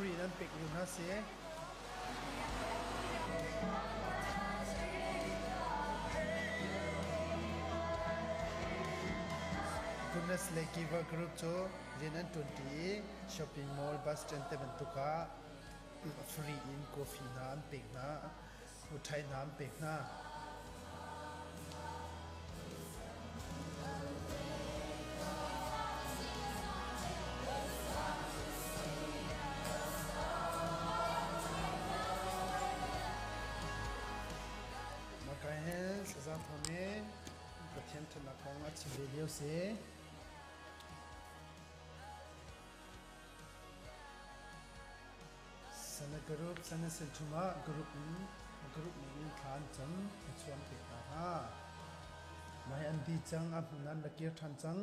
free nan pek lu na se goodness like giver group cho rinan 20 shopping mall bus stand te bantuka free in coffee nan pek na uthai nan pek na Zaan Hninnak Pathian thana kong a chibelio se sana group sana sentuma group ni khan chang chuan pe ta ha mai an di chang a nan la kir than chang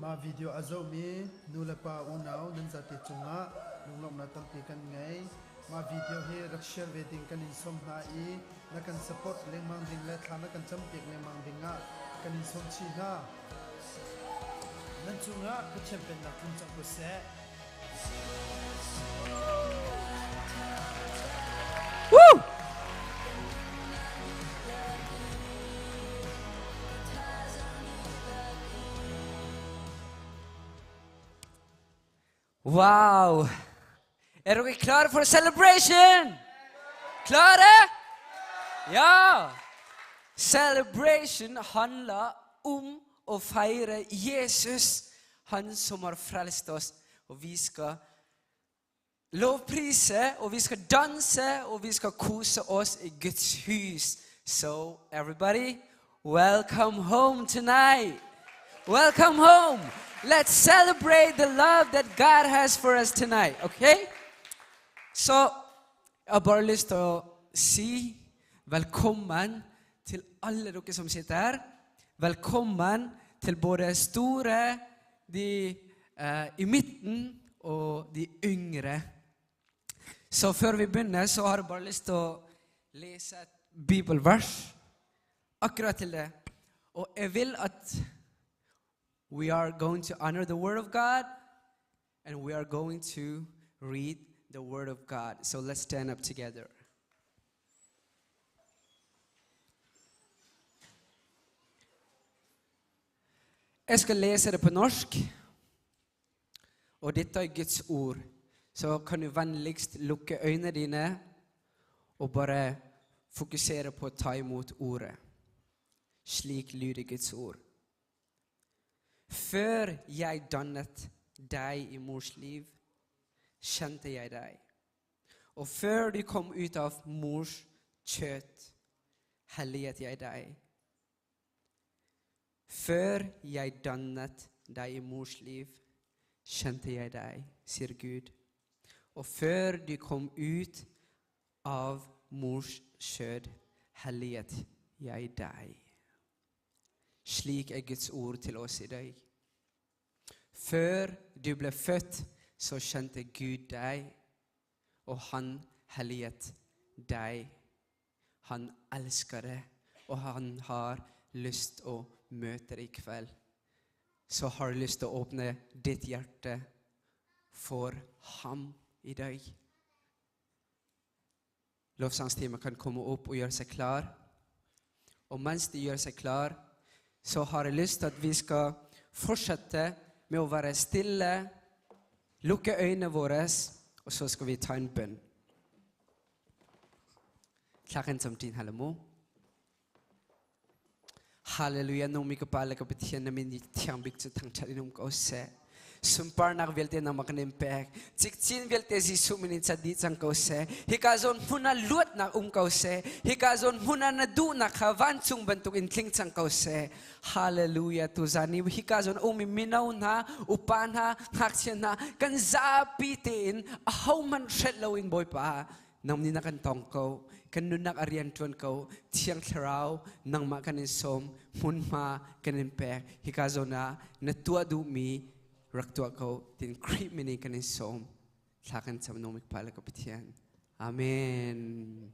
ma video azo mi nula pa unau nan za te chunga lunglom na tampi kan ngai ma video hi rakshare wedding kan in som na I na kan support leng mang ding la thana kan champik leng mang dinga kan in som chi na nan chunga ku champion na kun chang ko se Woo! Wow! Er dere klare for celebration? Klare? Ja! Celebration handler om å feire Jesus, han som har frelst oss. Og vi skal lovprise, og vi skal danse, og vi skal kose oss I Guds hus. So, everybody, welcome home tonight. Welcome home. Let's celebrate the love that God has for us tonight, okay? Så jeg har bare lyst til å si velkommen til alle dere som sitter her. Velkommen til både store, de I midten og de yngre. Så før vi begynner så har jeg bare lyst til å lese et bibelvers akkurat til det. Og jeg vil at we are going to honor the word of God and we are going to read the word of God. So let's stand up together. Jeg skal lese det på norsk, og dette Guds ord. Så kan du vennligst lukke øynene dine og bare fokusere på å ta imot ordet. Slik lyder Guds ord. Før jeg dannet deg I mors liv, kjente jeg deg. Og før du kom ut av mors kjøtt, helliget jeg deg. Før jeg dannet deg I mors liv, kjente jeg deg, sier Gud. Og før du kom ut av mors kjøtt, helliget jeg deg. Slik Guds ord til oss I dag. Før du ble født, så kjente Gud deg, og han helliget deg. Han elsker deg, og han har lyst å møte deg I kveld. Så har du lyst til å åpne ditt hjerte for ham I dag. Lovsangsteamet kan komme opp og gjøre seg klar. Og mens de gjør seg klar, så har jeg lyst til at vi skal fortsette med å være stille, lukke øynene våre, og så skal vi ta en bønn. Klakken som din halemo. Halleluja, nomi ko pala ka petiyan namin ni tiambik sa tangchalinum ko se. Sumpar na velte na makanimpek. Tiktin velte si suminin sa ditsang ko se. Hikazon muna luat na ko se. Hikazon muna na du na kavansung bantuk intling sang ko se. Halleluja tu zani. Hikazon minaw na upan ha haksyan na kan zapitin ahaw man shelawin boy pa. Nam ni nakantong ko. Kanun nakarian tuan ko. Tiyang taraw nang makanisom munma kanimpek. Hikazon na natua dumi. Raktua ko din krimini kanin som lakan sa manomik pala kapitian. Amen.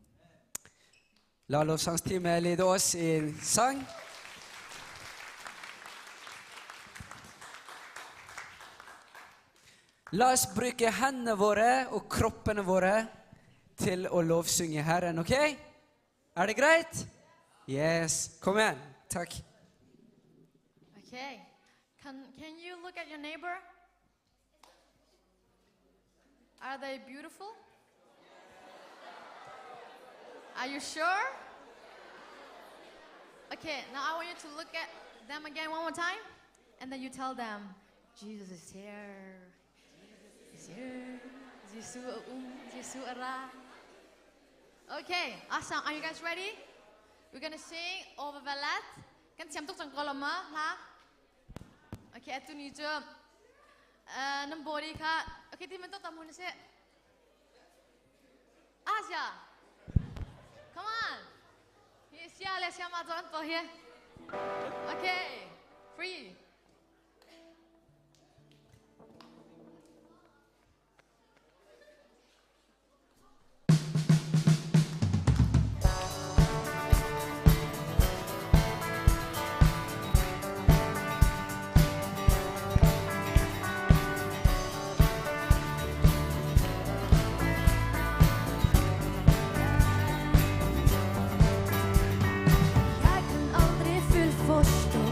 Lalo sangsteam led oss in sang. La oss bruke hendene våre og kroppene våre til å lovsynge Herren, ok? Er det greit? Yes. Kom igjen. Takk. Okay. Can you look at your neighbor? Are they beautiful? Are you sure? Okay, now I want you to look at them again one more time, and then you tell them, Jesus is here. Jesus is here. Jesus ara. Okay, awesome. Are you guys ready? We're gonna sing over Valet. Kan siam tuk sang koloma, ha? Okay, atu ni je. Nambori ka. Okay, ti mentok tamu ni se. Asia. Come on. Here, let's come out for here. Okay, free. Jeg kan aldri fullt forstå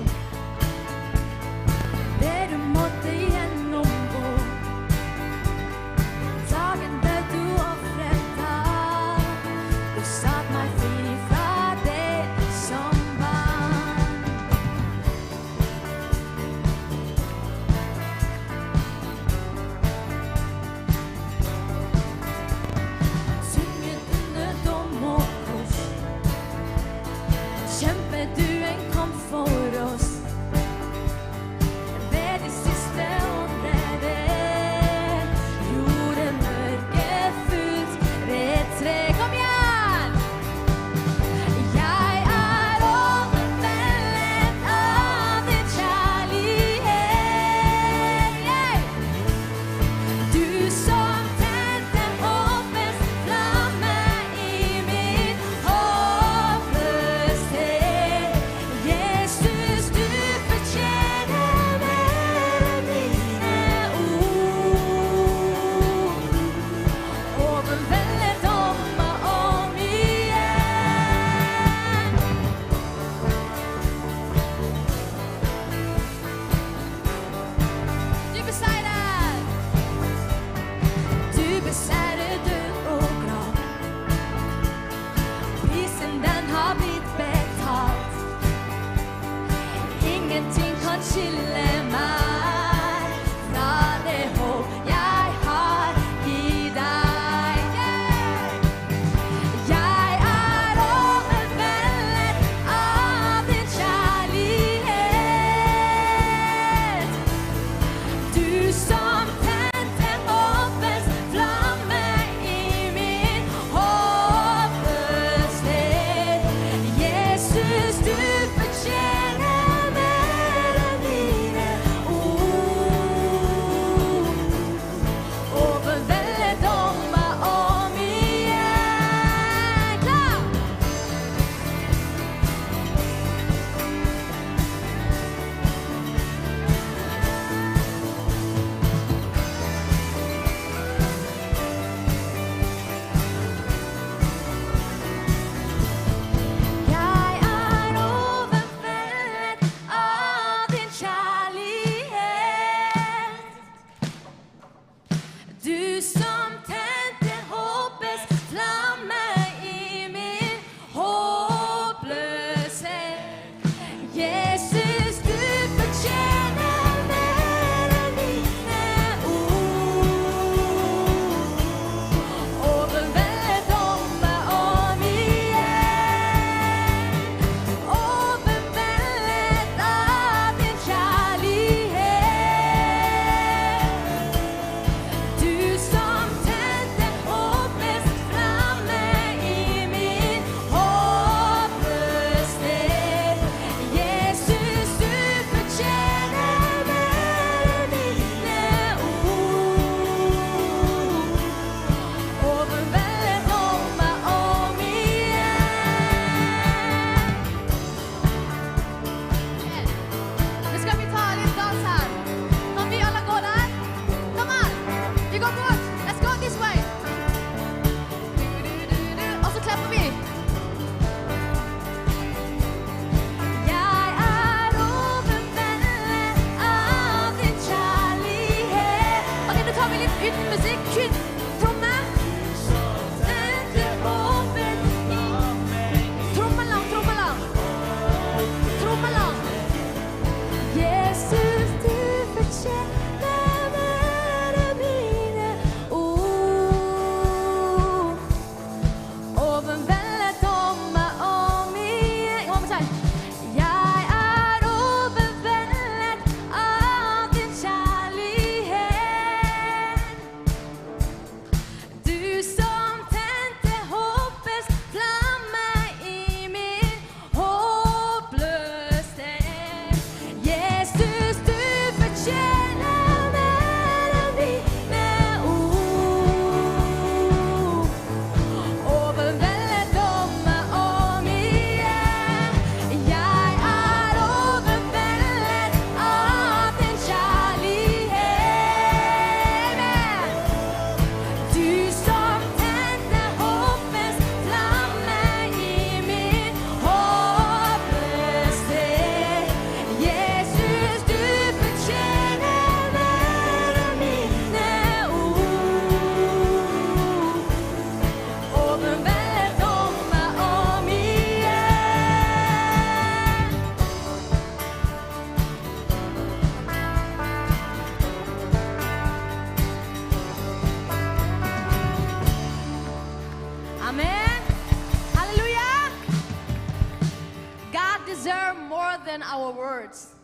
than our words.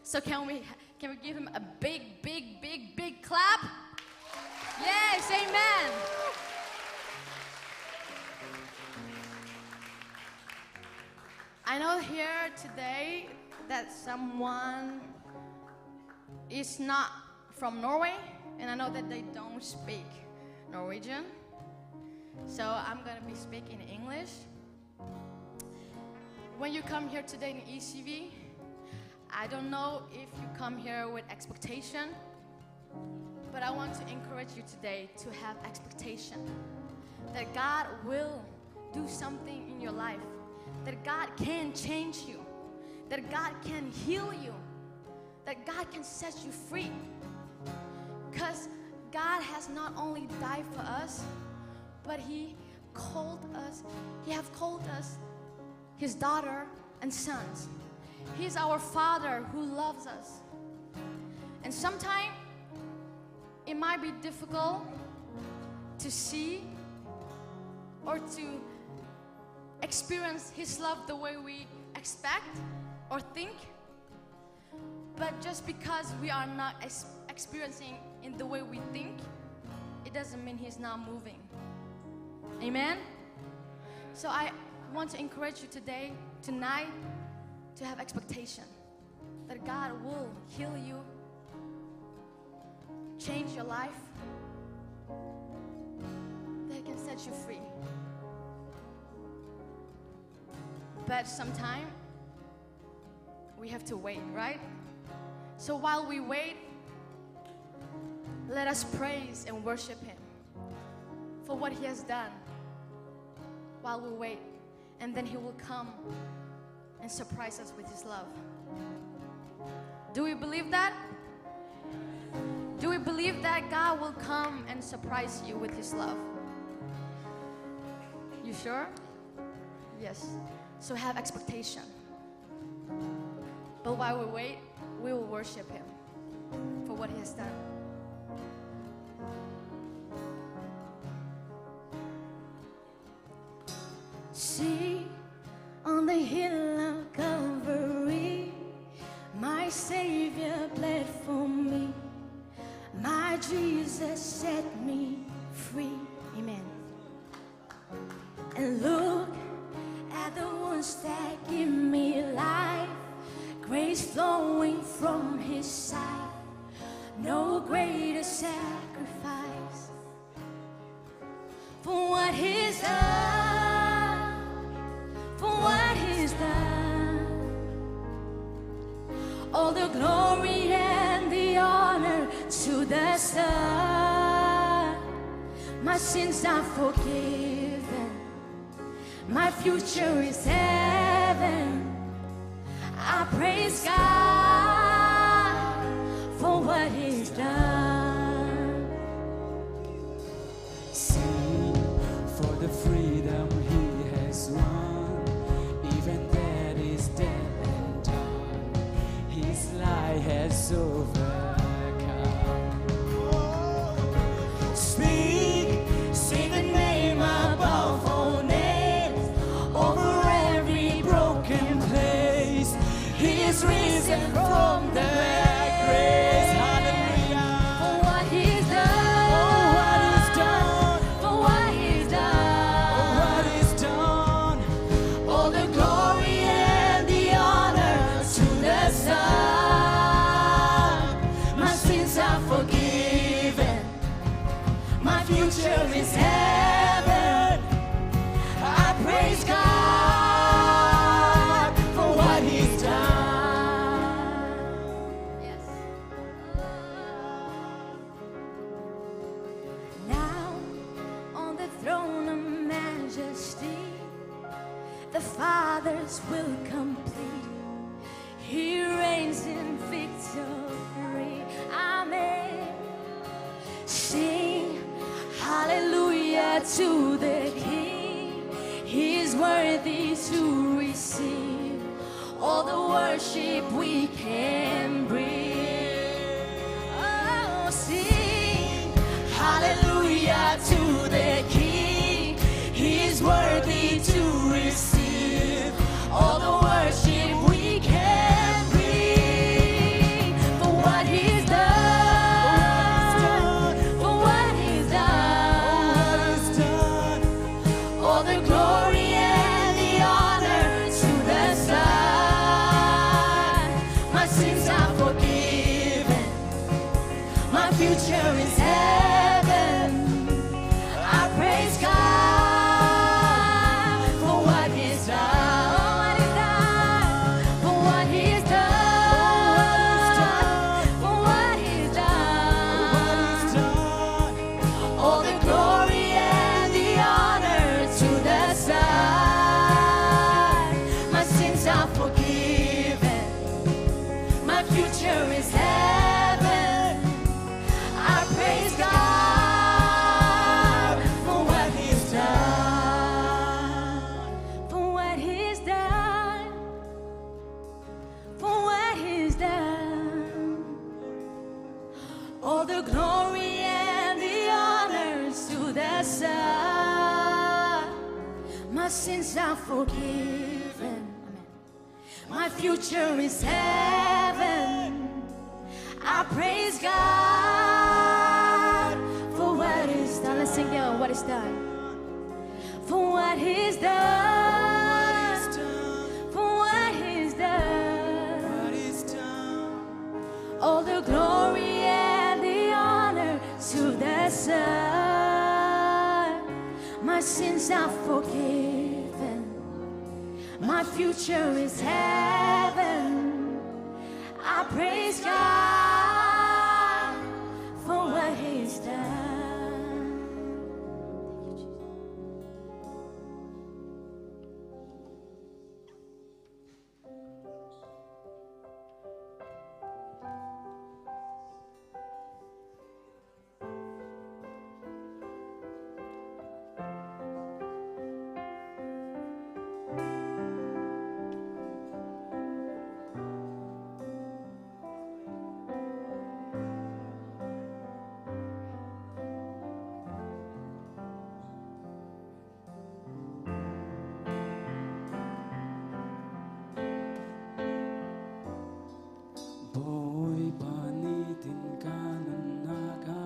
So can we give him a big, big, big, big clap? Yes, amen. I know here today that someone is not from Norway, and I know that they don't speak Norwegian. So I'm gonna be speaking English. When you come here today in ECV, I don't know if you come here with expectation, but I want to encourage you today to have expectation that God will do something in your life, that God can change you, that God can heal you, that God can set you free. Because God has not only died for us, but He called us, He has called us His daughter and sons. He's our Father who loves us. And sometimes it might be difficult to see or to experience His love the way we expect or think. But just because we are not experiencing in the way we think, it doesn't mean He's not moving. Amen? So I want to encourage you today, tonight, to have expectation that God will heal you, change your life, that He can set you free. But sometimes we have to wait, right? So while we wait, let us praise and worship Him for what He has done while we wait. And then He will come and surprise us with His love. Do we believe that? Do we believe that God will come and surprise you with His love? You sure? Yes. So have expectation. But while we wait, we will worship Him for what He has done. See, on the hill of Calvary, my Savior bled for me. My Jesus set me free. Amen. And look at the wounds that give me life, grace flowing from His side. No greater sacrifice for what He's done, for what He's done. All the glory and the honor to the Son. My sins are forgiven, my future is heaven. I praise God for what He's done. Sing for the freedom He has won, even that is dead and done. His lie has overcome. Speak, say the name above all names, over every broken place. He is risen from the grave. Hallelujah. For what He's done, For what He's done, for what He's for done. what He's done. All the glory and the honor to the Son. My sins are forgiven, my future is heaven. I praise God for what He's done. Yes. Now on the throne of majesty, the Father's will complete. He reigns in victory. Amen. Sing hallelujah to the King. He is worthy to receive all the worship we can bring. Oh, sing hallelujah to the King. He is worthy to receive all the worship we can future is heaven. I praise God for what He's done, for what He's done, for what He's done. All the glory and the honor to the Son. My sins are forgiven. My future is heaven. I praise God for what He's done, for what He's done, for what He's done. All the glory and the honors to the Son. My sins are forgiven. My future is heaven. I praise God for what He's done. Let's sing together what He's done. For what He's done. For what He's done. All the glory and the honor to the Son. My sins are forgiven. My future is heaven. I praise God for what He's done. Boy panitin ka nanaga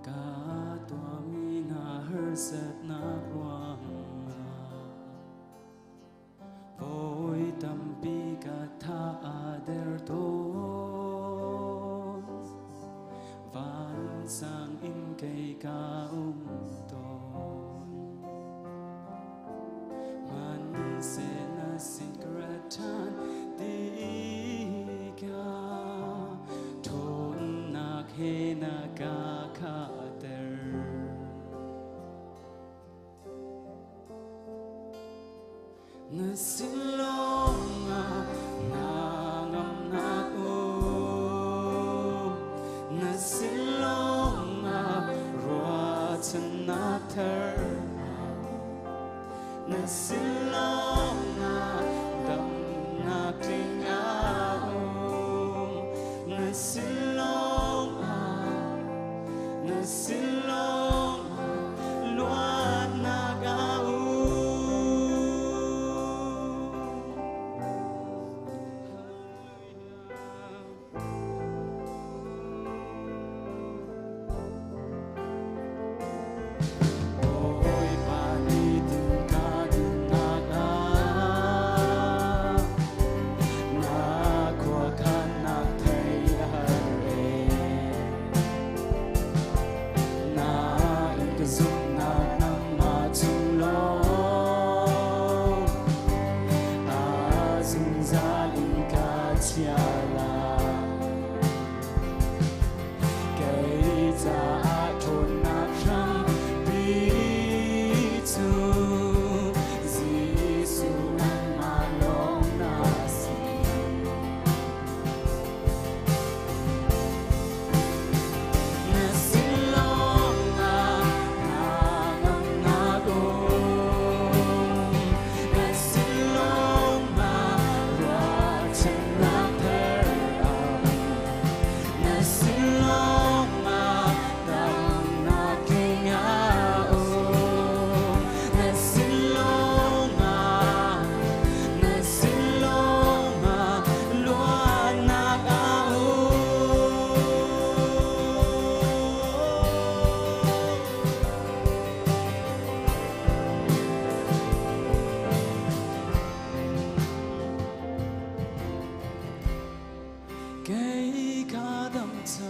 Katwami na hersat na ruanga Boy tampi ka taader ton Van sang in kay kaumton Man se na sikratan di ka Ton na kena kakater Nasilonga nangam nakum Nasilonga ruatan nater Nasilonga dam na klingaum Nasilonga Nasilonga luat nagaum Boy panitin ka dinaga Nakwa ka na kay hare Na ikazuk na ng matulong Asunzaling ka tiyala Kay taatun na siyang pitu Zisu ng malong nasi Nasilonga nangam nagong Nasilonga ruatan na peram Nasilonga dam na kingaong Nasilonga Nasilonga luan nagaong Kay Giêsu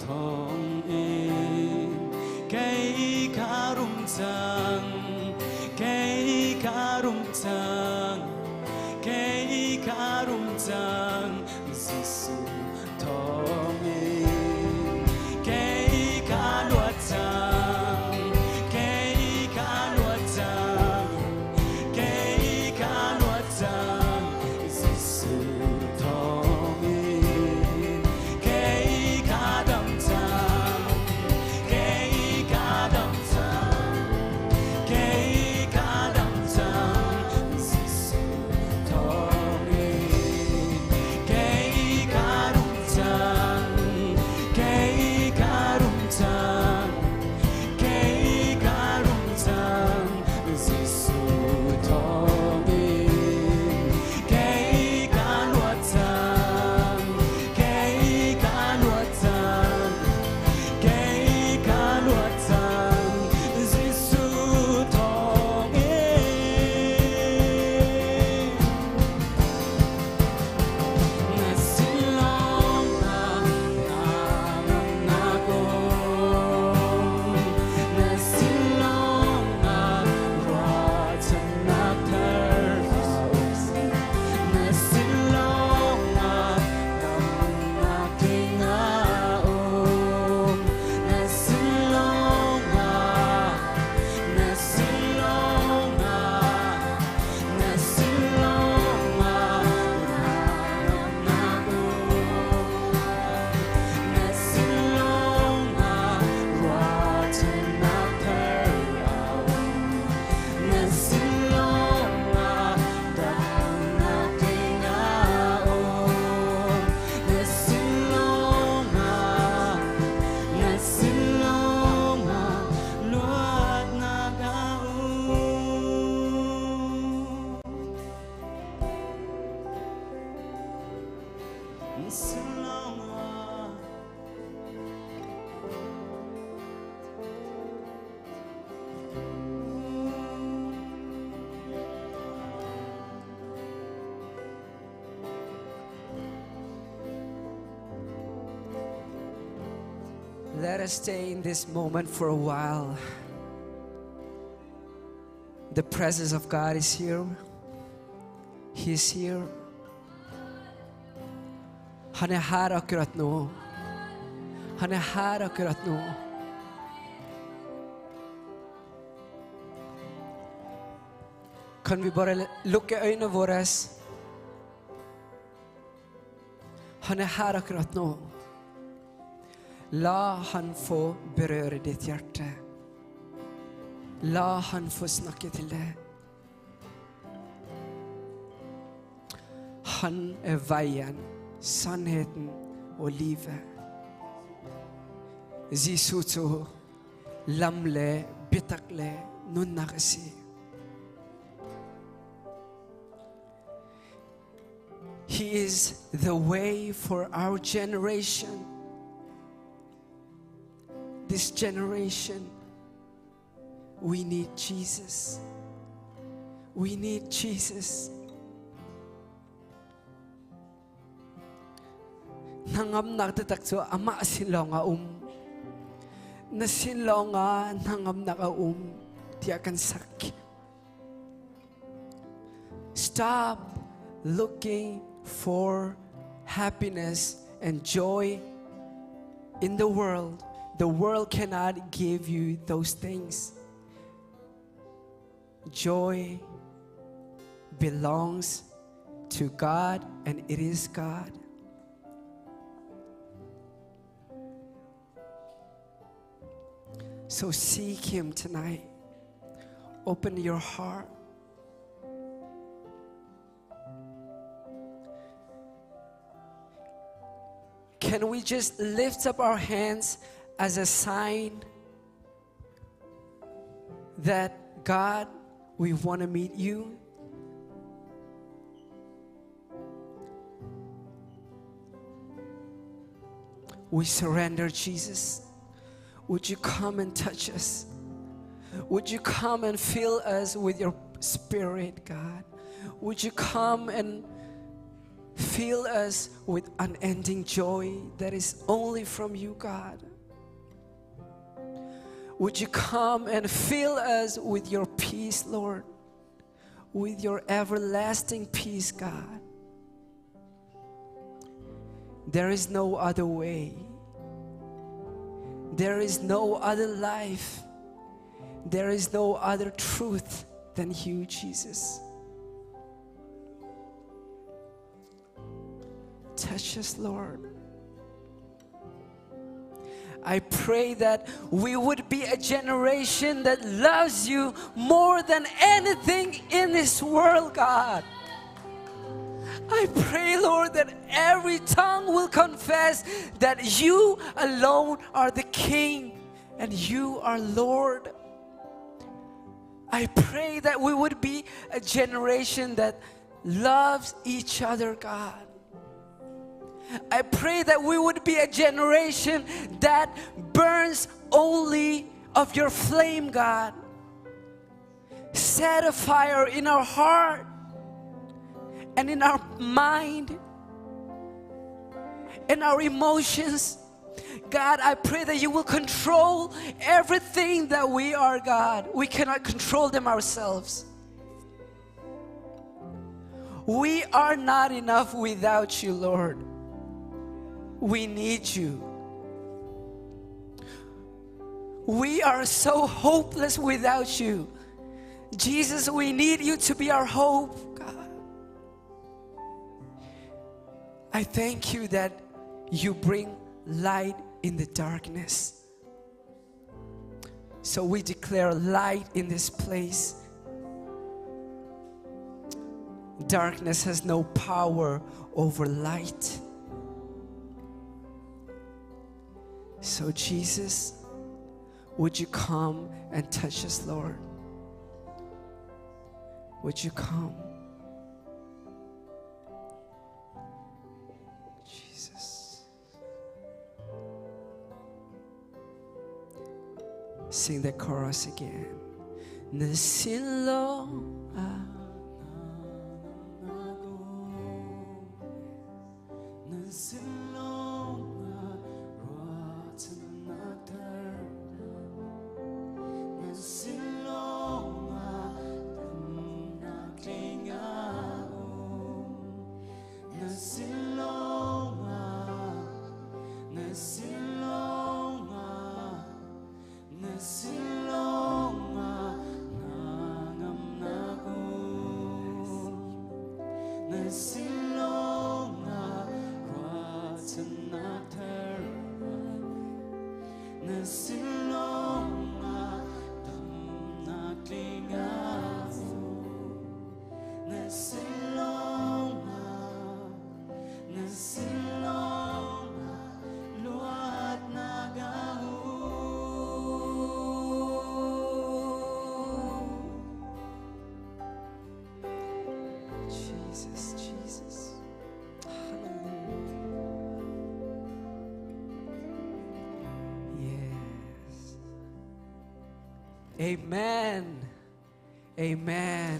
thong in cây ca rung chang Giêsu thong in cây ca luat chang Giêsu thong in cây ca đam chang Giêsu thong in cây ca rung chang Giêsu thong in cây ca luat chang Giêsu thong in na silong na ko na silong na wa chanak thar na silong na kinga na silong Let us stay in this moment for a while. The presence of God is here. He is here. Han är här akkurat nu. Han är här akkurat nu. Kan vi bara lukke øynene våre? Han er her akkurat nå. La han få berøre ditt hjerte. La han få snakke til deg. Han er veien, sannheten og livet. Zisuto, lamle, bitakle, nunnakasi. He is the way for our generation. This generation, we need Jesus. We need Jesus. Nangam nagtatakso ama silonga na silonga nangam naka tiakan sak. Stop looking for happiness and joy in the world. The world cannot give you those things. Joy belongs to God, and it is God. So seek Him tonight. Open your heart. Can we just lift up our hands as a sign that, God, we want to meet you? We surrender, Jesus. Would you come and touch us? Would you come and fill us with your Spirit, God? Would you come and fill us with unending joy that is only from you, God? Would you come and fill us with your peace, Lord? With your everlasting peace, God. There is no other way. There is no other life. There is no other truth than you, Jesus. Touch us, Lord. I pray that we would be a generation that loves you more than anything in this world, God. I pray, Lord, that every tongue will confess that you alone are the King and you are Lord. I pray that we would be a generation that loves each other, God. I pray that we would be a generation that burns only of your flame, God. Set a fire in our heart and in our mind and our emotions. God, I pray that you will control everything that we are, God. We cannot control them ourselves. We are not enough without you, Lord. We need you. We are so hopeless without you. Jesus, we need you to be our hope, God. I thank you that you bring light in the darkness. So we declare light in this place. Darkness has no power over light. So Jesus, would you come and touch us, Lord? Would you come? Jesus. Sing the chorus again. Jesus. Yes. Amen. Amen.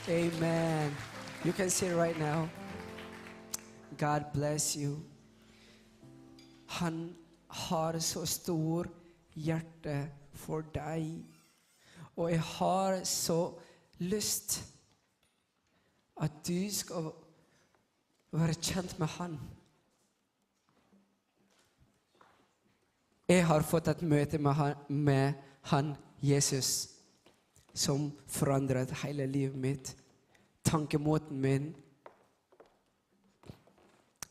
Amen. You can sit right now. God bless you. Han har så stor hjerte for deg. Og jeg har så lyst at du skal være kjent med han. Jeg har fått et møte med han, Jesus, som forandret hele livet mitt, tankemåten min,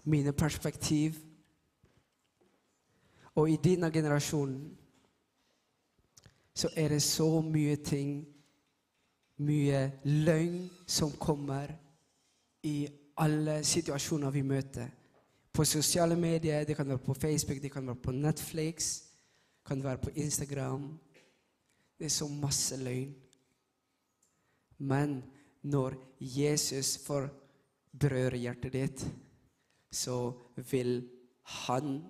mine perspektiv. Og i denne generasjonen så er det så mye ting, mye løgn som kommer i alle situasjoner vi møter. På sosiale medier, det kan være på Facebook, det kan være på Netflix, det kan være på Instagram. Det er så masse løgn. Men når Jesus får berøre hjertet ditt, så vil han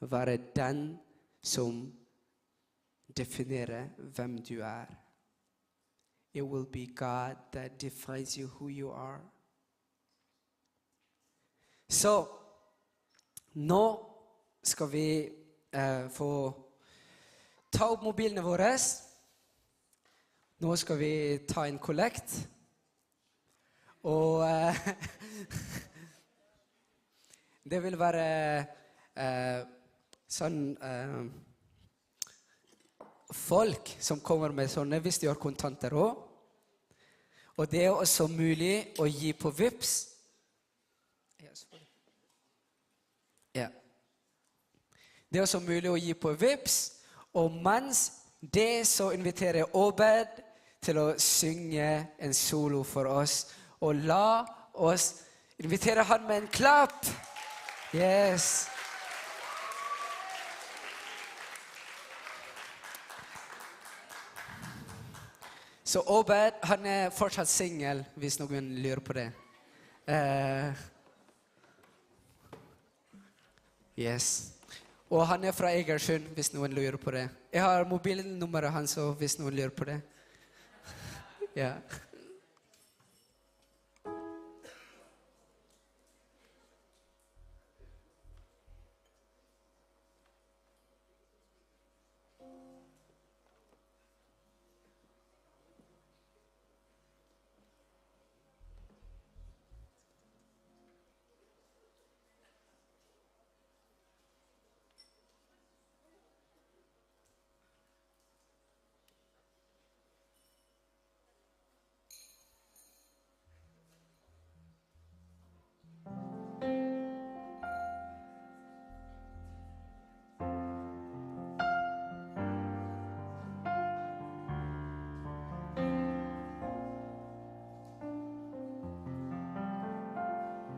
være den som definere hvem du er. It will be God that defines you who you are. Så nå skal vi få ta opp mobilene våre. Nå skal vi ta en kollekt. Og det vil være sånn folk som kommer med sånne hvis de har kontanter også. Og det er også mulig å gi på Vips. Ja. Det er også mulig å gi på Vips. Og mens det så inviterer jeg Obed til å synge en solo for oss. Og la oss invitere han med en klapp. Yes. Så Obed, han er fortsatt single, hvis noen lurer på det. Yes. Og han er fra Egersund, hvis noen lurer på det. Jeg har mobilnummeret hans, hvis noen lurer på det. Ja.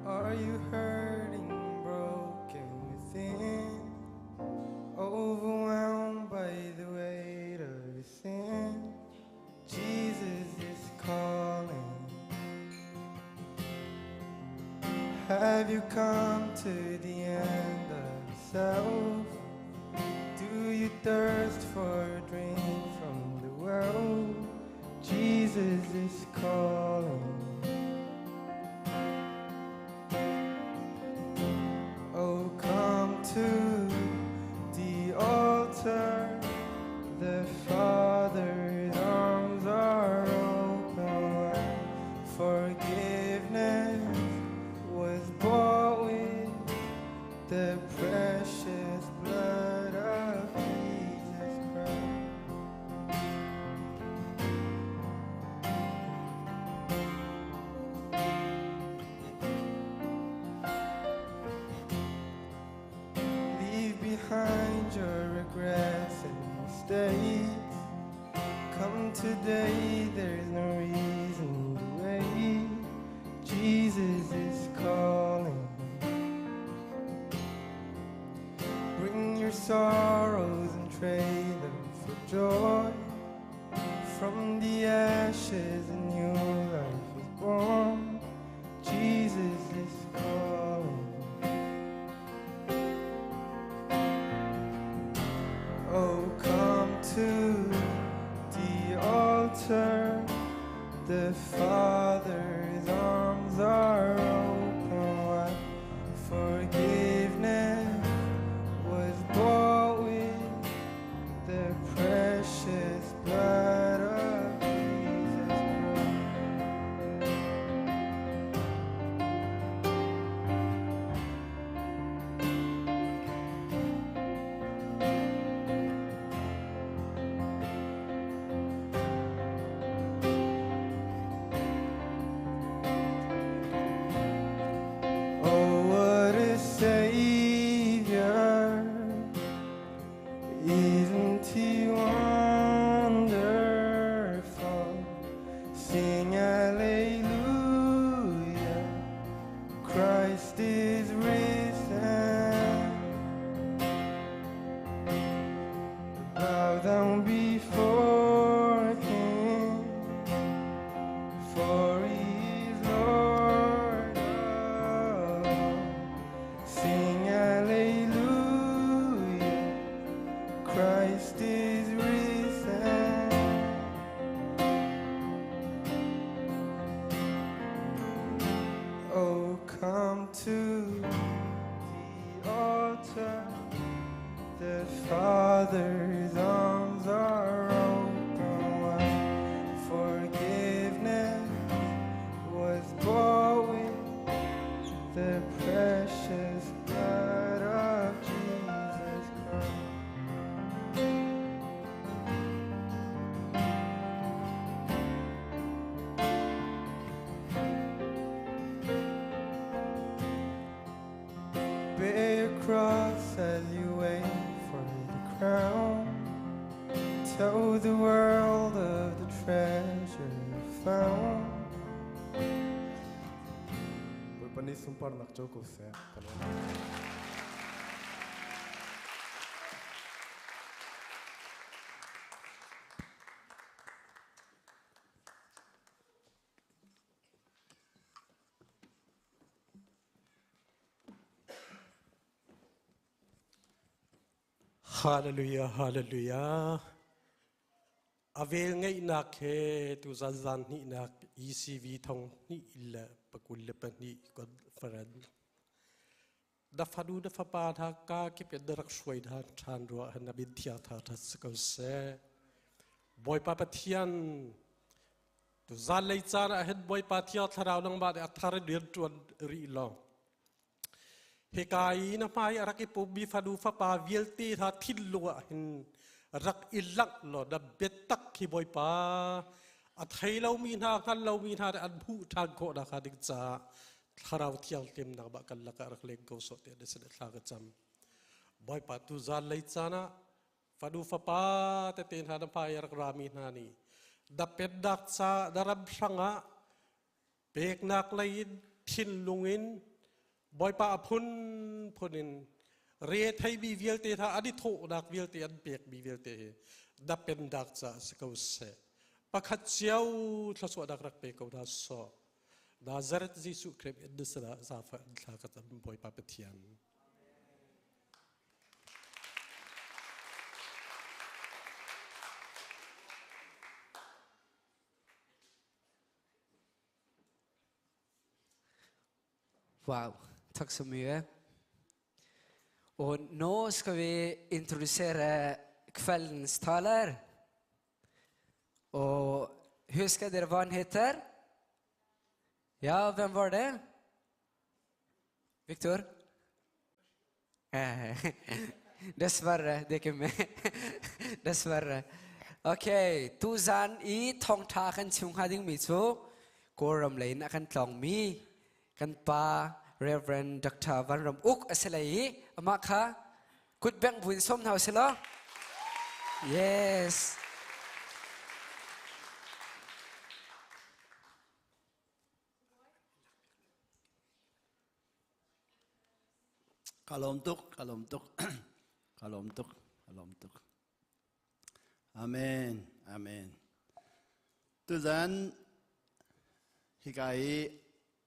Are you hurting, broken within, overwhelmed by the weight of your sin? Jesus is calling. Have you come to the end of yourself? Do you thirst for a drink from the well? Jesus is calling. Oh, come to the altar. The Father's arms are open wide. Forgiveness was bought with the precious blood of Jesus Christ. Leave behind your regrets and mistakes. Come today, there's no reason to wait. Jesus is calling. Bring your sorrows and trade them for joy. From the ashes a new life is born. Jesus is calling. Oh, come to the altar. The Father's arms are open wide. Forgiveness was bought with the precious blood of Jesus Christ. cross as you wait for the crown. Tell the world of the treasure you found. Hallelujah, hallelujah. Avel ngay nak he tu Zaan Hninnak ECV thong ni illa pakul lepan ni conference. Da fadu da fapa tha ka ke pe darak shwai tha than ro han bin thia tha tha skau se. Boy pa pathian tu Zaan lei chana het boy pa thia tharau nang ba athar dir tuan ri long. Hekai na mai araki pobi fadu fapa vielti tha thilua hin rak ilak lo da betak ki boy pa athai lo min ha kan lo min ha an phu tha ko da kha dik cha tharau thial tim na ba kan la ka rak leng ko so te de se thla ka cham boy pa tu Zaan lei chana fadu fapa te ten ha da pa yak rami na ni da pedak cha darab sanga pek nak lain thin lungin boy pa phunin re thai bi vielte tha adi tho dak vielte an pek bi vielte da pen dak cha skau se pakhat chiao thlaswa dak rak pe ko da so da zarat jisu krep edisra za fa thla ka tam boy pa pathian Wow, tack så mycket. Och nu ska vi introducera kvällens talare. Och hur ska det vad han heter? Ja, vem var det? Viktor? Dessvärre, det är inte med. Dessvärre. Okej, tu Zaan i thong tha kan chung hading mi chu koram lein akan tlong mi kan pa Reverend Dr. Van Ram Uk asalai ama kha kut beng buin som thau selo. Yes. Kalom tuk, kalom tuk. Amen, amen. Tu Zaan hikai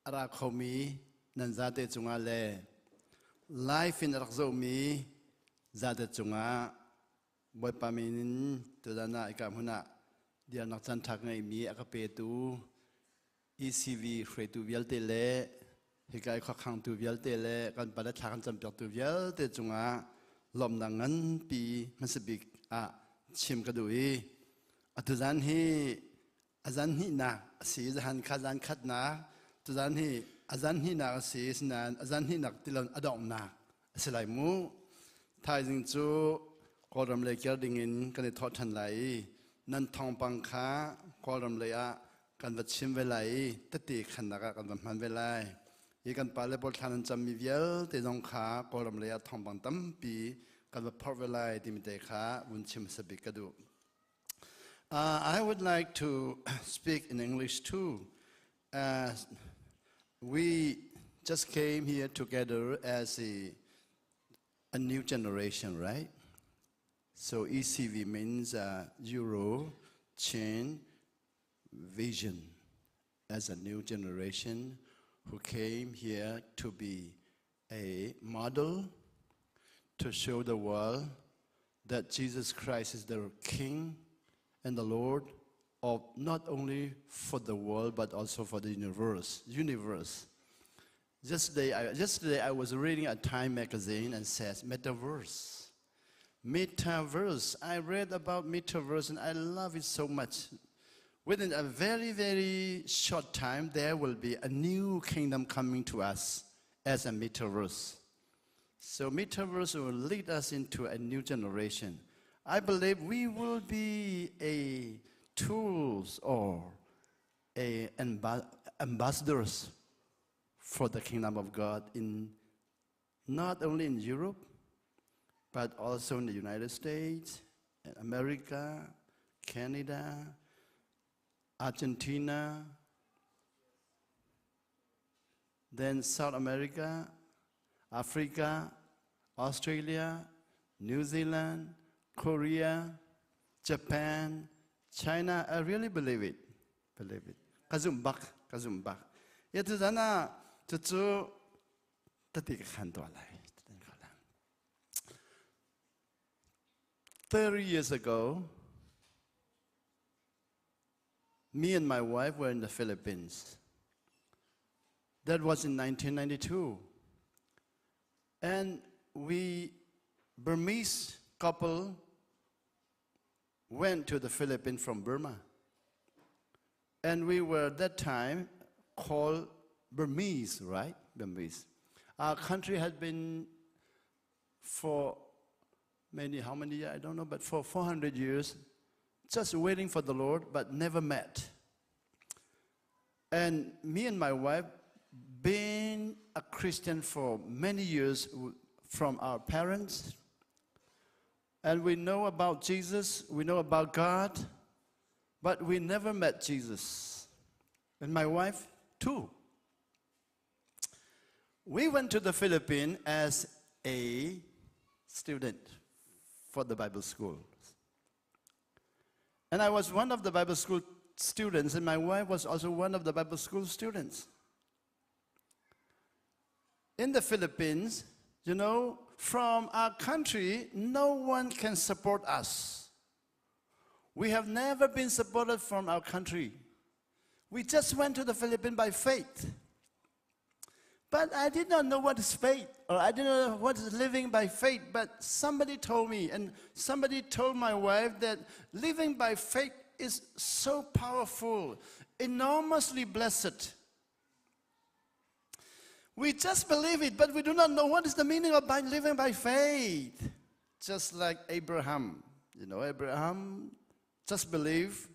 ara khomi nan zate chunga le life in rakzomi zate chunga boy pamin tu Zaan ikam huna dia nak chan thak ngai mi akape tu ECV free tu vialte le hikai khang tu vialte le kan pada thakan cham tu vialte chunga lom nangan pi masbik a chim kadui atu Zaan hi Zaan Hninnak si Zaan khazan khatna tu Zaan hi Zaan Hninnak si snan Zaan Hninnak tilon adong na selai mu thai jing chu koram le kyar dingin kan thot than lai nan thong pang kha koram le a kan va chim velai tati khanaka kan va man velai ye kan pa le bol thanan cham mi vial te jong kha koram le a thong pang tam pi kan va phor velai timite kha un chim sabik kadu. I would like to speak in English too. We just came here together as a new generation, right? So ECV means Euro Chain Vision, as a new generation who came here to be a model to show the world that Jesus Christ is the King and the Lord of not only for the world but also for the universe. Yesterday I was reading a Time magazine and says metaverse. Metaverse. I read about metaverse and I love it so much. Within a very, very short time, there will be a new kingdom coming to us as a metaverse. So metaverse will lead us into a new generation. I believe we will be a tools or ambassadors for the kingdom of God in not only in Europe, but also in the United States, America, Canada, Argentina, then South America, Africa, Australia, New Zealand, Korea, Japan, China. I really believe it. Believe it. Kazumbak, kazumbak. Yet Zana to tatik handwalai. 30 years ago, me and my wife were in the Philippines. That was in 1992. And we, Burmese couple, went to the Philippines from Burma. And we were at that time called Burmese, right? Burmese. Our country had been for how many years, I don't know, but for 400 years, just waiting for the Lord, but never met. And me and my wife, being a Christian for many years from our parents, and we know about Jesus, we know about God, but we never met Jesus. And my wife, too. We went to the Philippines as a student for the Bible school. And I was one of the Bible school students, and my wife was also one of the Bible school students. In the Philippines, you know, from our country, no one can support us. We have never been supported from our country. We just went to the Philippines by faith. But I did not know what is faith, or I didn't know what is living by faith. But somebody told me, and somebody told my wife that living by faith is so powerful, enormously blessed. We just believe it, but we do not know what is the meaning of living by faith. Just like Abraham. You know, Abraham just believed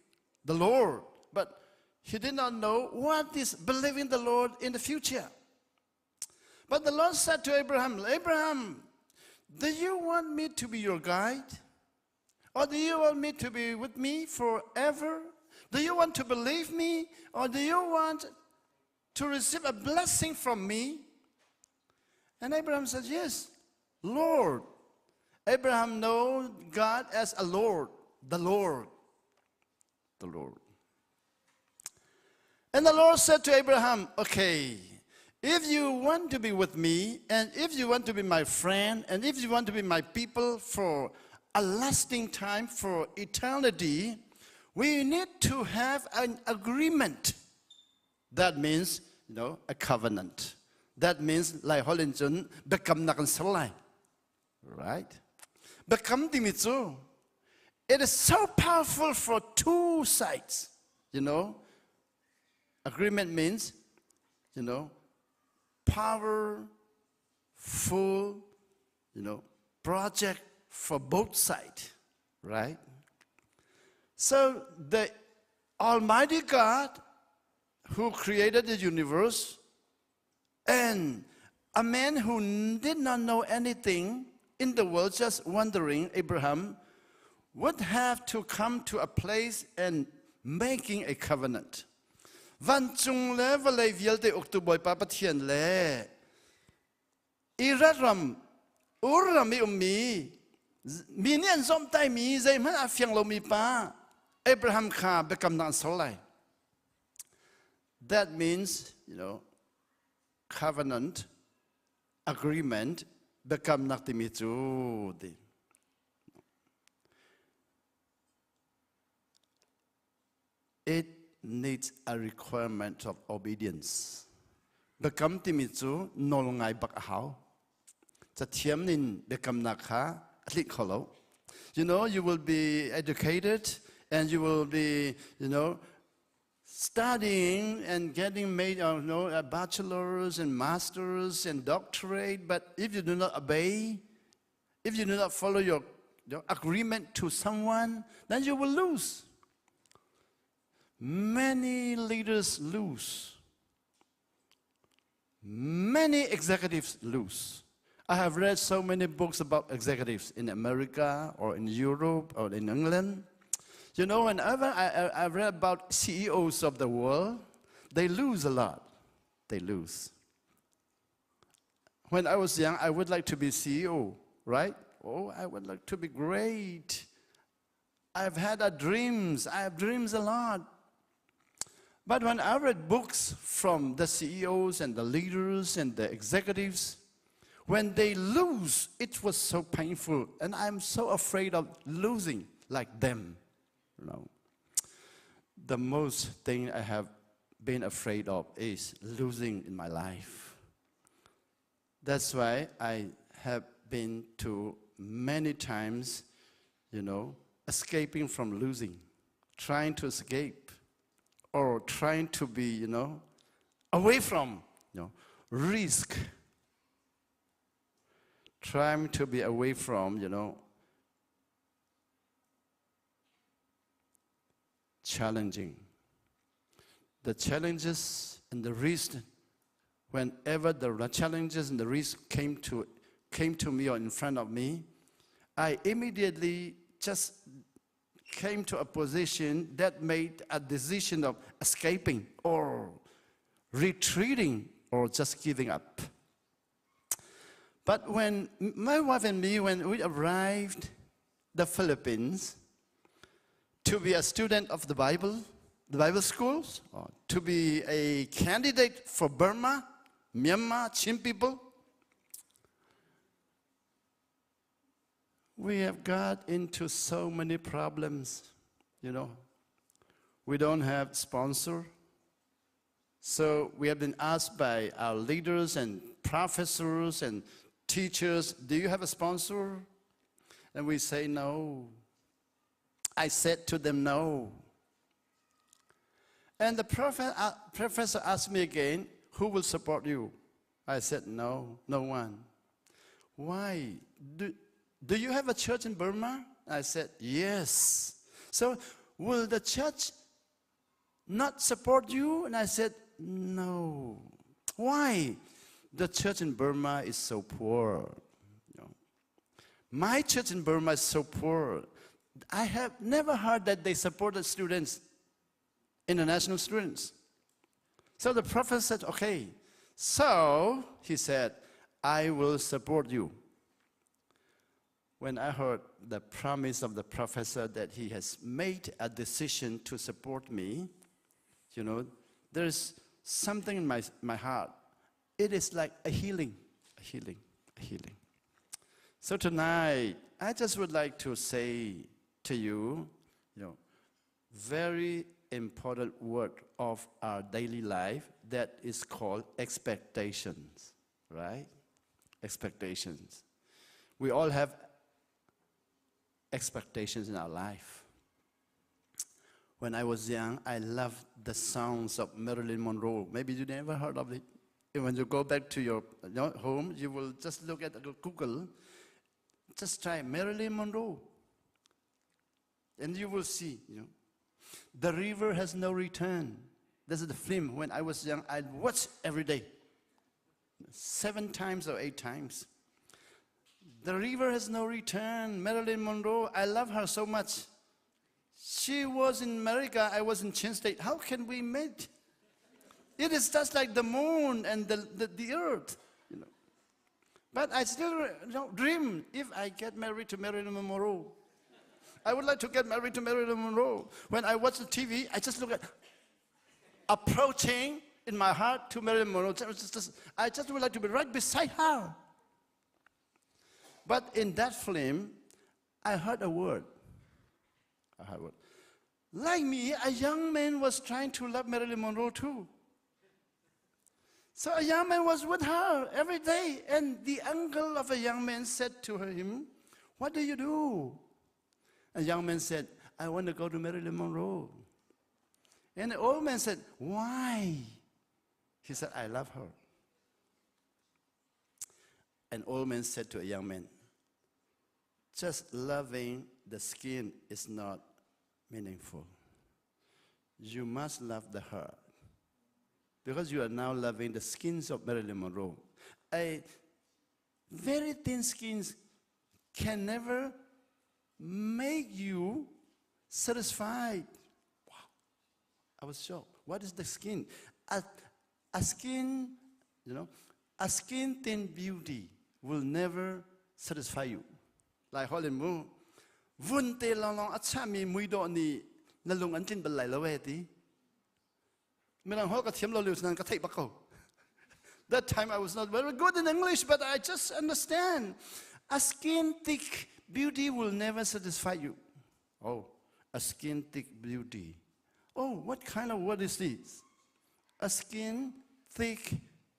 the Lord, but he did not know what is believing the Lord in the future. But the Lord said to Abraham, Abraham, do you want me to be your guide? Or do you want me to be with me forever? Do you want to believe me? Or do you want to receive a blessing from me? And Abraham said, yes, Lord. Abraham knows God as a Lord, the Lord, the Lord. And the Lord said to Abraham, okay, if you want to be with me, and if you want to be my friend, and if you want to be my people for a lasting time, for eternity, we need to have an agreement. That means, you know, a covenant. That means, like Holinjun, bekam nakan salai. Right? Bekam dimitsu. It is so powerful for two sides. You know, agreement means, you know, powerful, you know, project for both sides, right? So the Almighty God who created the universe and a man who did not know anything in the world, just wandering, Abraham, would have to come to a place and making a covenant. Van chung le valai vielte oktuboy papathian le iraram urami ummi minian zom tai mi zai man afyang lo mi pa Abraham kha bekam nan solai. That means, you know, covenant, agreement, bekam naktimi chu di. It needs a requirement of obedience. Bekam timichu nolngai bakahau. Chatiam nin bekam nakha atlik kholo. You know, you will be educated and you will be, you know, studying and getting made, you know, a bachelor's and master's and doctorate. But if you do not obey, if you do not follow your agreement to someone, then you will lose. Many leaders lose. Many executives lose. I have read so many books about executives in America or in Europe or in England. You know, whenever I read about CEOs of the world, they lose a lot. They lose. When I was young, I would like to be CEO, right? Oh, I would like to be great. I've had dreams. I have dreams a lot. But when I read books from the CEOs and the leaders and the executives, when they lose, it was so painful. And I'm so afraid of losing like them. You know, the most thing I have been afraid of is losing in my life. That's why I have been to many times, you know, escaping from losing, trying to escape, or trying to be, you know, away from, you know, risk. Trying to be away from, you know, challenging. The challenges and the risk, whenever the challenges and the risk came to me or in front of me, I immediately just came to a position that made a decision of escaping or retreating or just giving up. But when my wife and me, when we arrived the Philippines to be a student of the Bible schools, or to be a candidate for Burma, Myanmar, Chin people, we have got into so many problems, you know. We don't have sponsor. So we have been asked by our leaders and professors and teachers, do you have a sponsor? And we say no. I said to them no. And the professor asked me again, who will support you? I said no, no one. Why? Do you have a church in Burma? I said yes. So will the church not support you? And I said no. Why? The church in Burma is so poor. You know. My church in Burma is so poor. I have never heard that they supported students, international students. So the prophet said, okay. So he said, I will support you. When I heard the promise of the professor that he has made a decision to support me, you know, there's something in my heart. It is like a healing, a healing, a healing. So tonight, I just would like to say to you, you know, very important word of our daily life that is called expectations, right? Expectations. We all have expectations in our life. When I was young, I loved the sounds of Marilyn Monroe. Maybe you never heard of it. When you go back to your home, you will just look at Google, just try Marilyn Monroe, and you will see, you know, The River Has No Return. This is the film. When I was young, I'd watch every day, 7 times or 8 times. The River Has No Return, Marilyn Monroe, I love her so much. She was in America, I was in Chin State. How can we meet? It is just like the moon and the earth, you know. But I still dream if I get married to Marilyn Monroe. I would like to get married to Marilyn Monroe. When I watch the TV, I just look at approaching in my heart to Marilyn Monroe. I just would like to be right beside her. But in that film, I heard a word. Like me, a young man was trying to love Marilyn Monroe too. So a young man was with her every day, and the uncle of a young man said to him, what do you do? A young man said, I want to go to Marilyn Monroe. And the old man said, why? He said, I love her. An old man said to a young man, just loving the skin is not meaningful. You must love the heart. Because you are now loving the skins of Marilyn Monroe. very thin skins can never make you satisfied. Wow. I was shocked. What is the skin? A skin, a skin thin beauty will never satisfy you. Like Hollywood, vunte long long achami muido ni nalung antin balai laweti. Melang ho ka thiam lo liu nan ka thei bako. That time I was not very good in English, but I just understand. A skin thick beauty will never satisfy you. Oh, a skin thick beauty. Oh, what kind of word is this? A skin thick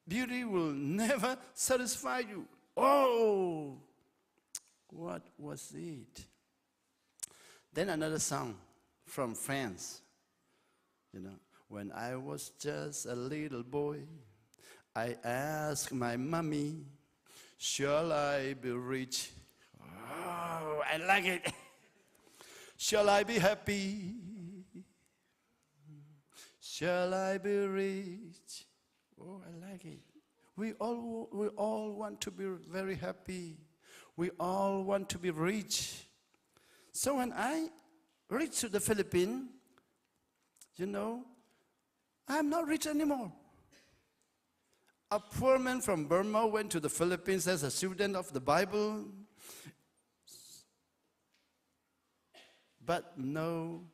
beauty will never satisfy you. Oh, what was it? Then another song from France. When I was just a little boy, I asked my mommy, shall I be rich? Oh, I like it. Shall I be happy? Shall I be rich? Oh, I like it. We all want to be very happy. We all want to be rich. So when I reached to the Philippines, I'm not rich anymore. A poor man from Burma went to the Philippines as a student of the Bible. But no,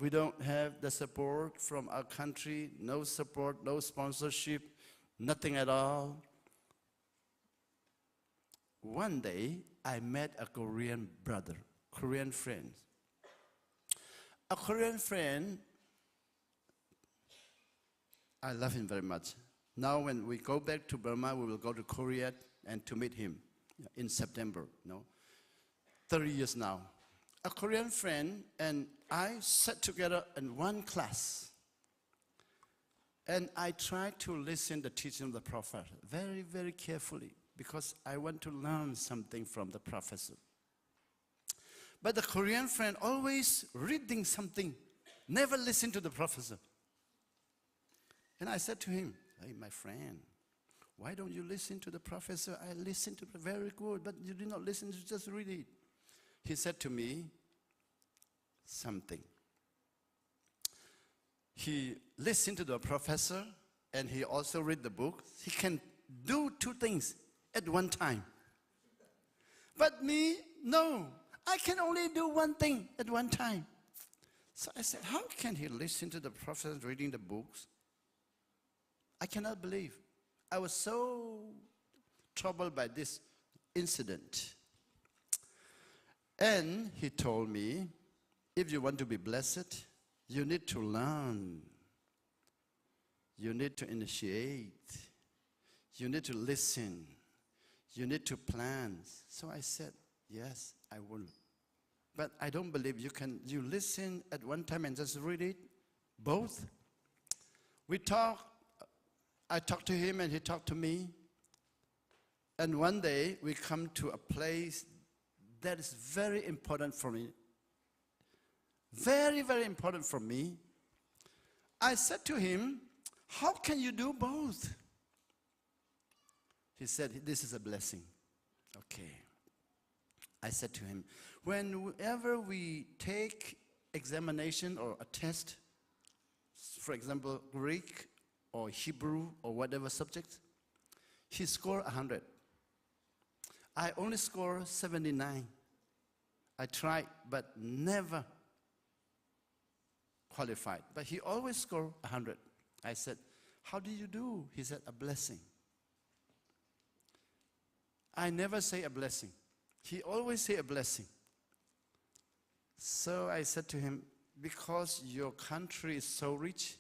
we don't have the support from our country. No support, no sponsorship, nothing at all. One day, I met a Korean brother, Korean friend. A Korean friend, I love him very much. Now when we go back to Burma, we will go to Korea and to meet him in September, 30 years now. A Korean friend and I sat together in one class. And I tried to listen to the teaching of the prophet very, very carefully because I want to learn something from the professor. But the Korean friend always reading something, never listen to the professor. And I said to him, hey, my friend, why don't you listen to the professor? I listened to it very good, but you did not listen, you just read it. He said to me something. He listened to the professor and he also read the book. He can do two things at one time. But me, no. I can only do one thing at one time. So I said, how can he listen to the professor reading the books? I cannot believe. I was so troubled by this incident. And he told me, if you want to be blessed, you need to learn. You need to initiate. You need to listen. You need to plan. So I said, yes, I will. But I don't believe you listen at one time and just read it. Both. I talked to him and he talked to me. And one day we come to a place that is very important for me. Very, very important for me. I said to him, how can you do both? He said, this is a blessing. Okay. I said to him, whenever we take examination or a test, for example, Greek or Hebrew or whatever subject, he scored 100. I only scored 79. I tried, but never qualified. But he always scored 100. I said, how do you do? He said, a blessing. I never say a blessing. He always say a blessing. So I said to him, because your country is so rich,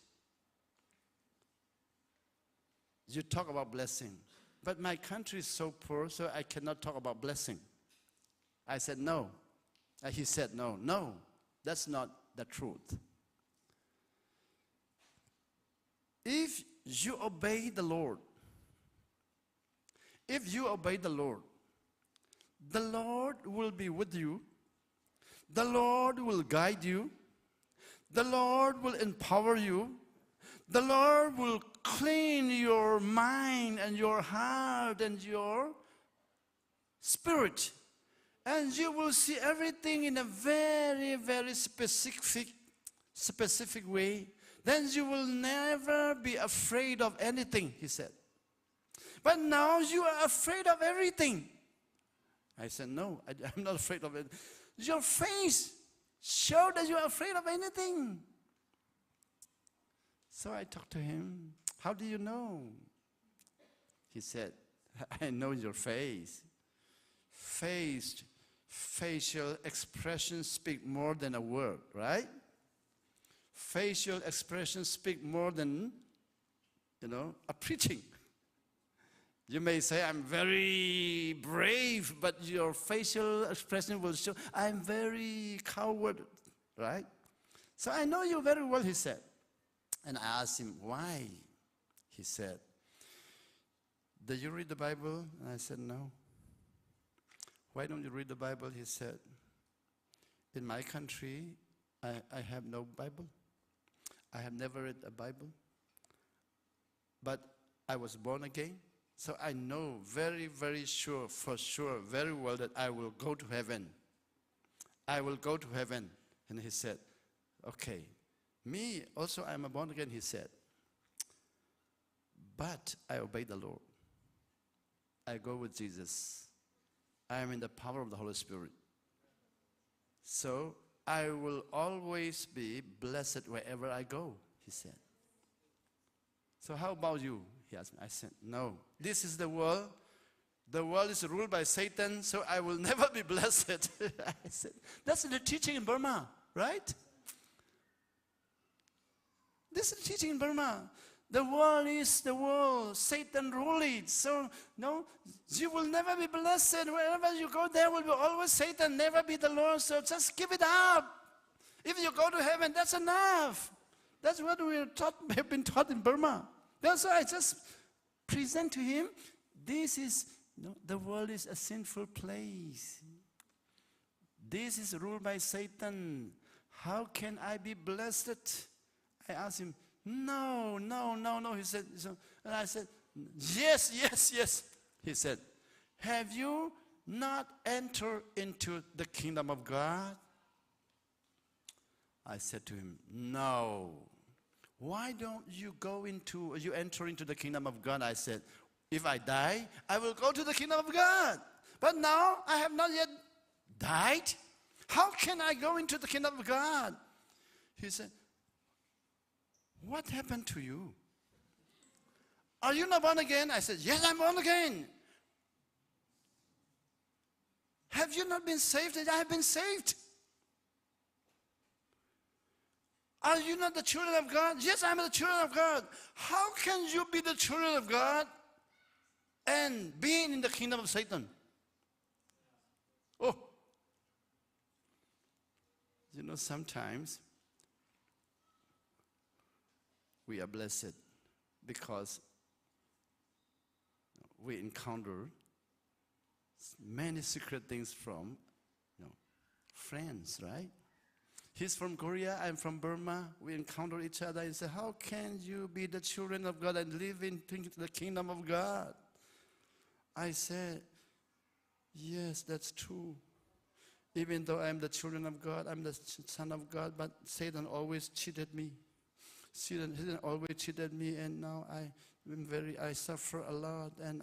you talk about blessing. But my country is so poor, so I cannot talk about blessing. I said, no. He said, no, that's not the truth. If you obey the Lord, the Lord will be with you. The Lord will guide you. The Lord will empower you. The Lord will clean your mind and your heart and your spirit. And you will see everything in a very, very specific way. Then you will never be afraid of anything, he said. But now you are afraid of everything. I said, no, I'm not afraid of it. Your face showed that you are afraid of anything. So I talked to him. How do you know? He said, I know your face. Facial expressions speak more than a word, right? Facial expressions speak more than, a preaching. You may say, I'm very brave, but your facial expression will show, I'm very coward, right? So I know you very well, he said. And I asked him, why? He said, do you read the Bible? And I said, no. Why don't you read the Bible? He said, in my country, I have no Bible. I have never read a Bible. But I was born again. So I know very, very sure, for sure, very well that I will go to heaven. I will go to heaven. And he said, okay. Me also, I'm a born again, he said. But I obey the Lord. I go with Jesus. I am in the power of the Holy Spirit. So I will always be blessed wherever I go, he said. So how about you? He asked me. I said, no. This is the world. The world is ruled by Satan, so I will never be blessed. I said, that's the teaching in Burma, right? This is the teaching in Burma. The world is the world. Satan rules it. So, no, you will never be blessed. Wherever you go, there will be always Satan, never be the Lord. So just give it up. If you go to heaven, that's enough. That's what we have been taught in Burma. That's why I just present to him, this is, the world is a sinful place. This is ruled by Satan. How can I be blessed? I asked him, no. He said, and I said, yes. He said, have you not entered into the kingdom of God? I said to him, no. Why don't you enter into the kingdom of God? I said, if I die, I will go to the kingdom of God. But now I have not yet died. How can I go into the kingdom of God? He said, what happened to you? Are you not born again? I said, yes, I'm born again. Have you not been saved? I have been saved. Are you not the children of God? Yes, I'm the children of God. How can you be the children of God and being in the kingdom of Satan? Oh. Sometimes we are blessed because we encounter many secret things from friends, right? He's from Korea, I'm from Burma. We encounter each other and say, how can you be the children of God and live into the kingdom of God? I said, yes, that's true. Even though I'm the children of God, I'm the son of God, but Satan always cheated me. Satan always cheated me, and now I suffer a lot, and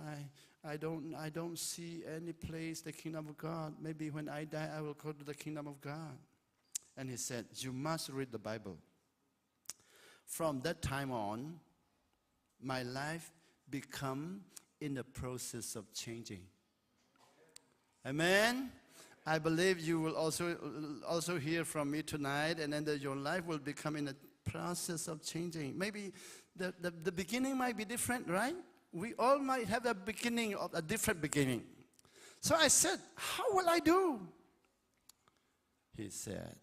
I don't see any place, the kingdom of God. Maybe when I die, I will go to the kingdom of God. And he said, you must read the Bible. From that time on, my life become in the process of changing. Amen. I believe you will also hear from me tonight, and then your life will become in a process of changing. Maybe the beginning might be different, right? We all might have a beginning of a different beginning. So I said, how will I do? He said,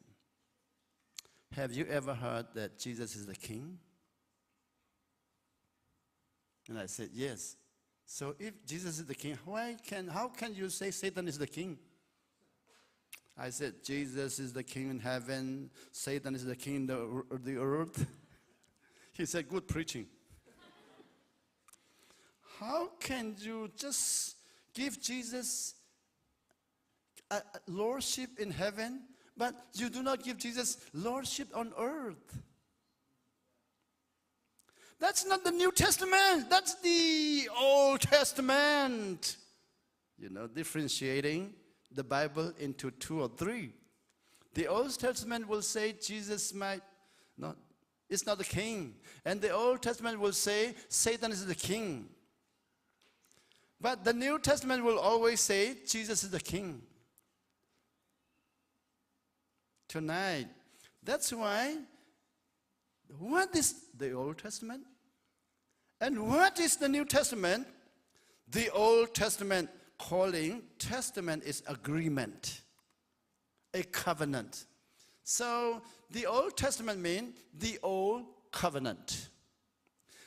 have you ever heard that Jesus is the king? And I said, yes. So if Jesus is the king, how can you say Satan is the king? I said, Jesus is the king in heaven, Satan is the king in the earth. He said, good preaching. How can you just give Jesus lordship in heaven, but you do not give Jesus lordship on earth. That's not the New Testament. That's the Old Testament. You know, differentiating the Bible into 2 or 3. The Old Testament will say Jesus is not the king. And the Old Testament will say Satan is the king. But the New Testament will always say Jesus is the king. Tonight, that's why, what is the Old Testament? And what is the New Testament? The Old Testament calling testament is agreement, a covenant. So the Old Testament means the old covenant.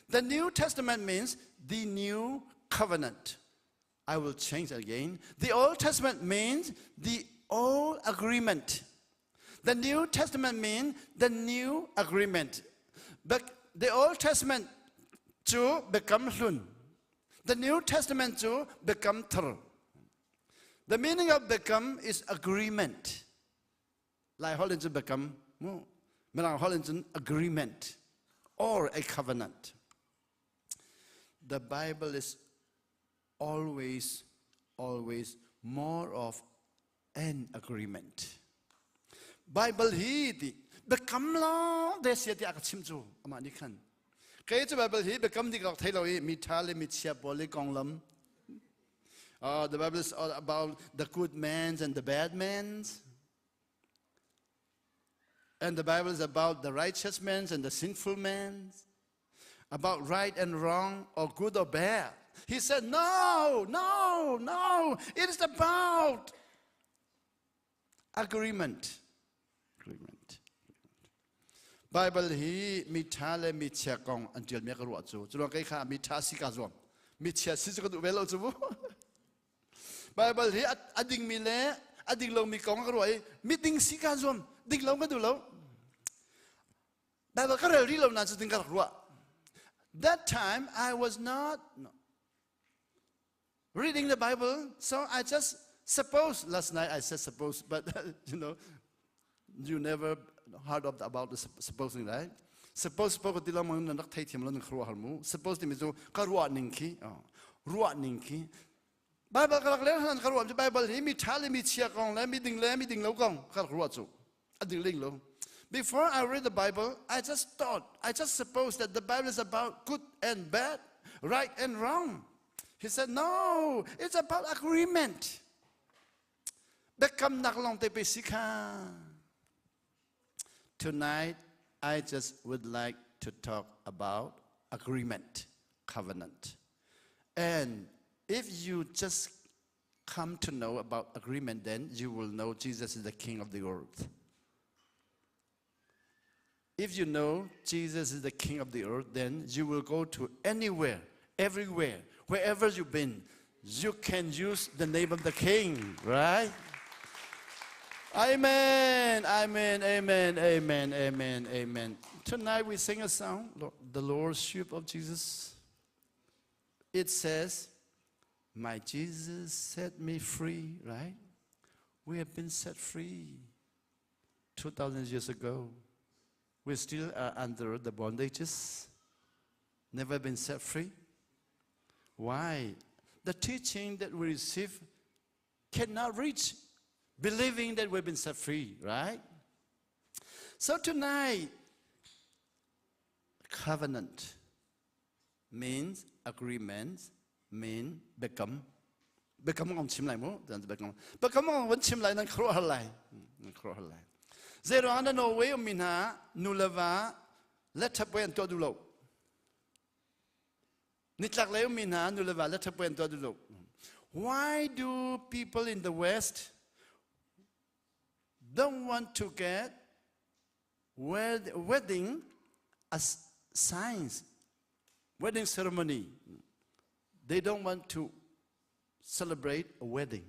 The New Testament means the new covenant. I will change again. The Old Testament means the old agreement. The New Testament means the new agreement. But the Old Testament to become hlun. The New Testament to become thar. The meaning of become is agreement. Like Holland to become, Holland agreement or a covenant. The Bible is always more of an agreement. Bible hi di become lo desia ti akachim chu amani khan. Kay chu Bible hi become di gak thailo hi mithale mitsia bole konglam. The Bible is all about the good men and the bad men. And the Bible is about the righteous men and the sinful men. About right and wrong or good or bad. He said, no. It is about agreement. Bible hi mithale mitsia kong until me karu chu. Chulo kai kha mithasi ka zom. Mitsia si chu du velo chu. Bible hi ading mi le ading lo mi kong karu ai meeting si ka zom. Ding lo ka du lo. Bible ka ri lo na chu ding ka ru. That time I was not reading the Bible, so I just suppose. Last night I said suppose, but you never heard about the supposing, right? Suppose pagkatila mo na nakthaytim lang ng kruahal mo. Suppose di medyo karuat ningki, ruat ningki. Bible kalaklehan karuat Bible hi mithali mitsia kong le miding lo kong karuat so ading ling lo. Before I read the Bible, I just supposed that the Bible is about good and bad, right and wrong. He said, no, it's about agreement. Bekam naklong te pesika. Tonight, I just would like to talk about agreement, covenant. And if you just come to know about agreement, then you will know Jesus is the King of the earth. If you know Jesus is the King of the earth, then you will go to anywhere, everywhere, wherever you've been. You can use the name of the King, right? Amen, amen, amen, amen, amen, amen. Tonight we sing a song, The Lordship of Jesus. It says, my Jesus set me free, right? We have been set free 2,000 years ago. We still are under the bondages, never been set free. Why? The teaching that we receive cannot reach believing that we've been set free, right? So tonight, covenant means agreement, mean become. Become on chim lai mo, then become. Become on one chim lai nan kro halai. Zero anda no way mina nulava let up when to do low. Nitlak leo mina nulava let up when to do low. Why do people in the West don't want to get wedding as signs, wedding ceremony? They don't want to celebrate a wedding.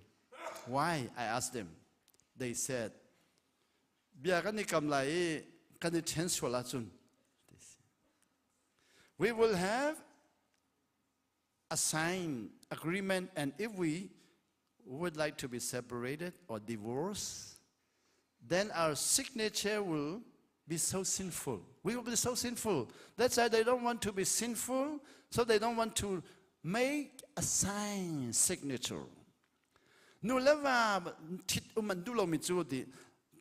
Why? I asked them. They said, we will have a sign agreement, and if we would like to be separated or divorced, then our signature will be so sinful. We will be so sinful. That's why they don't want to be sinful, so they don't want to make a sign signature. Nu leva tit umandulo mitudi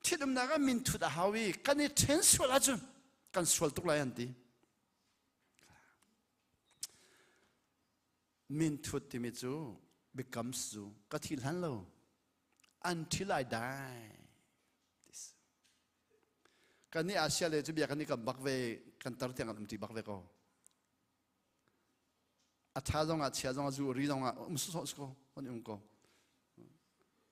tit umnaga mintu da hawi kani tensual ajun kan sual tuklayanti mintu timitu becomes zu katil hanlo until I die. This kani Asia le tu biya kani kam bakwe kan tartiang am ti bakwe ko athadong achadong zu ridong umso sko oni ko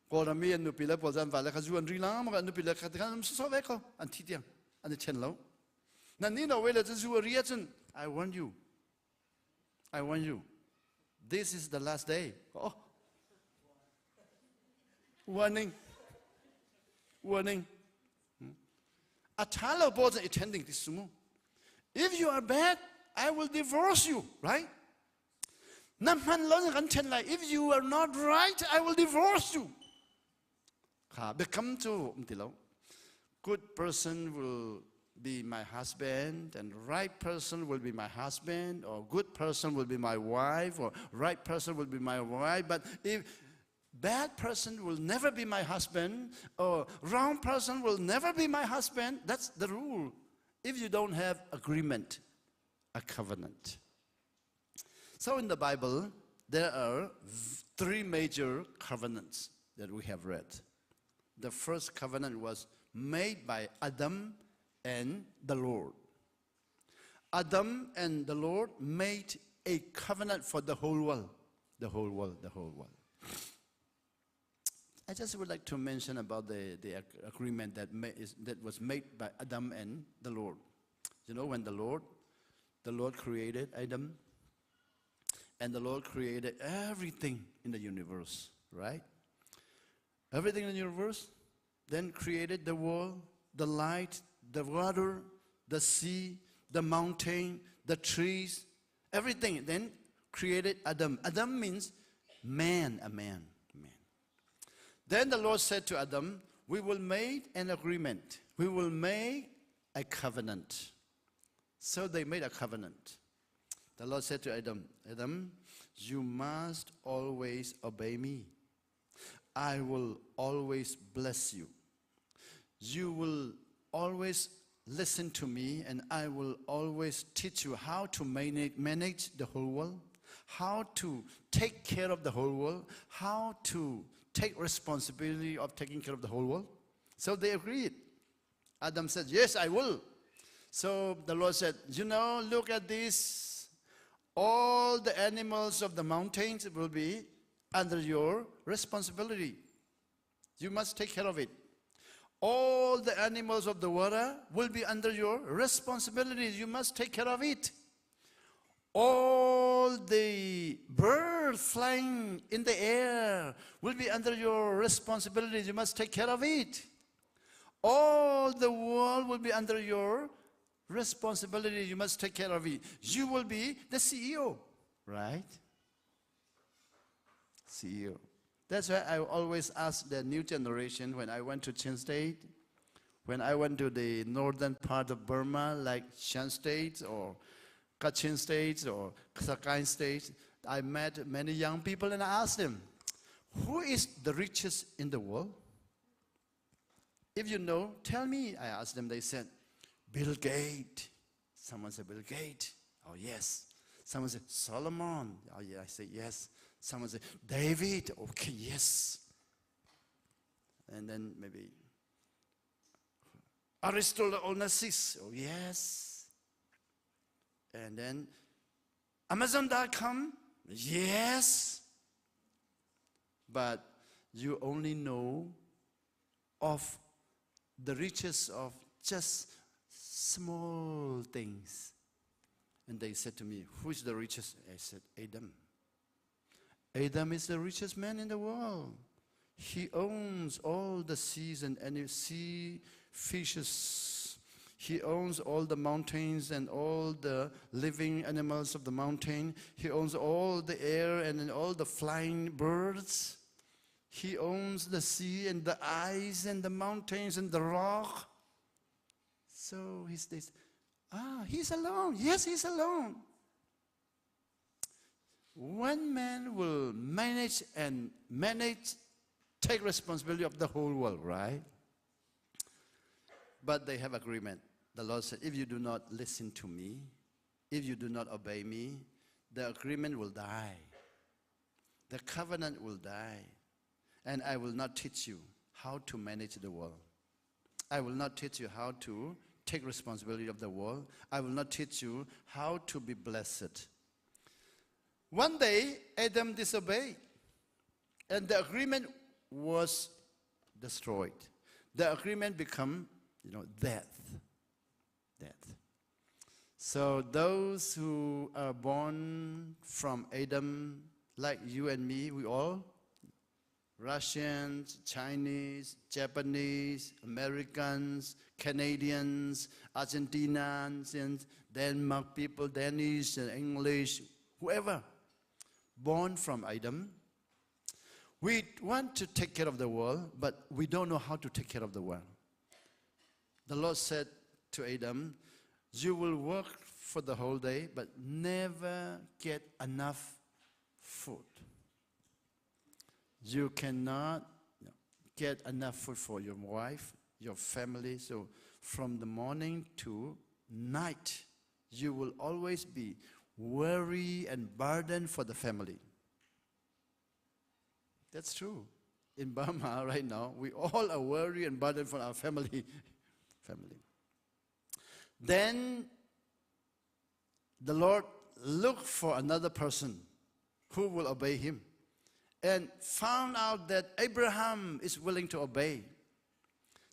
Kora mi anu pila pozan vale kazuan rilang anu pila katakan so veko antitiang anu chenlo. Na nino wele zu riachen. I warn you. I warn you. This is the last day. Oh. Warning. Warning. Atalo pozan attending this sumo. If you are bad, I will divorce you, right? Namhan long kan chen lai. If you are not right, I will divorce you. Become to good person will be my husband, and right person will be my husband, or good person will be my wife, or right person will be my wife. But if bad person will never be my husband, or wrong person will never be my husband, that's the rule. If you don't have agreement, a covenant. So in the Bible, there are 3 major covenants that we have read. The first covenant was made by Adam and the Lord. Adam and the Lord made a covenant for the whole world. The whole world, the whole world. I just would like to mention about the agreement that was made by Adam and the Lord. You know, when the Lord created Adam, and the Lord created everything in the universe, right? Everything in the universe, then created the world, the light, the water, the sea, the mountain, the trees, everything. Then created Adam. Adam means man, a man. Then the Lord said to Adam, we will make an agreement. We will make a covenant. So they made a covenant. The Lord said to Adam, Adam, you must always obey me. I will always bless you. You will always listen to me, and I will always teach you how to manage the whole world, how to take care of the whole world, how to take responsibility of taking care of the whole world. So they agreed. Adam said, yes, I will. So the Lord said, you know, look at this. All the animals of the mountains will be under your responsibility. You must take care of it. All the animals of the water will be under your responsibility. You must take care of it. All the birds flying in the air will be under your responsibility. You must take care of it. All the world will be under your responsibility. You must take care of it. You will be the CEO, right? CEO. That's why I always ask the new generation when I went to Chin State, when I went to the northern part of Burma, like Shan State or Kachin State or Sakhain State, I met many young people and I asked them, who is the richest in the world? If you know, tell me. I asked them, they said, Bill Gates. Someone said, Bill Gates. Oh, yes. Someone said, Solomon. Oh, yeah, I said, yes. Someone said, David. Okay, yes. And then maybe Aristotle Onassis. Oh, yes. And then Amazon.com. Yes. But you only know of the riches of just small things. And they said to me, who is the richest? I said, Adam. Adam is the richest man in the world. He owns all the seas and any sea fishes. He owns all the mountains and all the living animals of the mountain. He owns all the air and all the flying birds. He owns the sea and the ice and the mountains and the rock. So he says, he's alone. Yes, he's alone. One man will take responsibility of the whole world, right? But they have agreement. The Lord said, if you do not listen to me, if you do not obey me, the agreement will die. The covenant will die. And I will not teach you how to manage the world. I will not teach you how to take responsibility of the world. I will not teach you how to be blessed. One day, Adam disobeyed. And the agreement was destroyed. The agreement became, death. Death. So those who are born from Adam, like you and me, we all, Russians, Chinese, Japanese, Americans, Canadians, Argentinians, and Denmark people, Danish, and English, whoever, born from Adam, we want to take care of the world, but we don't know how to take care of the world. The Lord said to Adam, you will work for the whole day, but never get enough food. You cannot get enough food for your wife, your family. So from the morning to night, you will always be worry and burden for the family. That's true. In Burma right now, we all are worried and burdened for our family. Then the Lord looked for another person who will obey him and found out that Abraham is willing to obey.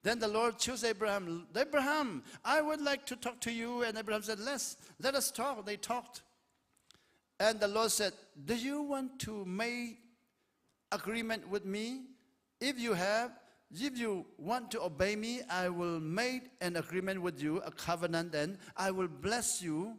Then the Lord chose Abraham. Abraham, I would like to talk to you. And Abraham said, let us talk. They talked. And the Lord said, do you want to make agreement with me? If you want to obey me, I will make an agreement with you, a covenant, and I will bless you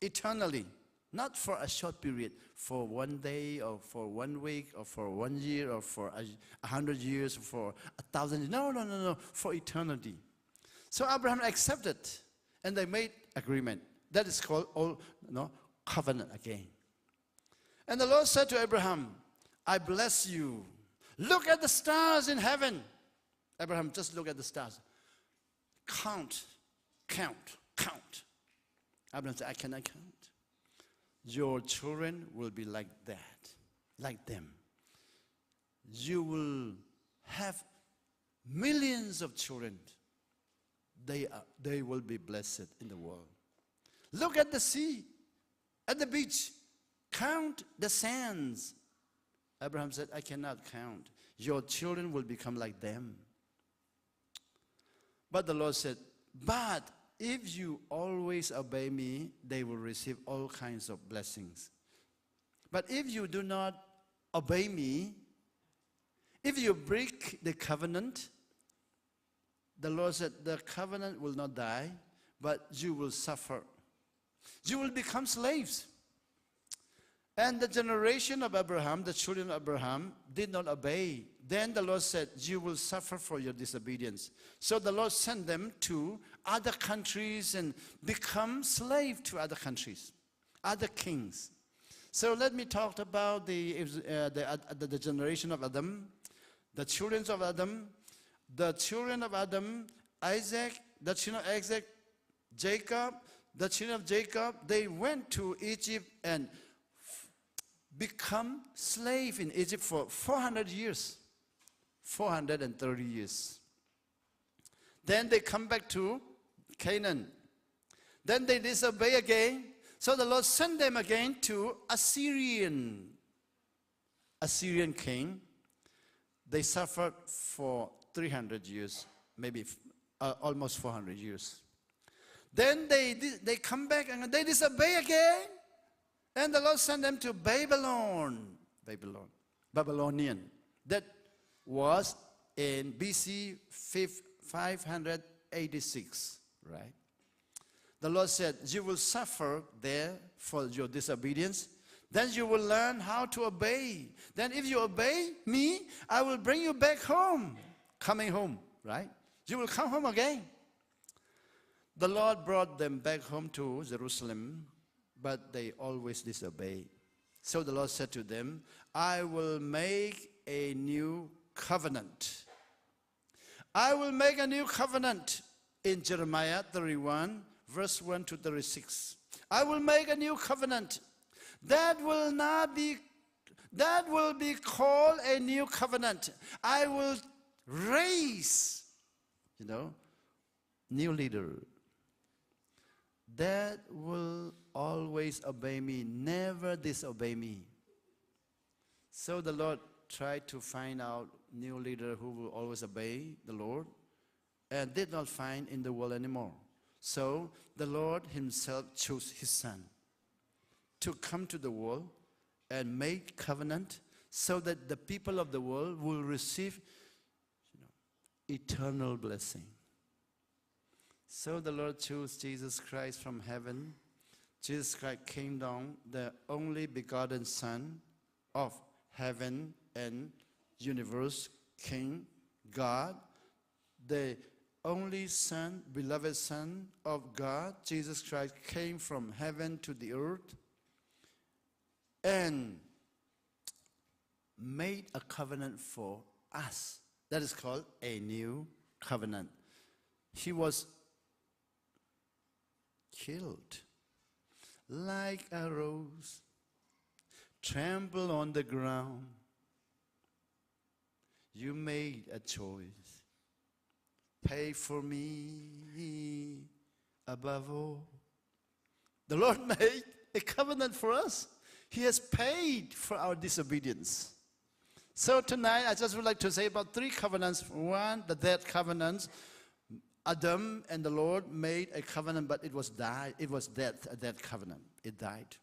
eternally. Not for a short period, for one day or for 1 week or for 1 year or for 100 years or for 1,000 years. No, for eternity. So Abraham accepted and they made agreement. That is called covenant again. And the Lord said to Abraham, I bless you. Look at the stars in heaven. Abraham, just look at the stars. Count. Abraham said, I cannot count. Your children will be like that, like them. You will have millions of children. They will be blessed in the world. Look at the sea, at the beach. Count the sands. Abraham said, I cannot count. Your children will become like them. But the Lord said, but if you always obey me, they will receive all kinds of blessings. But if you do not obey me, if you break the covenant, the Lord said, the covenant will not die, but you will suffer. You will become slaves. And the generation of Abraham, the children of Abraham, did not obey. Then the Lord said, you will suffer for your disobedience. So the Lord sent them to other countries and become slave to other countries, other kings. So let me talk about the generation of Adam, the children of Adam, Isaac, the children of Isaac, Jacob, the children of Jacob. They went to Egypt and become slave in Egypt for 400 years, 430 years. Then they come back to Canaan. Then they disobey again. So the Lord sent them again to Assyrian king. They suffered for 300 years, maybe almost 400 years. Then they come back and they disobey again. And the Lord sent them to Babylonian. That was in BC 586, right? The Lord said, you will suffer there for your disobedience. Then you will learn how to obey. Then if you obey me, I will bring you back home. Coming home, right? You will come home again. The Lord brought them back home to Jerusalem, but they always disobeyed. So the Lord said to them, I will make a new covenant. I will make a new covenant in Jeremiah 31, verse 1 to 36. I will make a new covenant. That will be called a new covenant. I will raise, new leader. That will always obey me, never disobey me. So the Lord tried to find out new leader who will always obey the Lord, and did not find in the world anymore. So the Lord himself chose his son to come to the world and make covenant so that the people of the world will receive eternal blessing. So the Lord chose Jesus Christ from heaven. Jesus Christ came down, the only begotten Son of heaven and universe, King, God, the only Son, beloved Son of God. Jesus Christ came from heaven to the earth and made a covenant for us. That is called a new covenant. He was killed like a rose, trampled on the ground. You made a choice. Pay for me above all. The Lord made a covenant for us. He has paid for our disobedience. So tonight, I just would like to say about 3 covenants. One, the death covenant. Adam and the Lord made a covenant, but it was death, a death covenant. It died.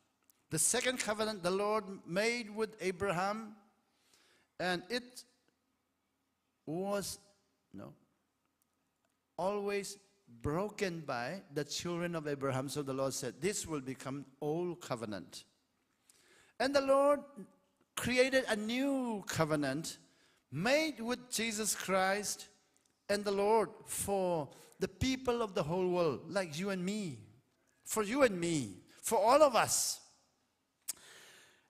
The second covenant the Lord made with Abraham, and it was always broken by the children of Abraham. So the Lord said, this will become old covenant. And the Lord created a new covenant made with Jesus Christ and the Lord for the people of the whole world, like you and me, for you and me, for all of us.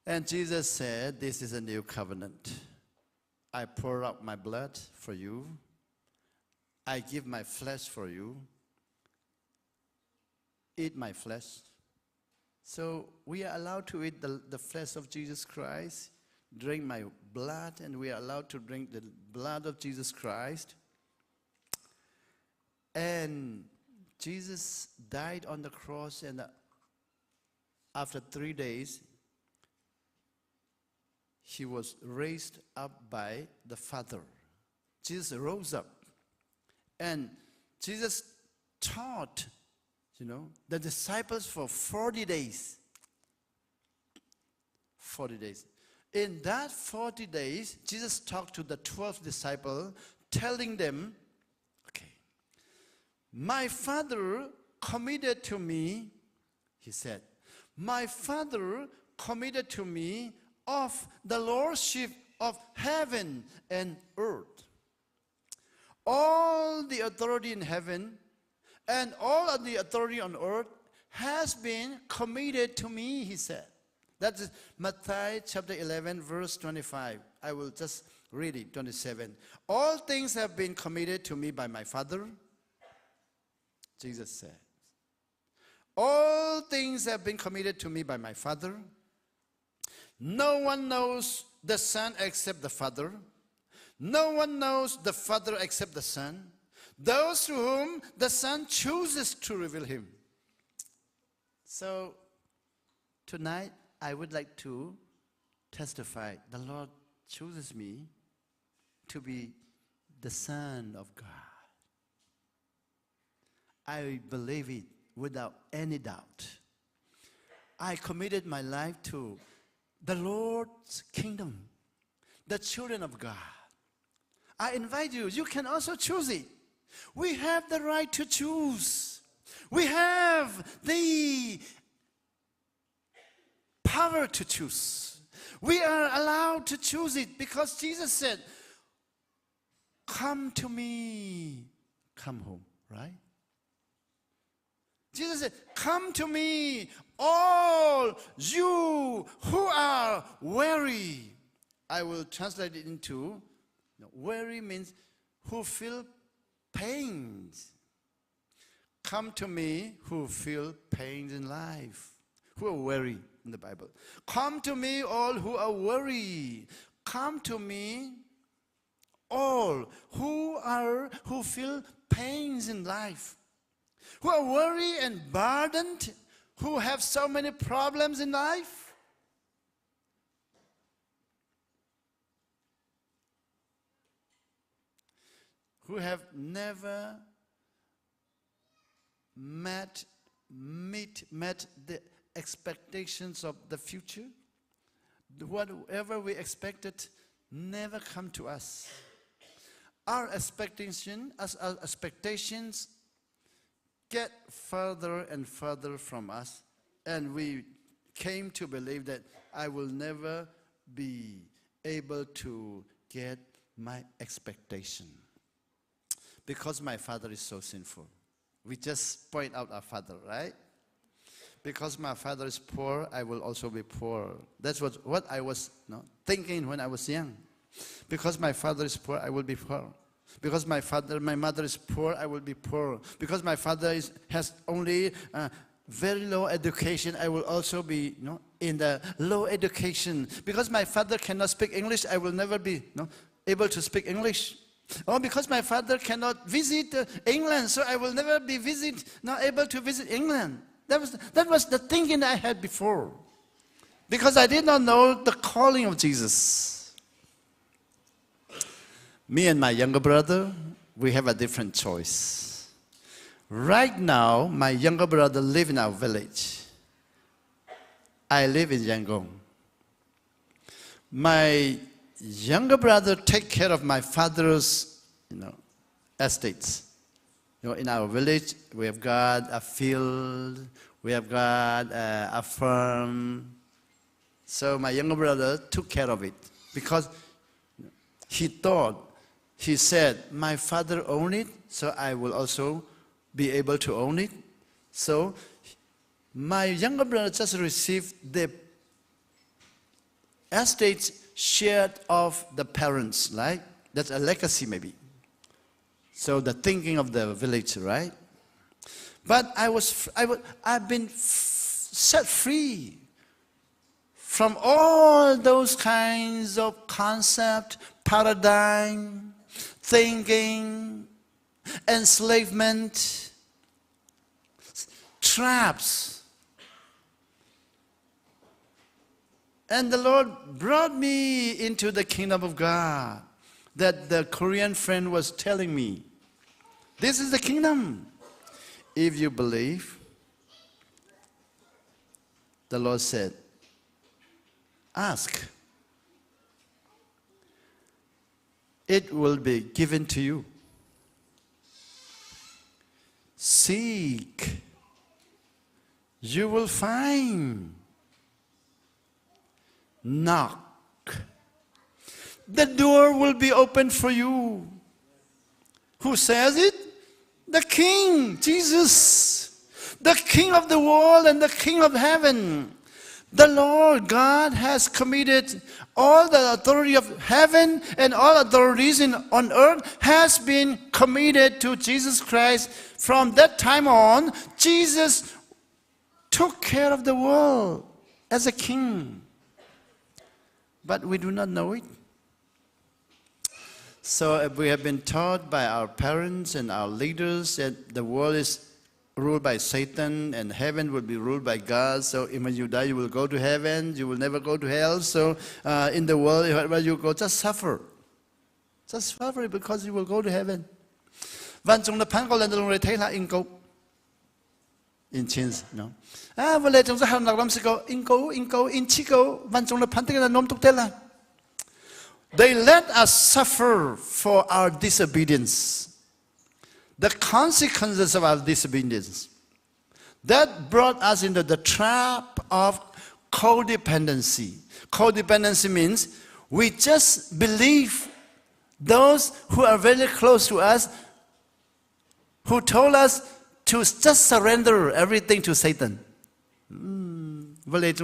And Jesus said, this is a new covenant. I pour out my blood for you. I give my flesh for you. Eat my flesh. So we are allowed to eat the flesh of Jesus Christ, drink my blood, and we are allowed to drink the blood of Jesus Christ. And Jesus died on the cross, and after 3 days, he was raised up by the Father. Jesus rose up. And Jesus taught, the disciples for 40 days. 40 days. In that 40 days, Jesus talked to the 12 disciples, telling them, okay, my Father committed to me, he said, my Father committed to me of the lordship of heaven and earth. All the authority in heaven and all of the authority on earth has been committed to me, he said. That is Matthew chapter 11, verse 25. I will just read it, 27. All things have been committed to me by my Father, Jesus said. All things have been committed to me by my Father. No one knows the Son except the Father. No one knows the Father except the Son. Those to whom the Son chooses to reveal him. So tonight I would like to testify. The Lord chooses me to be the Son of God. I believe it without any doubt. I committed my life to the Lord's kingdom, the children of God. I invite you, you can also choose it. We have the right to choose. We have the power power to choose. We are allowed to choose it because Jesus said, come to me, come home, right? Jesus said, come to me, all you who are weary. I will translate it into, weary means who feel pains. Come to me who feel pains in life, who are weary in the Bible. Come to me all who are weary. Come to me all who feel pains in life, who are worried and burdened, who have so many problems in life. Who have never met the expectations of the future. Whatever we expected never come to us. Our expectations get further and further from us, and we came to believe that I will never be able to get my expectation because my father is so sinful. We just point out our father, right? Because my father is poor, I will also be poor. That's what I was thinking when I was young. Because my father is poor, I will be poor. Because my mother is poor, I will be poor. Because my father has only very low education, I will also be in the low education. Because my father cannot speak English, I will never be able to speak English. Or because my father cannot visit England, so I will never be able to visit England. That was the thinking I had before. Because I did not know the calling of Jesus. Me and my younger brother, we have a different choice. Right now, my younger brother lives in our village. I live in Yangon. My younger brother takes care of my father's, estates. In our village, we have got a field, we have got a farm. So my younger brother took care of it because he said, my father owned it, so I will also be able to own it. So my younger brother just received the estates shared of the parents, right? That's a legacy maybe. So the thinking of the village, right? But I've been set free from all those kinds of concept, paradigm, thinking, enslavement, traps. And the Lord brought me into the kingdom of God that the Korean friend was telling me. This is the kingdom. If you believe, the Lord said, ask. It will be given to you. Seek. You will find. Knock. The door will be opened for you. Who says it? The King, Jesus, the King of the world and the King of heaven. The Lord God has committed all the authority of heaven and all authorities on earth has been committed to Jesus Christ. From that time on, Jesus took care of the world as a king. But we do not know it. So we have been taught by our parents and our leaders that the world is ruled by Satan and heaven will be ruled by God. So when you die, you will go to heaven. You will never go to hell. So in the world, wherever you go, just suffer. Just suffer because you will go to heaven. Văn chúng nó phán câu lên tôi thấy là in câu. In chains, no. Và lệ chúng ta hàng làm sự câu in chi câu. Văn chúng nó phán tiếng là nôm tục tên là. They let us suffer for our disobedience. The consequences of our disobedience. That brought us into the trap of codependency. Codependency means we just believe those who are very close to us, who told us to just surrender everything to Satan. Wherever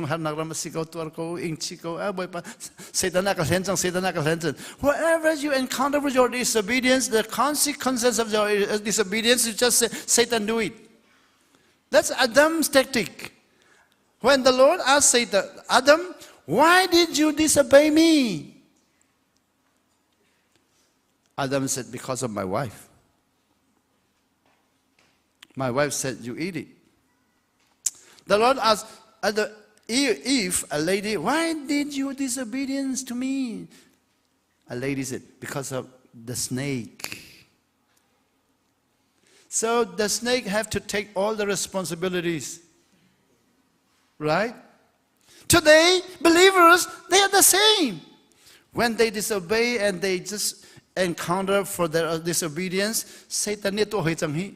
you encounter with your disobedience, the consequences of your disobedience, you just say, Satan, do it. That's Adam's tactic. When the Lord asked Satan, Adam, why did you disobey me? Adam said, because of my wife. My wife said, you eat it. The Lord asked Eve, a lady, why did you disobedience to me? A lady said, because of the snake. So the snake have to take all the responsibilities. Right? Today, believers, they are the same. When they disobey and they just encounter for their disobedience, Satan need to hoi chang hi.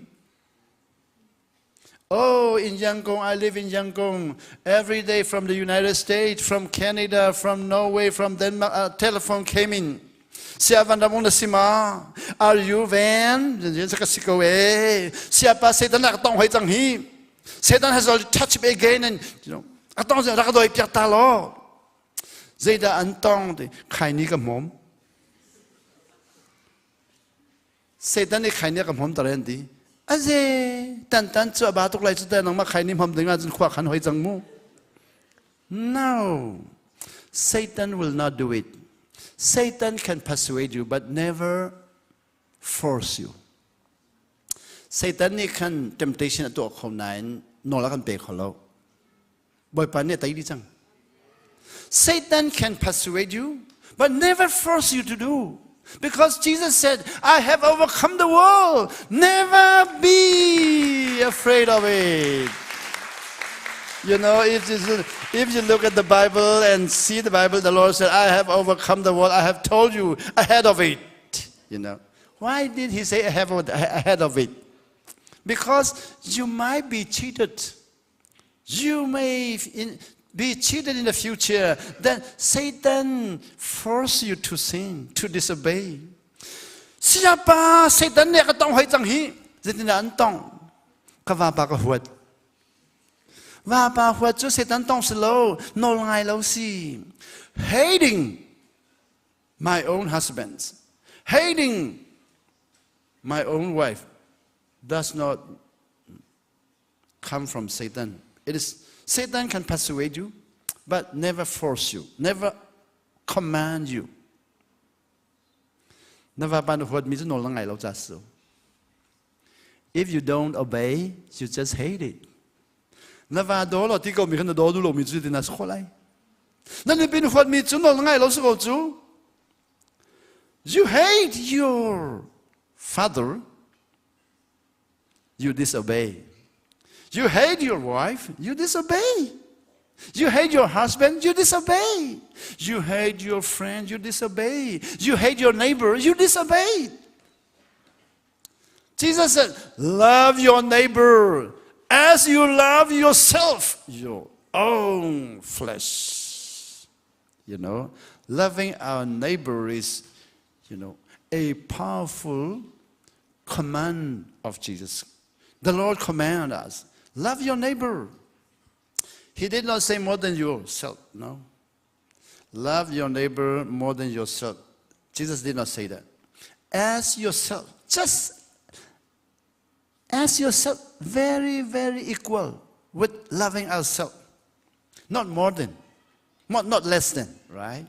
Oh, in Yangon, I live in Yangon. Every day from the United States, from Canada, from Norway, from Denmark, telephone came in. Siapa namong nasima? Are you van? Siapa Satan nak tong hoi chang hi? Satan has already touched me again, and atong sa rakadoi piak talo. Zeda antong de khai ni ka mom. Satan ni khai ni ka mom taren di. Aze tan chu abatuk lai chu ta nang ma khai ni mom dinga jin khwa khan hoi chang mu. No. Satan will not do it. Satan can persuade you but never force you. Satan ni kan temptation at to khom nai no la kan pe kholo. Boy pan ne tai di chang. Satan can persuade you but never force you to do. Because Jesus said, I have overcome the world. Never be afraid of it. You know, if you look at the Bible and see the Bible, the Lord said, I have overcome the world. I have told you ahead of it. You know. Why did he say ahead of it? Because you might be cheated. You may be cheated in the future. Then Satan force you to sin, to disobey. Siapa Satan ne ka tong hoi chang hi? Zitin an tong ka va pa ka huat. Va pa huat chu Satan tong slow, no ngai lo si. Hating my own husband, hating my own wife does not come from Satan. It is Satan can persuade you, but never force you, never command you. If you don't obey, you just hate it. You hate your father, you disobey. You hate your wife, you disobey. You hate your husband, you disobey. You hate your friend, you disobey. You hate your neighbor, you disobey. Jesus said, love your neighbor as you love yourself, your own flesh. You know, loving our neighbor is, a powerful command of Jesus. The Lord commanded us, love your neighbor. He did not say more than yourself, no. Love your neighbor more than yourself. Jesus did not say that. As yourself, just as yourself, very, very equal with loving ourselves. Not more than, not less than, right?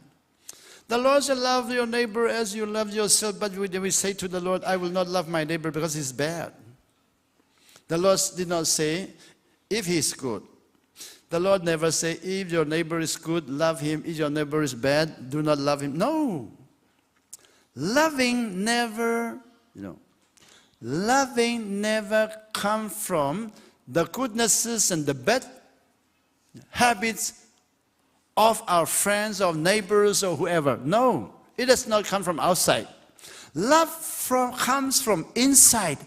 The Lord said, love your neighbor as you love yourself, but we say to the Lord, I will not love my neighbor because he's bad. The Lord did not say, if he's good. The Lord never say, if your neighbor is good, love him. If your neighbor is bad, do not love him. No. Loving never, loving never comes from the goodnesses and the bad habits of our friends or neighbors or whoever. No, it does not come from outside. Love comes from inside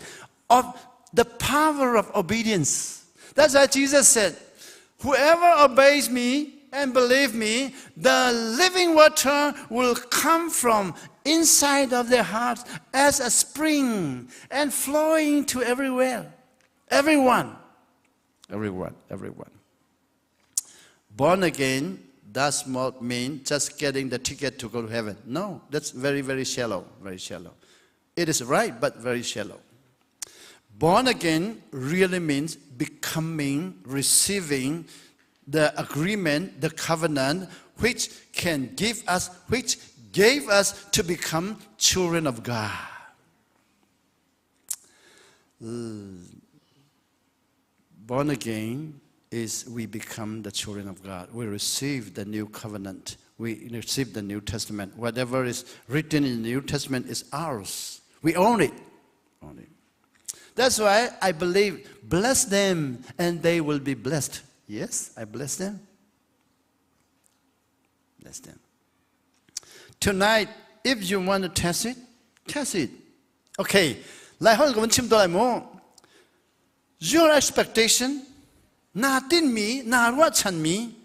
of the power of obedience. That's why Jesus said, whoever obeys me, and believe me, the living water will come from inside of their hearts as a spring and flowing to everywhere. Everyone. Born again does not mean just getting the ticket to go to heaven. No, that's very, very shallow, very shallow. It is right, but very shallow. Born again really means becoming, receiving the agreement, the covenant, which gave us to become children of God. Born again is we become the children of God. We receive the new covenant. We receive the New Testament. Whatever is written in the New Testament is ours. We own it. That's why I believe, bless them and they will be blessed. Yes, I bless them. Bless them. Tonight, if you want to test it, test it. Okay. Your expectation, not in me, not what's on me.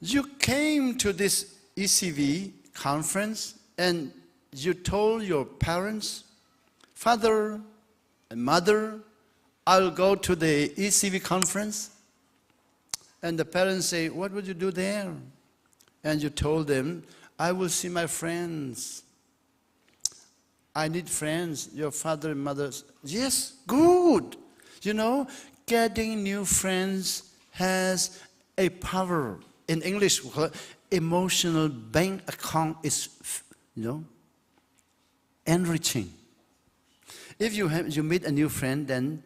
You came to this ECV conference and you told your parents, father and mother, I'll go to the ECV conference. And the parents say, what would you do there? And you told them, I will see my friends. I need friends. Your father and mother, yes, good. You know, getting new friends has a power. In English, we call it emotional bank account is, enriching. If you meet a new friend, then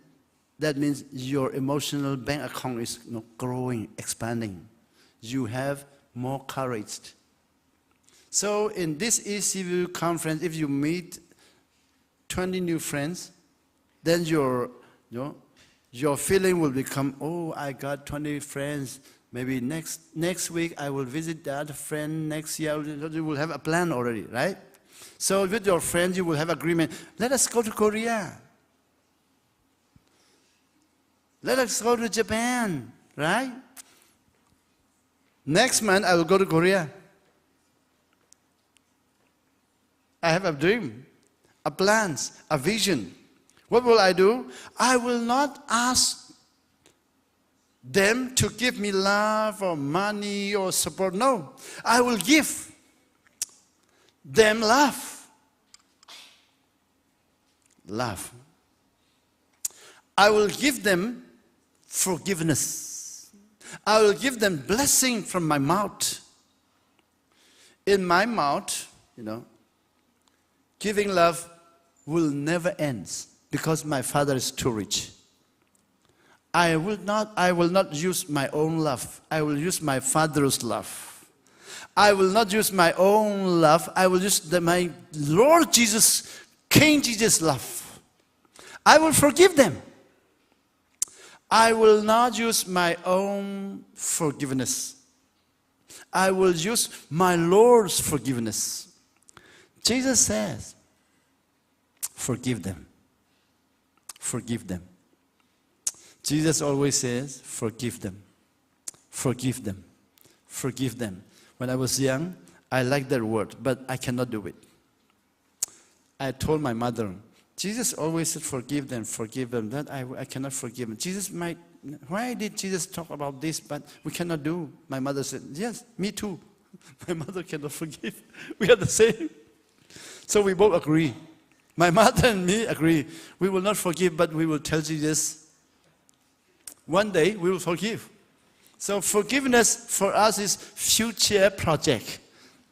that means your emotional bank account is growing, expanding. You have more courage. So in this ECV conference, if you meet 20 new friends, then your feeling will become, oh, I got 20 friends. Maybe next week I will visit the other friend. Next year you will have a plan already, right? So with your friends you will have agreement. Let us go to Korea. Let us go to Japan, right? Next month I will go to Korea. I have a dream, a plan, a vision. What will I do? I will not ask them to give me love or money or support. No, I will give them love. Love. I will give them forgiveness. I will give them blessing from my mouth. In my mouth, giving love will never end because my Father is too rich. I will not use my own love. I will use my Father's love. I will not use my own love. I will use my Lord Jesus, King Jesus' love. I will forgive them. I will not use my own forgiveness. I will use my Lord's forgiveness. Jesus says, forgive them. Forgive them. Jesus always says, forgive them. Forgive them. Forgive them. When I was young, I liked that word, but I cannot do it. I told my mother, Jesus always said, forgive them, forgive them. That I cannot forgive them. Why did Jesus talk about this, but we cannot do? My mother said, yes, me too. My mother cannot forgive. We are the same. So we both agree. My mother and me agree. We will not forgive, but we will tell Jesus, one day we will forgive. So forgiveness for us is future project,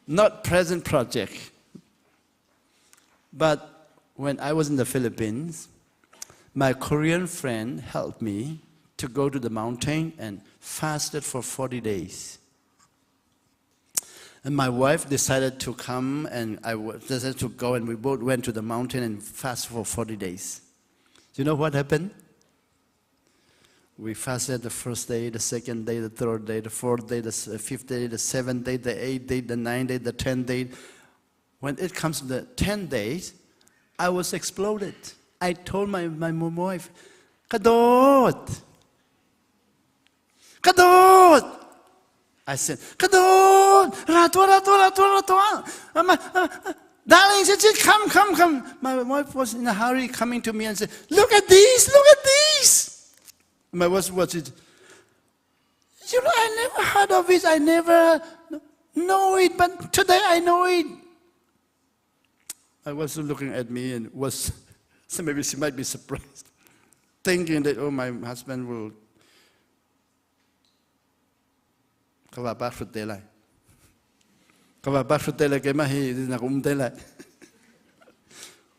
not present project. But when I was in the Philippines, my Korean friend helped me to go to the mountain and fasted for 40 days. And my wife decided to come and I decided to go, and we both went to the mountain and fast for 40 days. Do you know what happened? We fasted the first day, the second day, the third day, the fourth day, the fifth day, the seventh day, the eighth day, the ninth day, the 10th day. When it comes to the 10 days, I was exploded. I told my wife, Kadot! Kadot! I said, Kadon, darling, she said, come. My wife was in a hurry coming to me and said, look at this. My wife was it. You know, I never heard of it. I never know it, but today I know it. I was looking at me and was, so maybe she might be surprised, thinking that, oh, my husband will. Các bà bác phật tế lại. Các bà bác phật tế lại cái mà hi là cũng tế lại.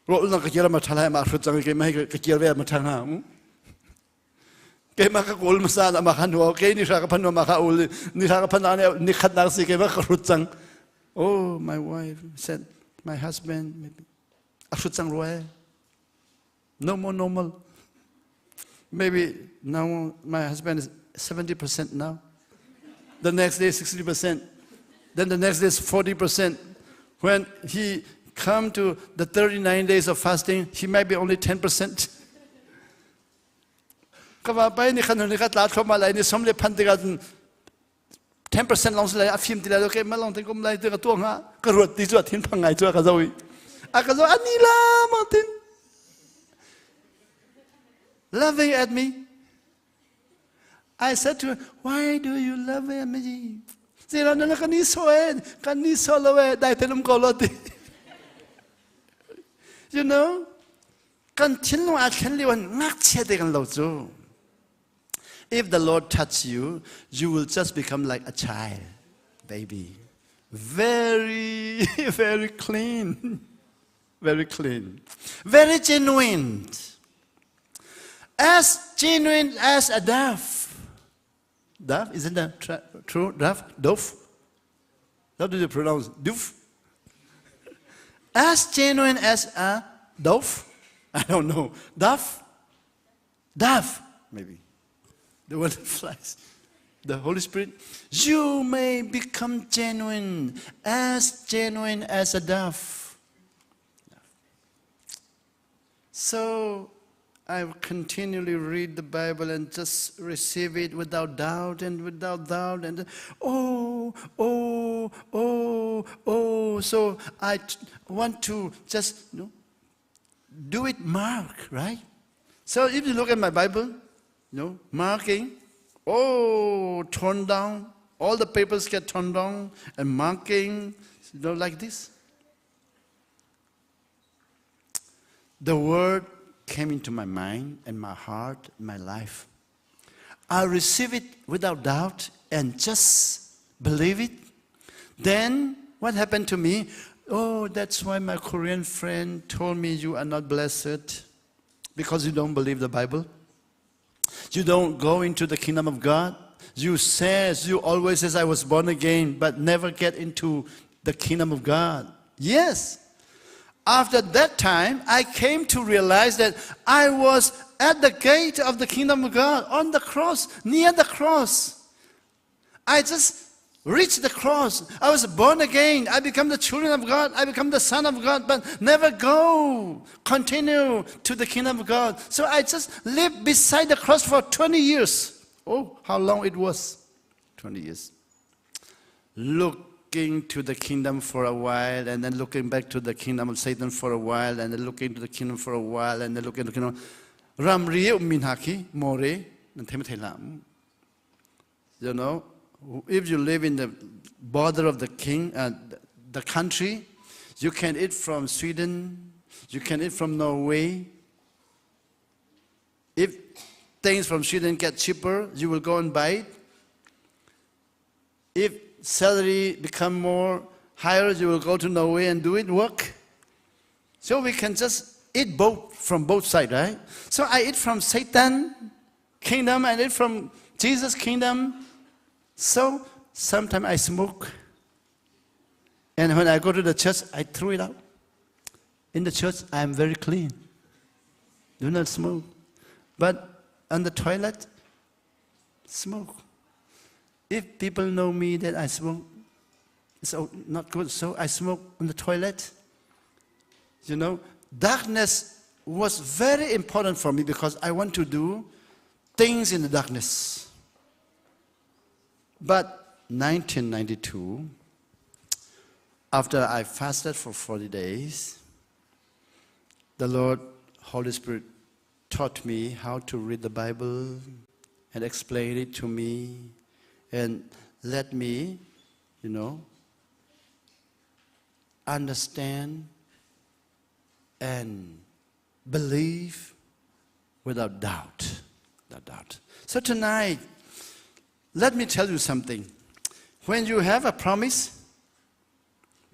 Rồi nó cái kia là mà thay lại mà phật chẳng cái mà cái kia về mà thằng nào. Cái mà cái cột mà sao là mà khăn hoa cái ni ra cái phần mà khâu ni ra cái phần này ni khát năng gì cái mà cái phật chẳng. Oh, my wife said, my husband maybe phật chẳng rồi. No more normal. Maybe now my husband is 70% now. The next day 60%. Then the next day is 40%. When he come to the 39 days of fasting, he might be only 10%. Kababay ni kanun ni katlat ko malay ni somle pantigat 10% long sila afim tila okay malong tin kum lai tu katuang ha karut ti chuat hin phangai chu ka zawi akazo anila mountain loving at me. I said to her, why do you love me? Sila na kaniso lawe, dahil tinum koloti. You know, continue at kanliwan nakchedegan lozo. If the Lord touch you, you will just become like a child, baby. Very, very clean. Very clean. Very genuine. As genuine as a dove. Dove, isn't that true? Dove? How do you pronounce dove? As genuine as a dove? I don't know. Dove? Dove, maybe. The one that flies. The Holy Spirit. You may become genuine as a dove. So, I continually read the Bible and just receive it without doubt and So I want to just do it mark, right? So if you look at my Bible, marking, torn down, all the papers get torn down and marking, like this. The word came into my mind and my heart, my life. I receive it without doubt and just believe it. Then what happened to me? Oh, that's why my Korean friend told me you are not blessed because you don't believe the Bible. You don't go into the kingdom of God. You always says I was born again, but never get into the kingdom of God. Yes. After that time, I came to realize that I was at the gate of the kingdom of God, on the cross, near the cross. I just reached the cross. I was born again. I become the children of God. I become the son of God, but never continue to the kingdom of God. So I just lived beside the cross for 20 years. Oh, how long it was? 20 years. Looking to the kingdom for a while, and then looking back to the kingdom of Satan for a while, and then looking to the kingdom for a while, and then looking to the kingdom. Ramriye minhaki more nanthemethelam. You know, if you live in the border of the country, you can eat from Sweden, you can eat from Norway. If things from Sweden get cheaper, you will go and buy it. If salary become more higher, you will go to Norway and do it, work. So we can just eat both from both sides, right? So I eat from Satan kingdom and eat from Jesus kingdom. So sometimes I smoke. And when I go to the church, I throw it out. In the church, I am very clean. Do not smoke. But on the toilet, smoke. If people know me that I smoke, it's not good. So I smoke on the toilet. You know, darkness was very important for me because I want to do things in the darkness. But 1992, after I fasted for 40 days, the Lord, Holy Spirit, taught me how to read the Bible and explain it to me and let me, understand and believe without doubt. So tonight, let me tell you something. When you have a promise,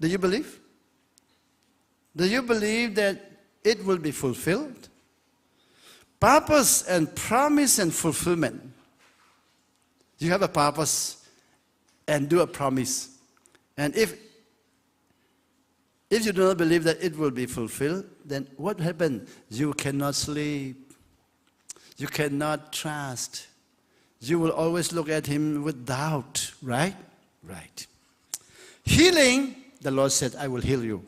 do you believe? Do you believe that it will be fulfilled? Purpose and promise and fulfillment. You have a purpose and do a promise. And if you do not believe that it will be fulfilled, then what happens? You cannot sleep. You cannot trust. You will always look at him with doubt, right? Right. Healing, the Lord said, I will heal you.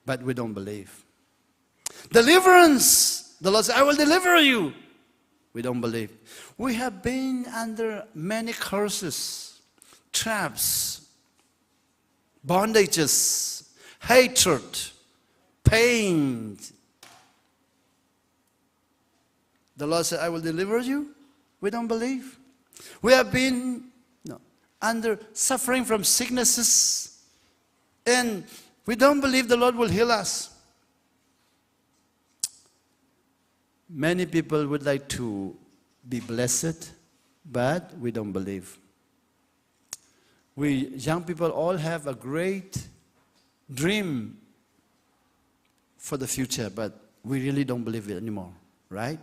But we don't believe. Deliverance, the Lord said, I will deliver you. We don't believe. We have been under many curses, traps, bondages, hatred, pain. The Lord said, I will deliver you. We don't believe. We have been under suffering from sicknesses, and we don't believe the Lord will heal us. Many people would like to be blessed, but we don't believe. We young people all have a great dream for the future, but we really don't believe it anymore, right?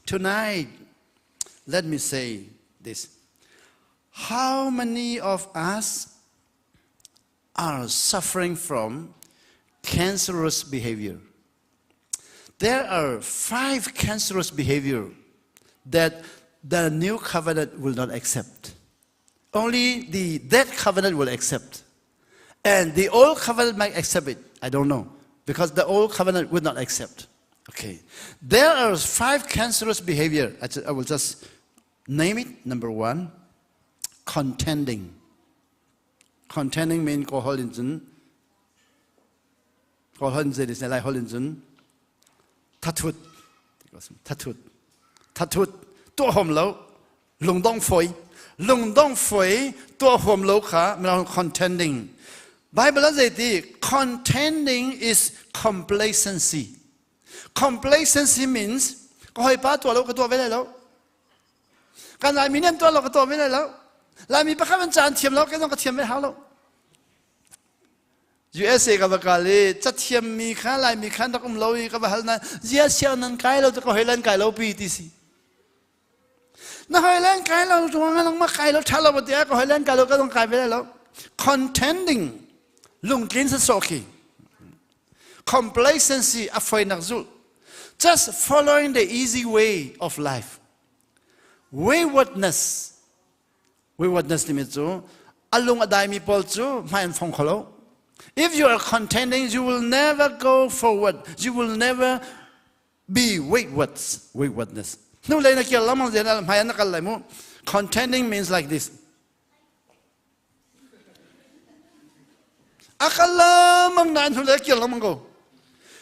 Tonight, let me say this. How many of us are suffering from cancerous behavior? There are 5 cancerous behavior that the new covenant will not accept. Only the dead covenant will accept. And the old covenant might accept it. I don't know. Because the old covenant would not accept. Okay. There are 5 cancerous behavior. I will just name it. Number 1, contending. Contending means koholinzun. Koholinzun is like holinzun. Tatut. Tatut. Tatut. Tua hom lo. Lung dong foi. Lung dong foi. Tua hom lo ka. Melang contending. Bible says contending is complacency. Complacency means ko hoi pa tua lo ka tua ve lai lo. Kan lai mi nem tua lo ka tua ve lai lo. Lai mi pa kha ban chan thiam lo ka dong ka thiam ve ha lo. USA กับกาลีจะเทียมมีข้าลายมีข้าตะกุมโลยกับฮัลนั้นเจียเชียวนั้นไกลเราจะก็เฮลันไกลเราปีที่สิน่าเฮลันไกลเราจงงั้นลงมาไกลเราถ้าเราปฏิเสธก็เฮลันไกลเราก็ต้องไกลไปได้แล้ว contending ลุงกินสโซกี complacency อภัยนักสู้ just following the easy way of life waywardness นี่มีจู่อลุงอดายมีปอลจู่ไม่อันฟงเขา If you are contending, you will never go forward. You will never be waywardness. Contending means like this.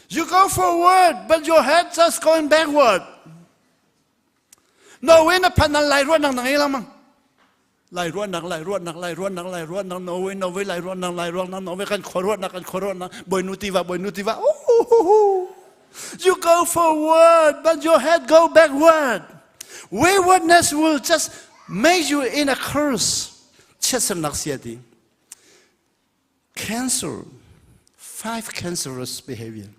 You go forward, but your head just going backward. No, we're not panel like running. ไล่ร้วนนักโนเวไล่ร้วนนักโนเวกันขอร้วนนักบอยนุติวะYou go forward but your head go backward Waywardness will just make you in a curse เช่นสำนักเสียดี Cancer 5 cancerous behavior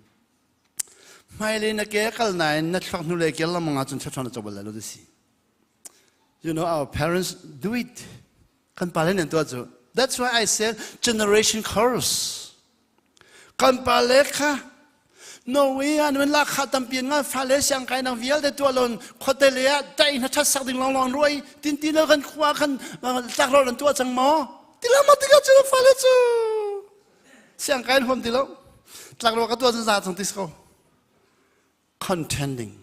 ไม่เลยนะแกกัลนายนักฟังนู่นเลยแกละมังอาจจะชอบจะบอกอะไรรู้ดิสิYou know, our parents do it. That's why I said generation curse. No way, and when la khatampian nga fale siang kai nang vial de tualon khotelea tai na thas sak ding long roi tin kan khwa kan tak lo lan tua chang mo tilama tiga chu fale chu siang kai hom tilo tak lo ka tua sa chang tisko contending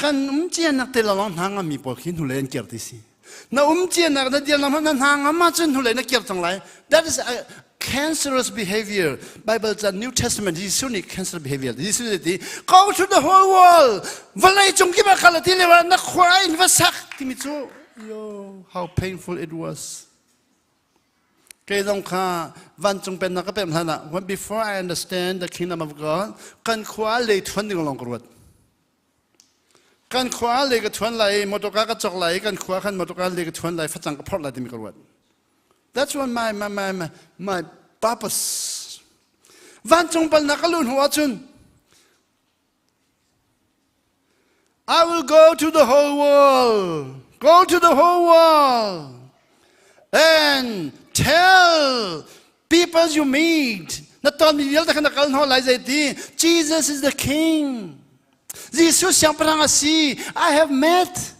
กันจินนักเตลลองทางมีปอกินทุเรนเกียรติสิ Na chian na na dial na hang ama chun hulai na kiap tang lai. That is a cancerous behavior. Bible, the New Testament, this is cancerous behavior. This is the go to the whole world. Valai chung ki ba kala ti le wa na khwai in vasak ti mi chu. Yo, how painful it was. Kay dong ka van chung pen na ka pem hana. When before I understand the kingdom of God, kan khwa le thon ding long korwat. Kan khwa le ka thon lai motoka ka chok lai kan khwa kan motoka le ka thon lai phachang ka phot lai ti mi korwat. That's what my purpose. Van chung pal nakalun huwa chun. I will go to the whole world. Go to the whole world. And tell people you meet. Not only Jesus is the King. Jesus I have met.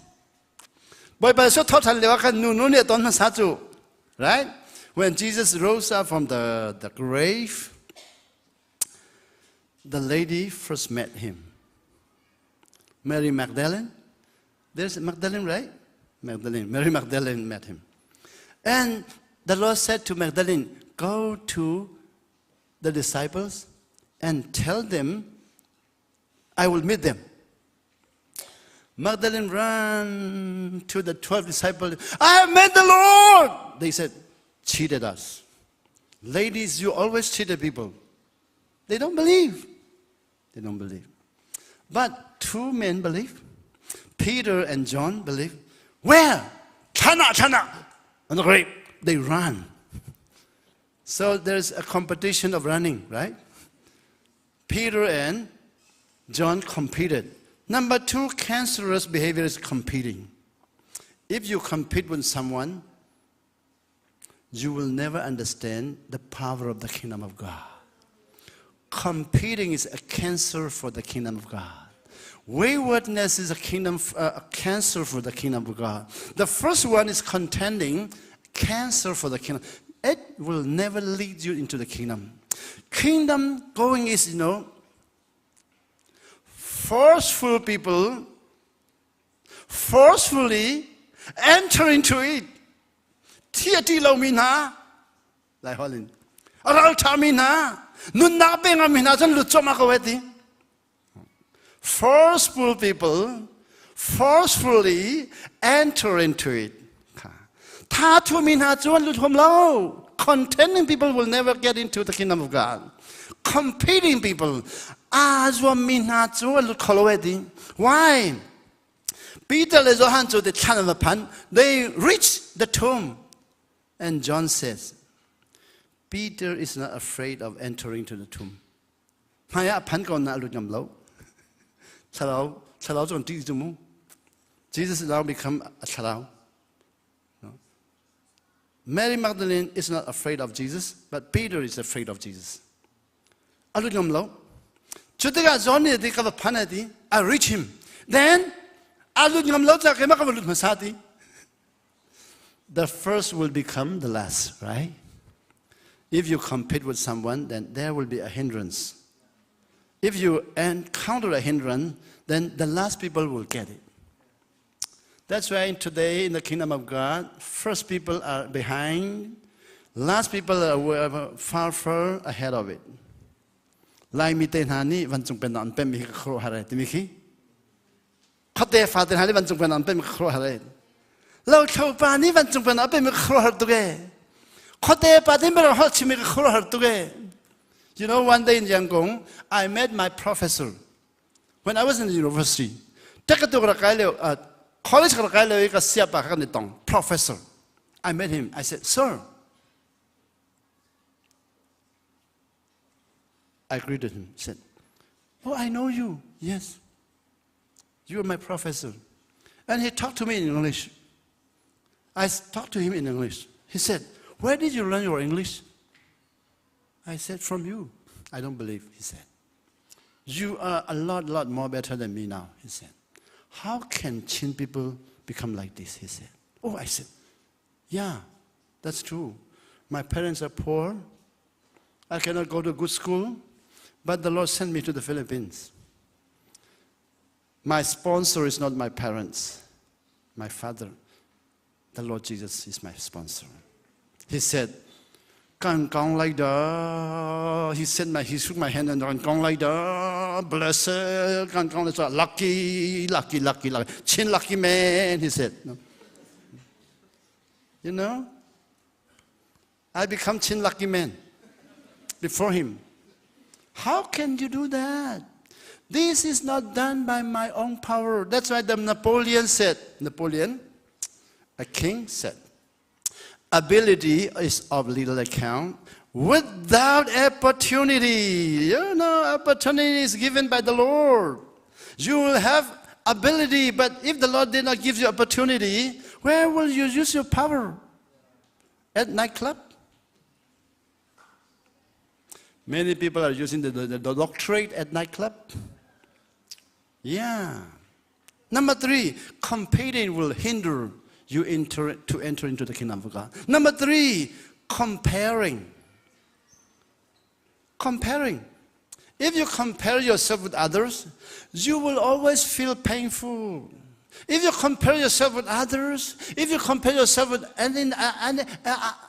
Right? When Jesus rose up from the grave, the lady first met him. Mary Magdalene. There's Magdalene, right? Magdalene. Mary Magdalene met him. And the Lord said to Magdalene, go to the disciples and tell them, I will meet them. Magdalene ran to the 12 disciples. I have met the Lord. They said, cheated us. Ladies, you always cheat the people. They don't believe. They don't believe. But two men believe. Peter and John believe. Where? Chana. On the grave. They run. So there's a competition of running, right? Peter and John competed. Number two, cancerous behavior is competing. If you compete with someone, you will never understand the power of the kingdom of God. Competing is a cancer for the kingdom of God. Waywardness is a cancer for the kingdom of God. The first one is contending, cancer for the kingdom. It will never lead you into the kingdom. Kingdom going is, forceful people forcefully enter into it. Tiati lo mina, lai holin. Aral tamina, nun na benga mina jan luchoma kaweti. Forceful people forcefully enter into it. Tatu mina chuan luthom lo. Contending people will never get into the kingdom of God. Competing people, why? Peter and Johan to the channel of pan. They reached the tomb, and John says, Peter is not afraid of entering to the tomb. Jesus now become a charao. Mary Magdalene is not afraid of Jesus, but Peter is afraid of Jesus. I reach him. Then, the first will become the last, right? If you compete with someone, then there will be a hindrance. If you encounter a hindrance, then the last people will get it. That's why today in the kingdom of God, first people are behind, last people are far ahead of it. Lai mi ten hani van chung pen an pem mi khro hare timiki. Khote fa ten hani van chung pen an pem khro hare. Lo thau pa ni van chung pen an pem khro har tuge. Khote pa ten ber hol chimi khro har tuge. You know, one day in Yangon, I met my professor. When I was in the university, college professor. I met him. I said, sir. I greeted him. He said, oh, I know you. Yes. You are my professor. And he talked to me in English. I talked to him in English. He said, where did you learn your English? I said, from you. I don't believe, he said. You are a lot more better than me now, he said. How can Chin people become like this, he said. Oh, I said, yeah, that's true. My parents are poor. I cannot go to good school, but the Lord sent me to the Philippines. My sponsor is not my parents, my father. The Lord Jesus is my sponsor. He said, "Gong like that." He shook my hand and gong like that. Blessed, gong like that. Lucky, lucky, lucky, lucky. Chin lucky man, he said. No. You know, I become chin lucky man before him. How can you do that? This is not done by my own power. That's why Napoleon, a king said, ability is of little account without opportunity. You know, opportunity is given by the Lord. You will have ability, but if the Lord did not give you opportunity, where will you use your power? At nightclub? Many people are using the doctorate at nightclub. Yeah. Number 3, competing will hinder you to enter into the kingdom of God. Number 3, comparing. Comparing. If you compare yourself with others, you will always feel painful. If you compare yourself with others, if you compare yourself with any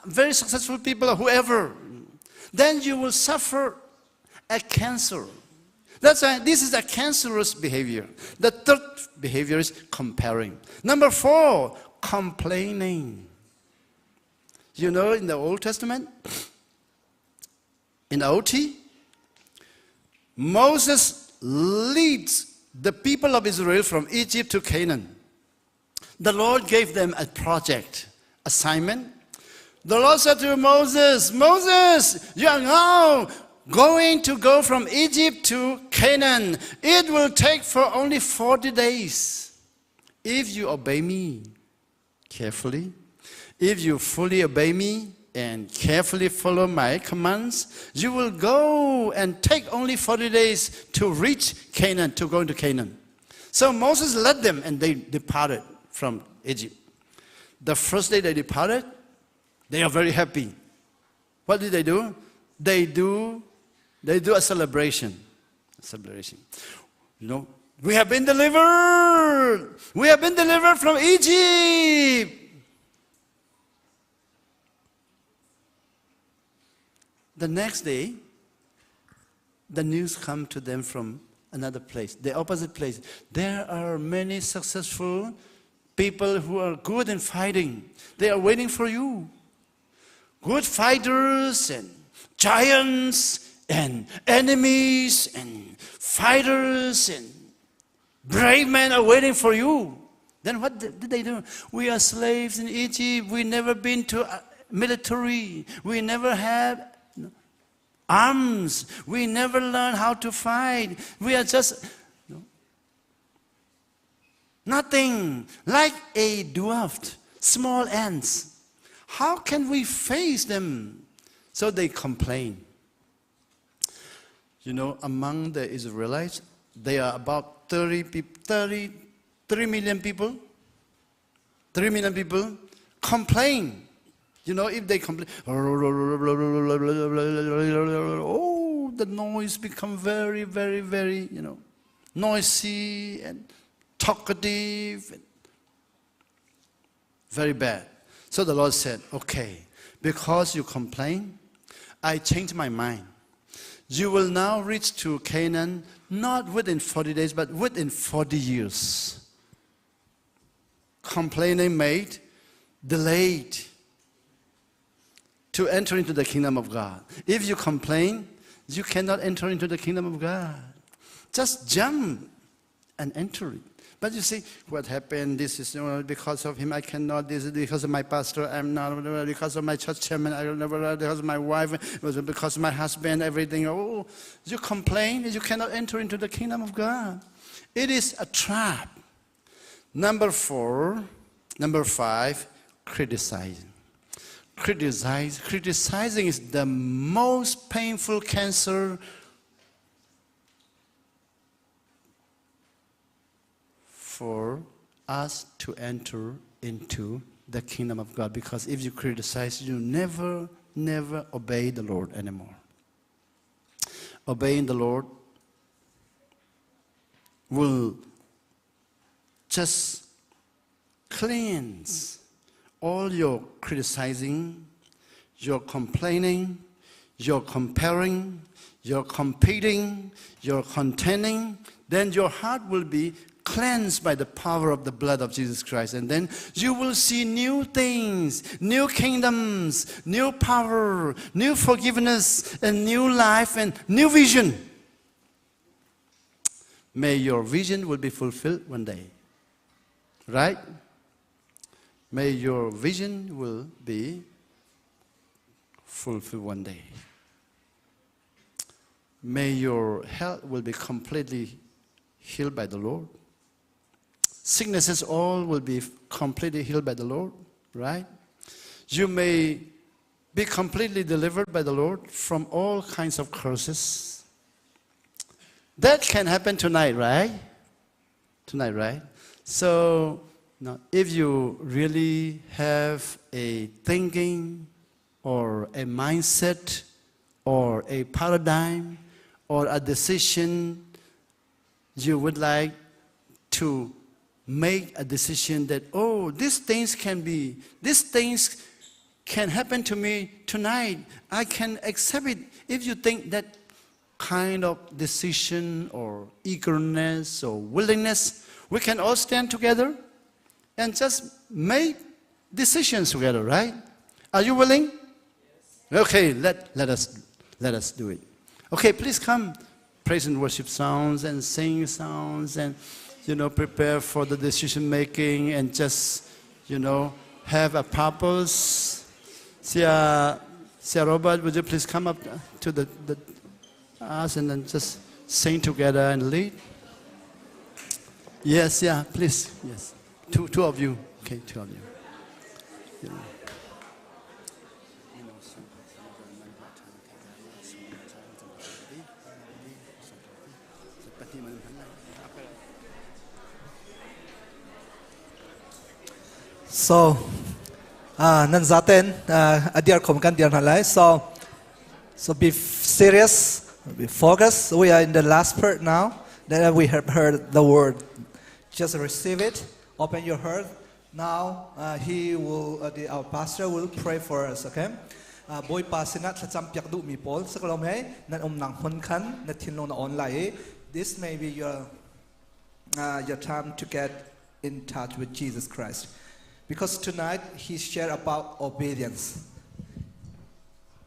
very successful people or whoever, then you will suffer a cancer. That's why this is a cancerous behavior. The third behavior is comparing. Number 4, complaining. You know, in the Old Testament, in the OT, Moses leads the people of Israel from Egypt to Canaan. The Lord gave them a project, assignment. The Lord said to Moses, "Moses, you are now going to go from Egypt to Canaan. It will take for only 40 days. If you obey me carefully, if you fully obey me and carefully follow my commands, you will go and take only 40 days to reach Canaan, to go into Canaan." So Moses led them and they departed from Egypt. The first day they departed, they are very happy. What did they do? They do a celebration. You know, we have been delivered. We have been delivered from Egypt. The next day, the news come to them from another place, the opposite place. There are many successful people who are good in fighting. They are waiting for you. Good fighters and giants and enemies and fighters and brave men are waiting for you. Then what did they do? We are slaves in Egypt. We never been to military. We never had arms. We never learned how to fight. We are just nothing, like a dwarf, small ants. How can we face them? So they complain. You know, among the Israelites, there are about 3 million people. 3 million people complain. You know, if they complain, oh, the noise become very, very, very, you know, noisy and talkative, and very bad. So the Lord said, okay, because you complain, I changed my mind. You will now reach to Canaan, not within 40 days, but within 40 years. Complaining made, delayed to enter into the kingdom of God. If you complain, you cannot enter into the kingdom of God. Just jump and enter it. But you see, what happened, this is because of him, I cannot, this is because of my pastor, I'm not, because of my church chairman, I will never, because of my wife, because of my husband, everything. Oh, you complain, you cannot enter into the kingdom of God. It is a trap. Number 5, criticizing. Criticizing is the most painful cancer for us to enter into the kingdom of God. Because if you criticize, you never obey the Lord anymore. Obeying the Lord will just cleanse all your criticizing, your complaining, your comparing, your competing, your contending, then your heart will be cleansed by the power of the blood of Jesus Christ. And then you will see new things, new kingdoms, new power, new forgiveness, and new life, and new vision. May your vision will be fulfilled one day. Right? May your vision will be fulfilled one day. May your health will be completely healed by the Lord. Sicknesses all will be completely healed by the Lord, right? You may be completely delivered by the Lord from all kinds of curses. That can happen tonight, right? Tonight, right? So, now, if you really have a thinking or a mindset or a paradigm or a decision, you would like to make a decision that, oh, these things can happen to me tonight. I can accept it. If you think that kind of decision or eagerness or willingness, we can all stand together and just make decisions together, right? Are you willing? Yes. Okay, let us do it. Okay, please come. Praise and worship sounds and sing sounds and, prepare for the decision making and just, have a purpose. Sia Robert, would you please come up to the us and then just sing together and lead? Yes, yeah, please. Yes. Two of you. Okay, two of you. So, nan zaten adiar khom kan diar halai. So be serious, be focused. We are in the last part now. That we have heard the word. Just receive it. Open your heart. Now our pastor will pray for us. Okay. Boy pasinat sacham piak du mi pol. Sakalome nan nang hun kan na tinlo na online. This may be your time to get in touch with Jesus Christ. Because tonight he shared about obedience.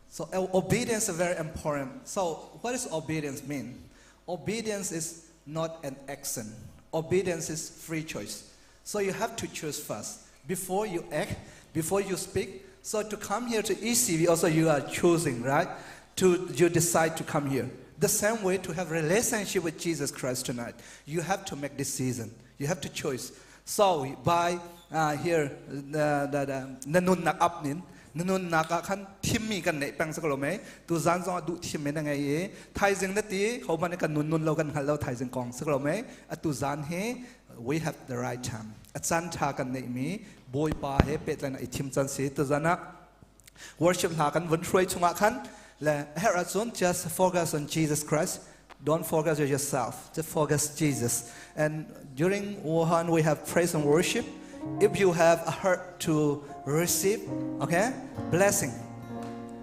So obedience is very important. So what does obedience mean? Obedience is not an action. Obedience is free choice. So you have to choose first. Before you act, before you speak. So to come here to ECV, also you are choosing, right? You decide to come here. The same way to have relationship with Jesus Christ tonight. You have to make decision. You have to choose. So by here nanun nak apnin nanun nak kan timmi kan nei pang sakolome tu zan zong du timmi na ngai ye thai jing na ti khau man kan nun lo kan halo thai jing kong sakolome atu zan he we have the right time achan tha kan nei mi boy pa he petlan I tim chan se tu zana worship la kan vun throi chunga khan la herazon just focus on Jesus Christ. Don't focus on yourself. Just focus Jesus. And during Wuhan, we have praise and worship. If you have a heart to receive, okay, blessing.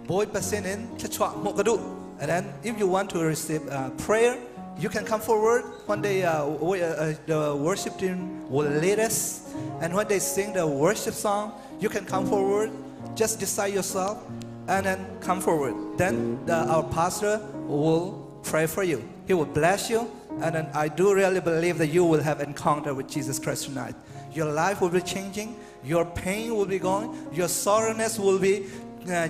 Boy pasinin chachwa mokadu. And then if you want to receive prayer, you can come forward. One day the worship team will lead us. And when they sing the worship song, you can come forward. Just decide yourself and then come forward. Then our pastor will pray for you. He will bless you. And then I do really believe that you will have encounter with Jesus Christ tonight. Your life will be changing. Your pain will be gone. Your sorrowness will be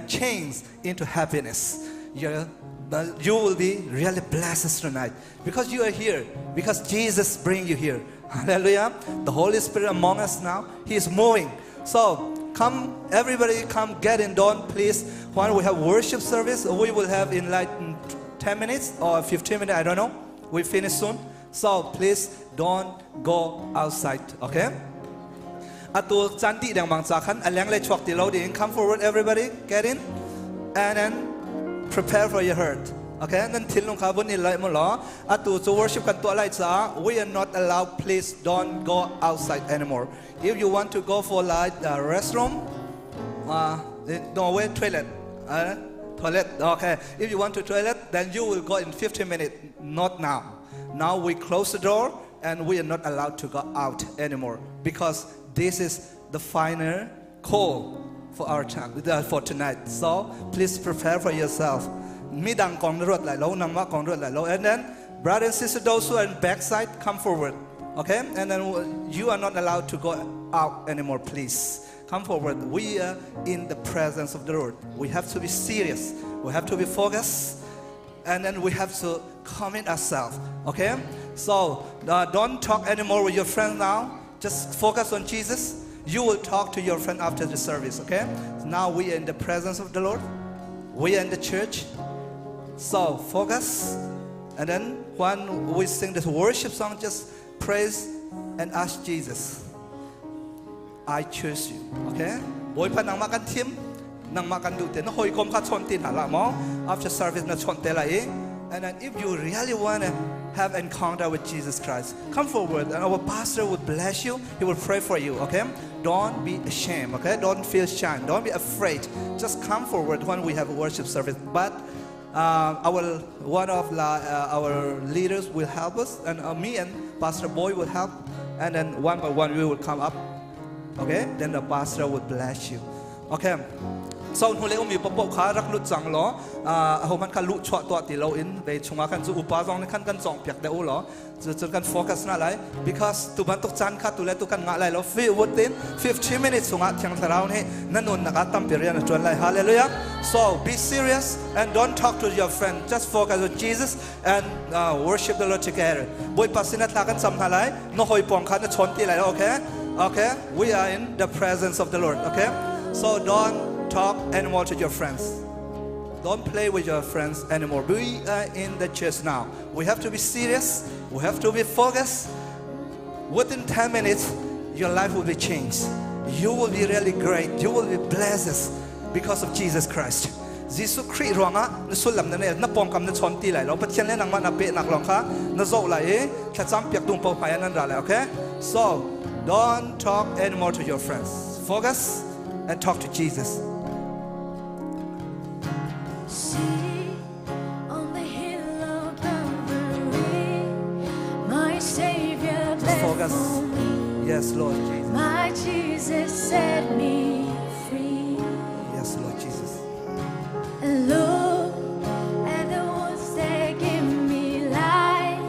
changed into happiness. You will be really blessed tonight. Because you are here. Because Jesus brings you here. Hallelujah. The Holy Spirit among us now. He is moving. So come, everybody come get in. Don't please. While we have worship service, we will have in like 10 minutes or 15 minutes, I don't know. We finish soon. So please don't go outside, okay? Atu chanti dang mang chakan alang le chok ti lo ding. Come forward everybody, get in. And then prepare for your heart. Okay, then till nung kabun nila mo lo. Atu to worship kan to alay sa. We are not allowed. Please don't go outside anymore. If you want to go for like restroom, no way toilet. Toilet. Okay. If you want to toilet, then you will go in 15 minutes. Not now. Now we close the door and we are not allowed to go out anymore because this is the final call for our time for tonight. So please prepare for yourself. Midang kong rot lai lo, nangma kong rot lai lo, and then brothers and sisters, those who are in backside, come forward. Okay, and then you are not allowed to go out anymore. Please come forward. We are in the presence of the Lord. We have to be serious. We have to be focused, and then we have to commit ourselves. Okay, so don't talk anymore with your friends now. Just focus on Jesus. You will talk to your friend after the service. Okay, now we are in the presence of the Lord. We are in the church. So focus, and then when we sing this worship song, just praise and ask Jesus, I choose you. Okay? Boy pa nang makan tim, nang makan dute. No hoy kom ka chontin hala mo. After service na chonte lai. And then if you really want to have encounter with Jesus Christ, come forward, and our pastor will bless you. He will pray for you. Okay? Don't be ashamed. Okay? Don't feel shy. Don't be afraid. Just come forward when we have a worship service. But one of our leaders will help us, and me and Pastor Boy will help, and then one by one we will come up. Okay, then the pastor will bless you. Okay, so hule mi popo kha rak lut chang lo homan ka lu chwa to ti lo in be chunga kan chu upa jong ne kan chong pyak de u lo chu kan focus na lai because tu ban tok chan kha tu le tu kan nga lai lo fi within 15 minutes chunga thyang tharau ne nanun na ka tam period na chon lai. Hallelujah. So be serious and don't talk to your friend. Just focus on Jesus and worship the Lord together. Boy pasinat la kan sam halai no hoi pong kha na chon ti lai. Okay, okay, we are in the presence of the Lord. Okay, so don't talk anymore to your friends. Don't play with your friends anymore. We are in the church now. We have to be serious. We have to be focused. Within 10 minutes, your life will be changed. You will be really great. You will be blessed because of Jesus Christ. Jesus Christ ronga nasulam na ne na pongkam na chonti lai lo pathian le nang ma na pe nak long kha na zo lai tha cham piak tung po payan nan ra lai. Okay, so don't talk anymore to your friends. Focus and talk to Jesus. See on the hill of Calvary, my Savior bled Focus. for me. Yes, Lord Jesus. My Jesus set me free. Yes, Lord Jesus. And look at the ones that give me life,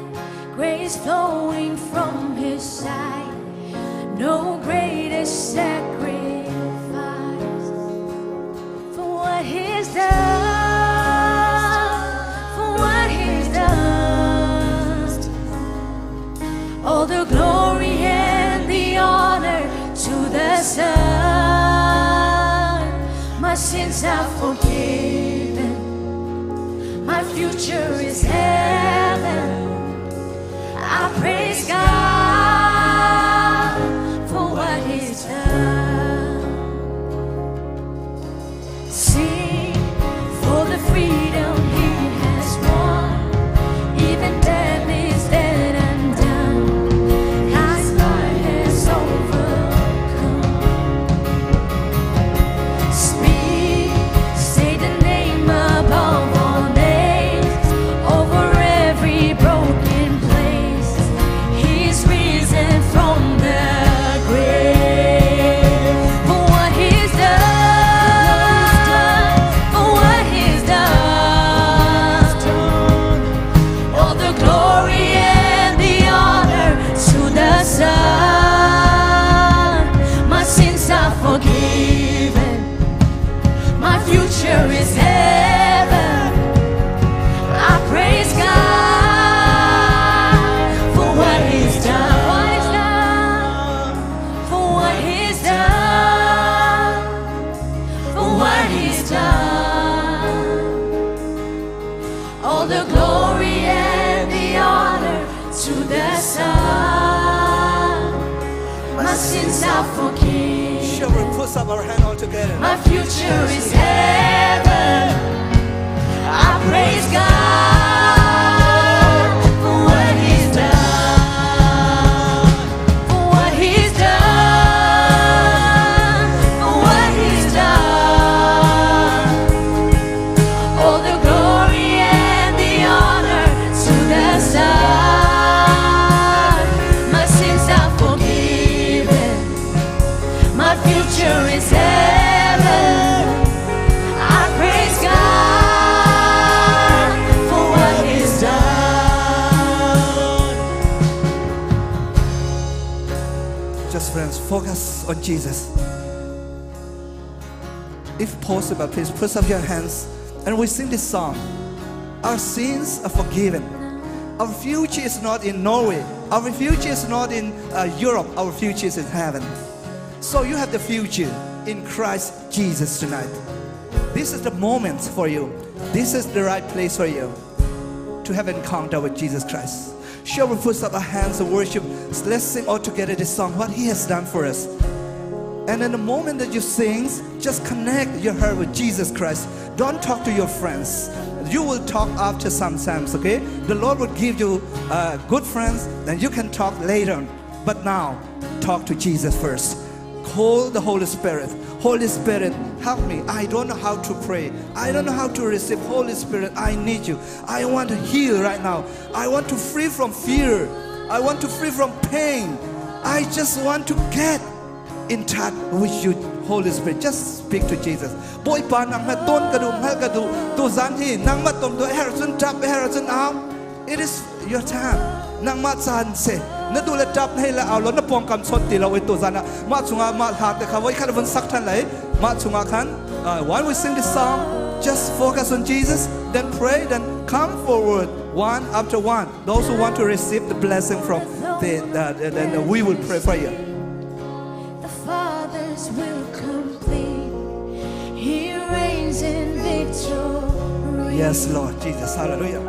grace flowing from His side. No greater sacrifice for what He's done. All the glory and the honor to the Son. My sins are forgiven. My future is heaven. I praise God for what He's done. Sing for the freedom He has won. Even death is dead and done. God's light has overcome. Speak, say the name above all names, over every broken place. He's risen from the grave. For what He's done, for what He's done. All the glory and the honor to the Son. My sins are forgiven. My future is heaven. I praise God for what He's done. For what He's done. For what He's done. All the glory and the honor to the Son. My sins are forgiven. Shall we put up our hand all together? My future is heaven. I praise God friends, focus on Jesus. If possible, please put up your hands and we sing this song. Our sins are forgiven. Our future is not in Norway. Our future is not in Europe. Our future is in heaven. So you have the future in Christ Jesus tonight. This is the moment for you. This is the right place for you to have an encounter with Jesus Christ. Shall we put up our hands and worship? Let's sing all together this song, what He has done for us. And in the moment that you sing, just connect your heart with Jesus Christ. Don't talk to your friends. You will talk after sometimes, okay? The Lord will give you good friends, then you can talk later. But now, talk to Jesus first. Call the Holy Spirit. Holy Spirit, help me. I don't know how to pray. I don't know how to receive. Holy Spirit, I need you. I want to heal right now. I want to free from fear. I want to free from pain. I just want to get in touch with you, Holy Spirit. Just speak to Jesus. Boy pa nang maton kadu hal kadu to Zaan Hninnak nang maton do Harrison tap Harrison out. It is your time. Nang ma Zaan se na du le tap hai la aw lo na pong kam sot ti lo we to Zaan ma chunga ma ha te kha wai khan von sak than lai ma chunga khan while we sing this song, just focus on Jesus, then pray, then come forward one after one. Those who want to receive the blessing from then we will pray for you. Father's will complete. He reigns in victory. Yes, Lord Jesus. Hallelujah.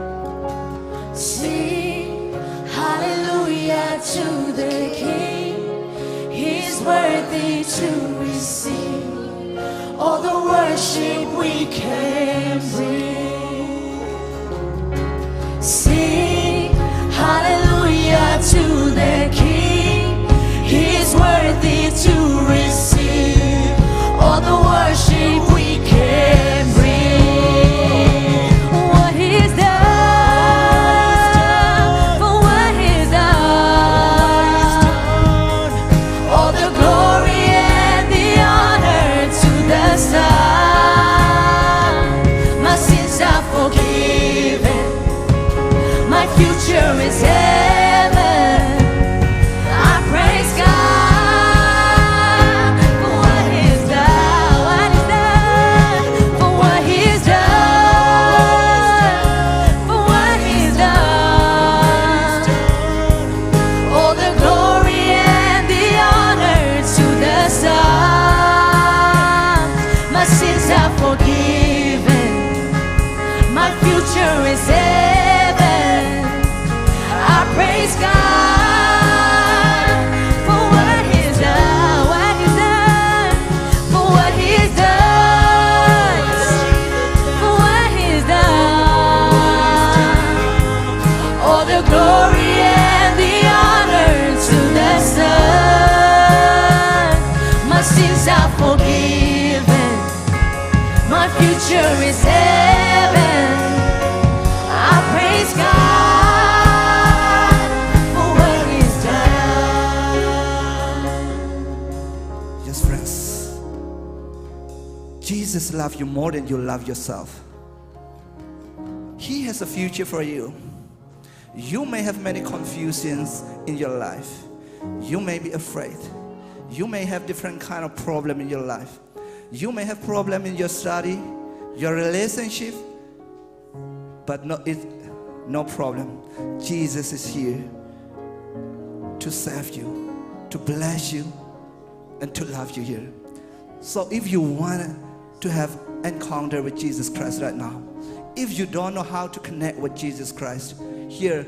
Sing hallelujah to the King. He's worthy to receive all the worship we can bring. Sing hallelujah to the King. He's worthy to receive all the worship we can bring. What He's done, for what He's done, all the glory and the honor to the Son. My sins are forgiven, my future is heaven. Is heaven. I praise God for what He's done, what He's done, for what He's done, for what He's done. All the glory and the honor to the Son. My sins are forgiven, my future is heaven. Praise God for what He's done. Yes, friends. Jesus loves you more than you love yourself. He has a future for you. You may have many confusions in your life. You may be afraid. You may have different kind of problem in your life. You may have problem in your study, your relationship, but no problem. Jesus is here to save you, to bless you, and to love you here. So if you want to have encounter with Jesus Christ right now, if you don't know how to connect with Jesus Christ, here,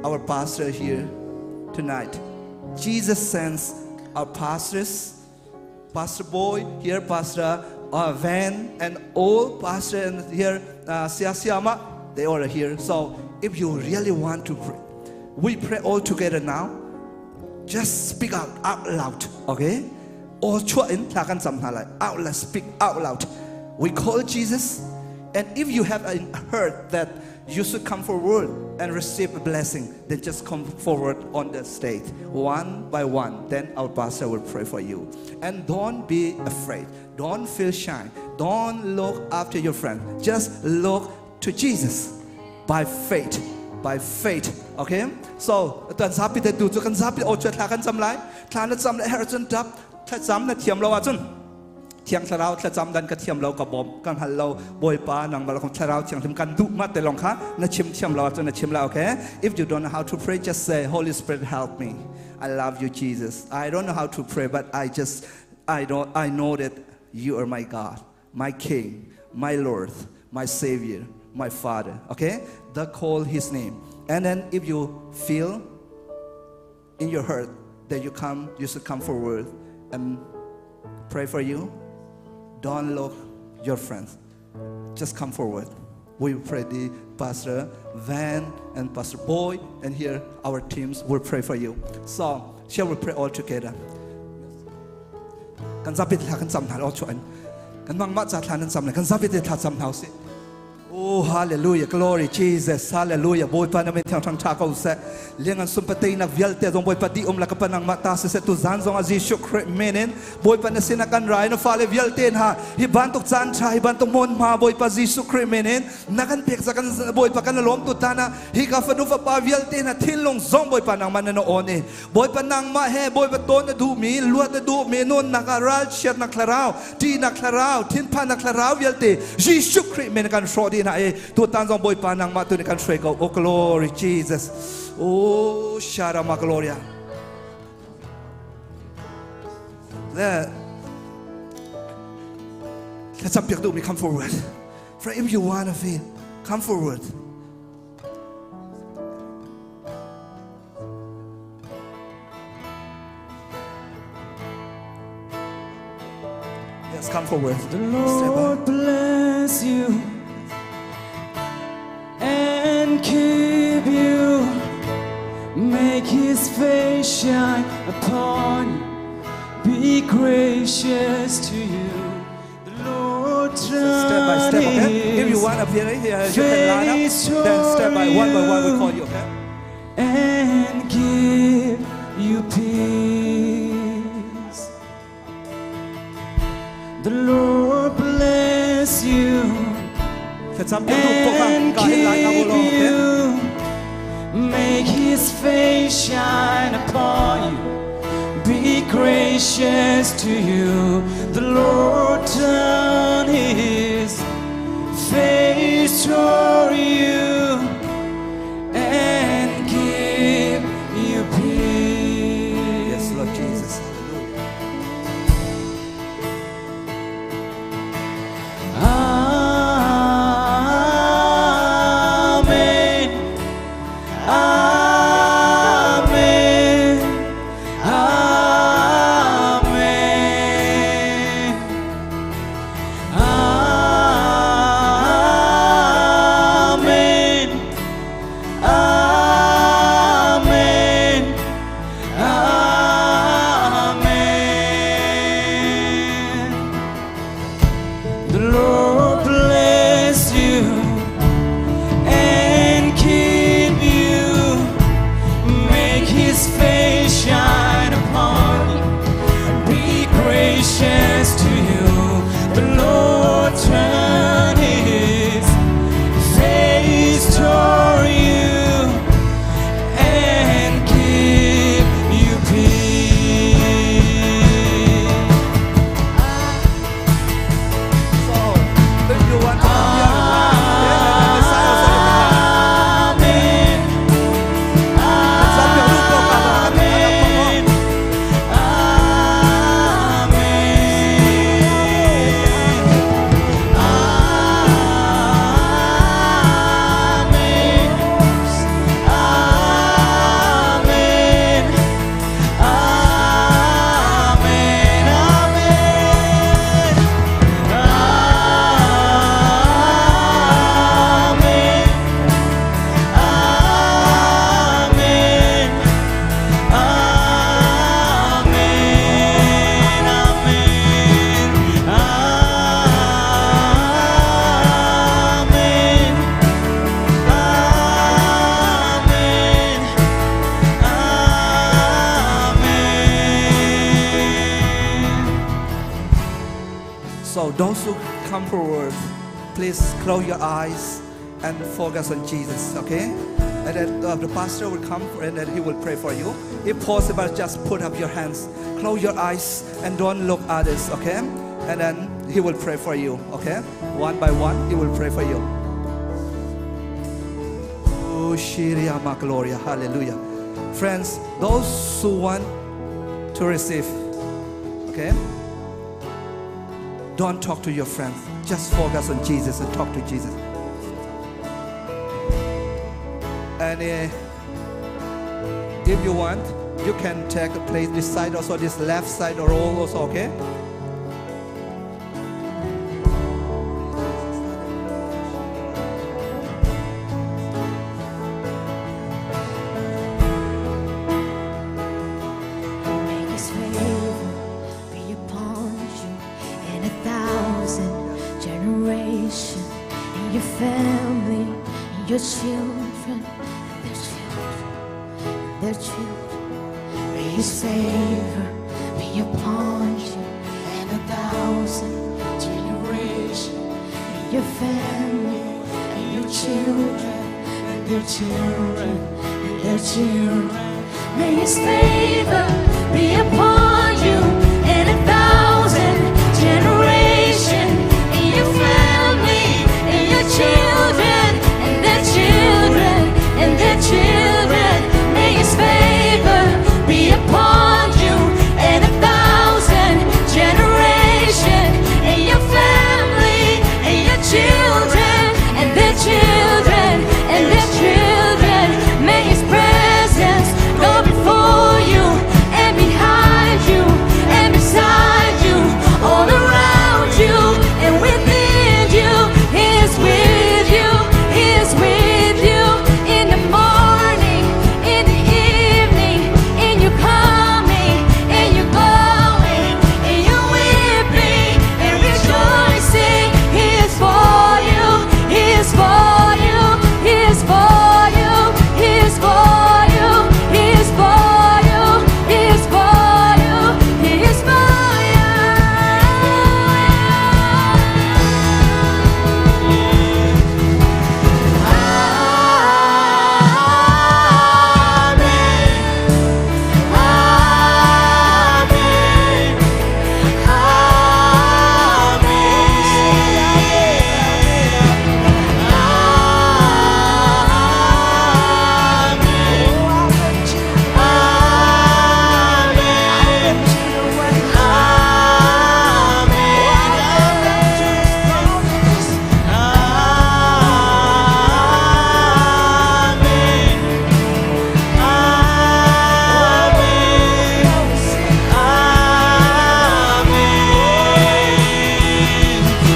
our pastor here tonight, Jesus sends our pastors, Pastor Boy here, Pastor Van, and all pastor and here, Siama, they all are here. So if you really want to pray, we pray all together now. Just speak out loud, okay? All out loud, speak out loud. We call Jesus, and if you have heard that you should come forward and receive a blessing, then just come forward on the stage, one by one. Then our pastor will pray for you. And don't be afraid. Don't feel shy. Don't look after your friend. Just look to Jesus by faith, by faith. Okay? So, tuan sapi te tu kan sapi o chat kan sam lai, thlan sam lai her chun tap, thla sam na thiam lo chun. Thiang tharau thla sam dan ka thiam lo ka bom kan hal lo boy pa nang bal khom tharau thiang thim kan du ma te long kha na chim thiam lo chun na chim la, okay? If you don't know how to pray, just say, Holy Spirit, help me. I love you, Jesus. I don't know how to pray, but I know that you are my God, my King, my Lord, my Savior, my Father. Okay? Call His name. And then if you feel in your heart that you should come forward and pray for you, don't look your friends. Just come forward. We pray. The Pastor Van and Pastor Boy and here our teams will pray for you. So shall we pray all together? Kan zapit la kan sam thal all chuan. Kan mang ma cha thlan sam la kan zapit te thla sam thau si. Oh, hallelujah, glory Jesus, hallelujah. Boy pa namin tiang thang thakaw se lengan sumpatay na vialte dong boy pa di la kapanang mata se tu zan zong azi shukre menen boy pa na sinakan rai no fale vialte ha hibantok chan cha hibantok mon ma boy pa zi shukre menen nakan pek sa kan boy pa kan lom tu tana hi ka fanu fa pa vialte na thinlong zong boy pa nang manano one boy pa nang ma he boy pa ton na du mi luat na du mi non nakaral sher na klarao ti na klarao thin pa na klarao vialte zi shukre men kan shodi na e tu tan zong boy pa nang ma tu ni kan shwe go. Oh, glory Jesus. Oh, Sharama Gloria. Let some people come forward. For if you want to feel, come forward. Yes, come forward. The Lord bless you and keep you. Make His face shine upon you, be gracious to you. The Lord Step by step, okay? If you want to appear here, you can line up. Then step by one we call you, okay? And give you peace. The Lord bless you and keep you. Make His face shine upon you, be gracious to you. The Lord turn His face toward you and give you peace. Yes, Lord Jesus. So those who come forward, please close your eyes and focus on Jesus, okay? and then the pastor will come and then he will pray for you. If possible, just put up your hands, close your eyes, and don't look others, okay? And then he will pray for you, okay? One by one, he will pray for you. Oh, Shiria Ma Gloria, hallelujah. Friends, those who want to receive, okay? Don't talk to your friends. Just focus on Jesus and talk to Jesus. And if you want, you can take a place this side also, this left side or all also, okay? Make His favor be upon you in 1,000 generations, in your family, in your children, their children. May His favor be upon you in 1,000 generations, in your family, in your children, and their children, and their children. May His favor be upon you in 1,000 generations, in your family, in your children, and their children, and their children. May His favor be upon you in 1,000 generations, in your family, in your children, and their children, and their children. May His presence go before you and behind you and beside you, all around you and within you. He is with you, He is with you in the morning, in the evening, in your coming, in your going, in your weeping and rejoicing. He is for you, He is for you, He is for you, He is for you, He is for you, He is for you, He is for you.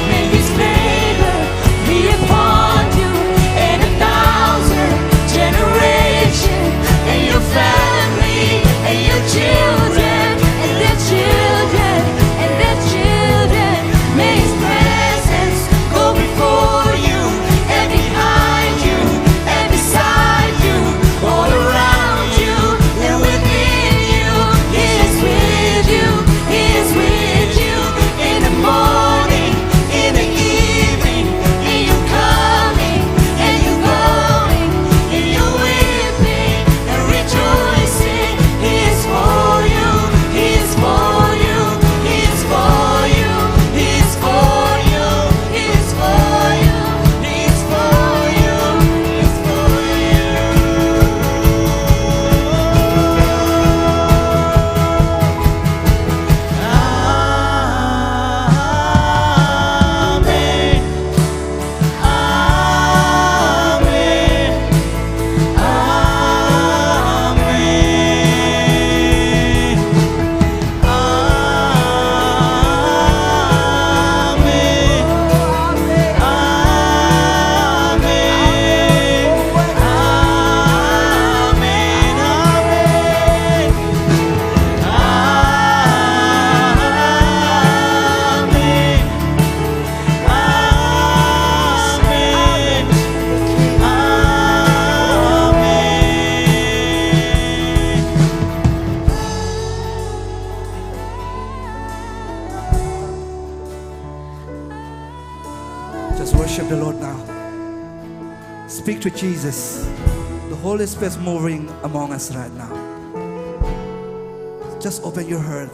May His favor be upon you in 1,000 generations, and your family, and your children, and their children, and their children. May His presence go before you and behind you and beside you, all around you and within you. He is with you, He is with you in the morning, in the evening, in your coming and your going, in your weeping and rejoicing. He is for you, He is for you, He is for you, He is for you, He is for you, He is for you, He is for you. Just worship the Lord now. Speak to Jesus. The Holy Spirit is moving among us right now. Just open your heart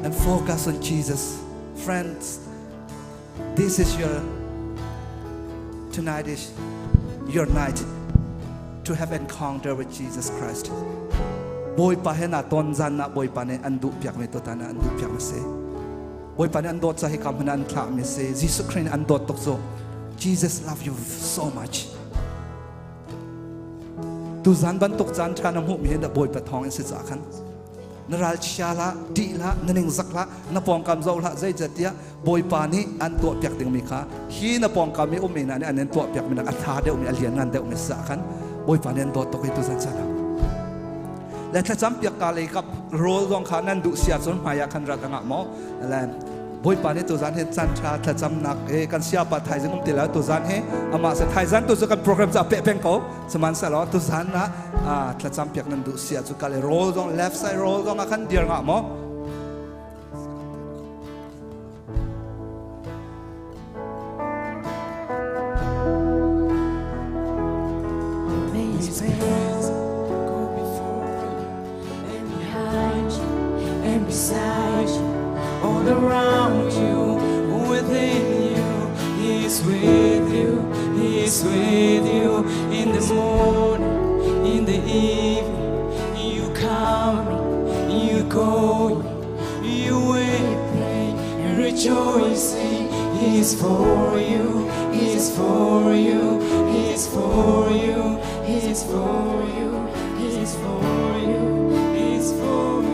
and focus on Jesus. Friends, this is tonight is your night to have encounter with Jesus Christ. Boy pa hena ton zan na boy pa ne andu piak me to tana andu piak me se. Boy pa ne andot sa hikam hana antla me se. Jesus Christ andot tokso. Jesus love you so much. Tu zan ban tok zan thana mu mi hena boy pa thong en se za khan. Naral shala di la naning zakla na pong kam zo la zai jatia boy pa ni an to piak ding mi kha. Hi na pong kam mi umina ni anen to piak mi na atha de umi alian ngan de umi sa khan. Boy pa ne andot tok tu zan sana. และถ้าจำเปียกกาเลยกับโรลลงขานั้นดุเสียจนหายคันรักงะหมอแล้วบุยปานี่ตัวจันเห็นจันทราถ้าจำนักกันเสียปัดไทยจึงติดแล้วตัวจันเฮอามาเสไทยจันตัวจะกันโปรแกรมจะเป๊ะเพ่งเขาสมันสลอตัวจันนะถ้าจำเปียกนั้นดุเสียจุกาเลยโรลลง left side โรลลงคันเดียร์งะหมอ Beside you, all around you, within you, He's with you, He's with you. In the morning, in the evening, you coming, you going, you weeping and rejoicing. He's for you, He's for you, He's for you, He's for you, He's for you, He's for you.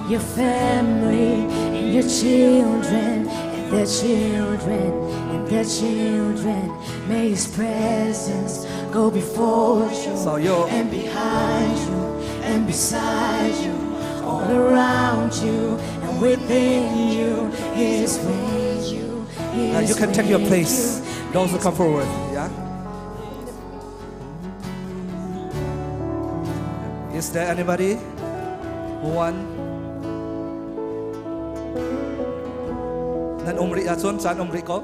Your family and your children and their children and their children. May His presence go before you and behind you and beside you, all around you and within you. He is with you. You can take your place. Those who come forward, yeah. Is there anybody who want? Nan umri atson san umri ko.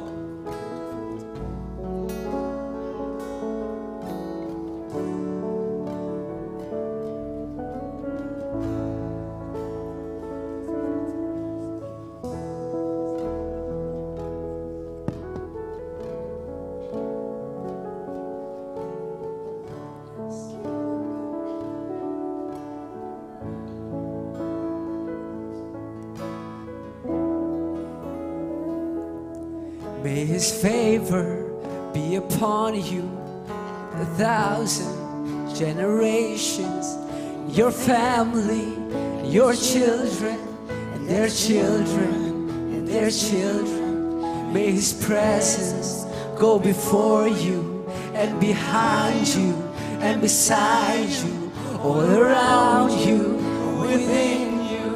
May His favor be upon you 1,000 generations, your family, your children, and their children, and their children. May His presence go before you and behind you and beside you, all around you, within you.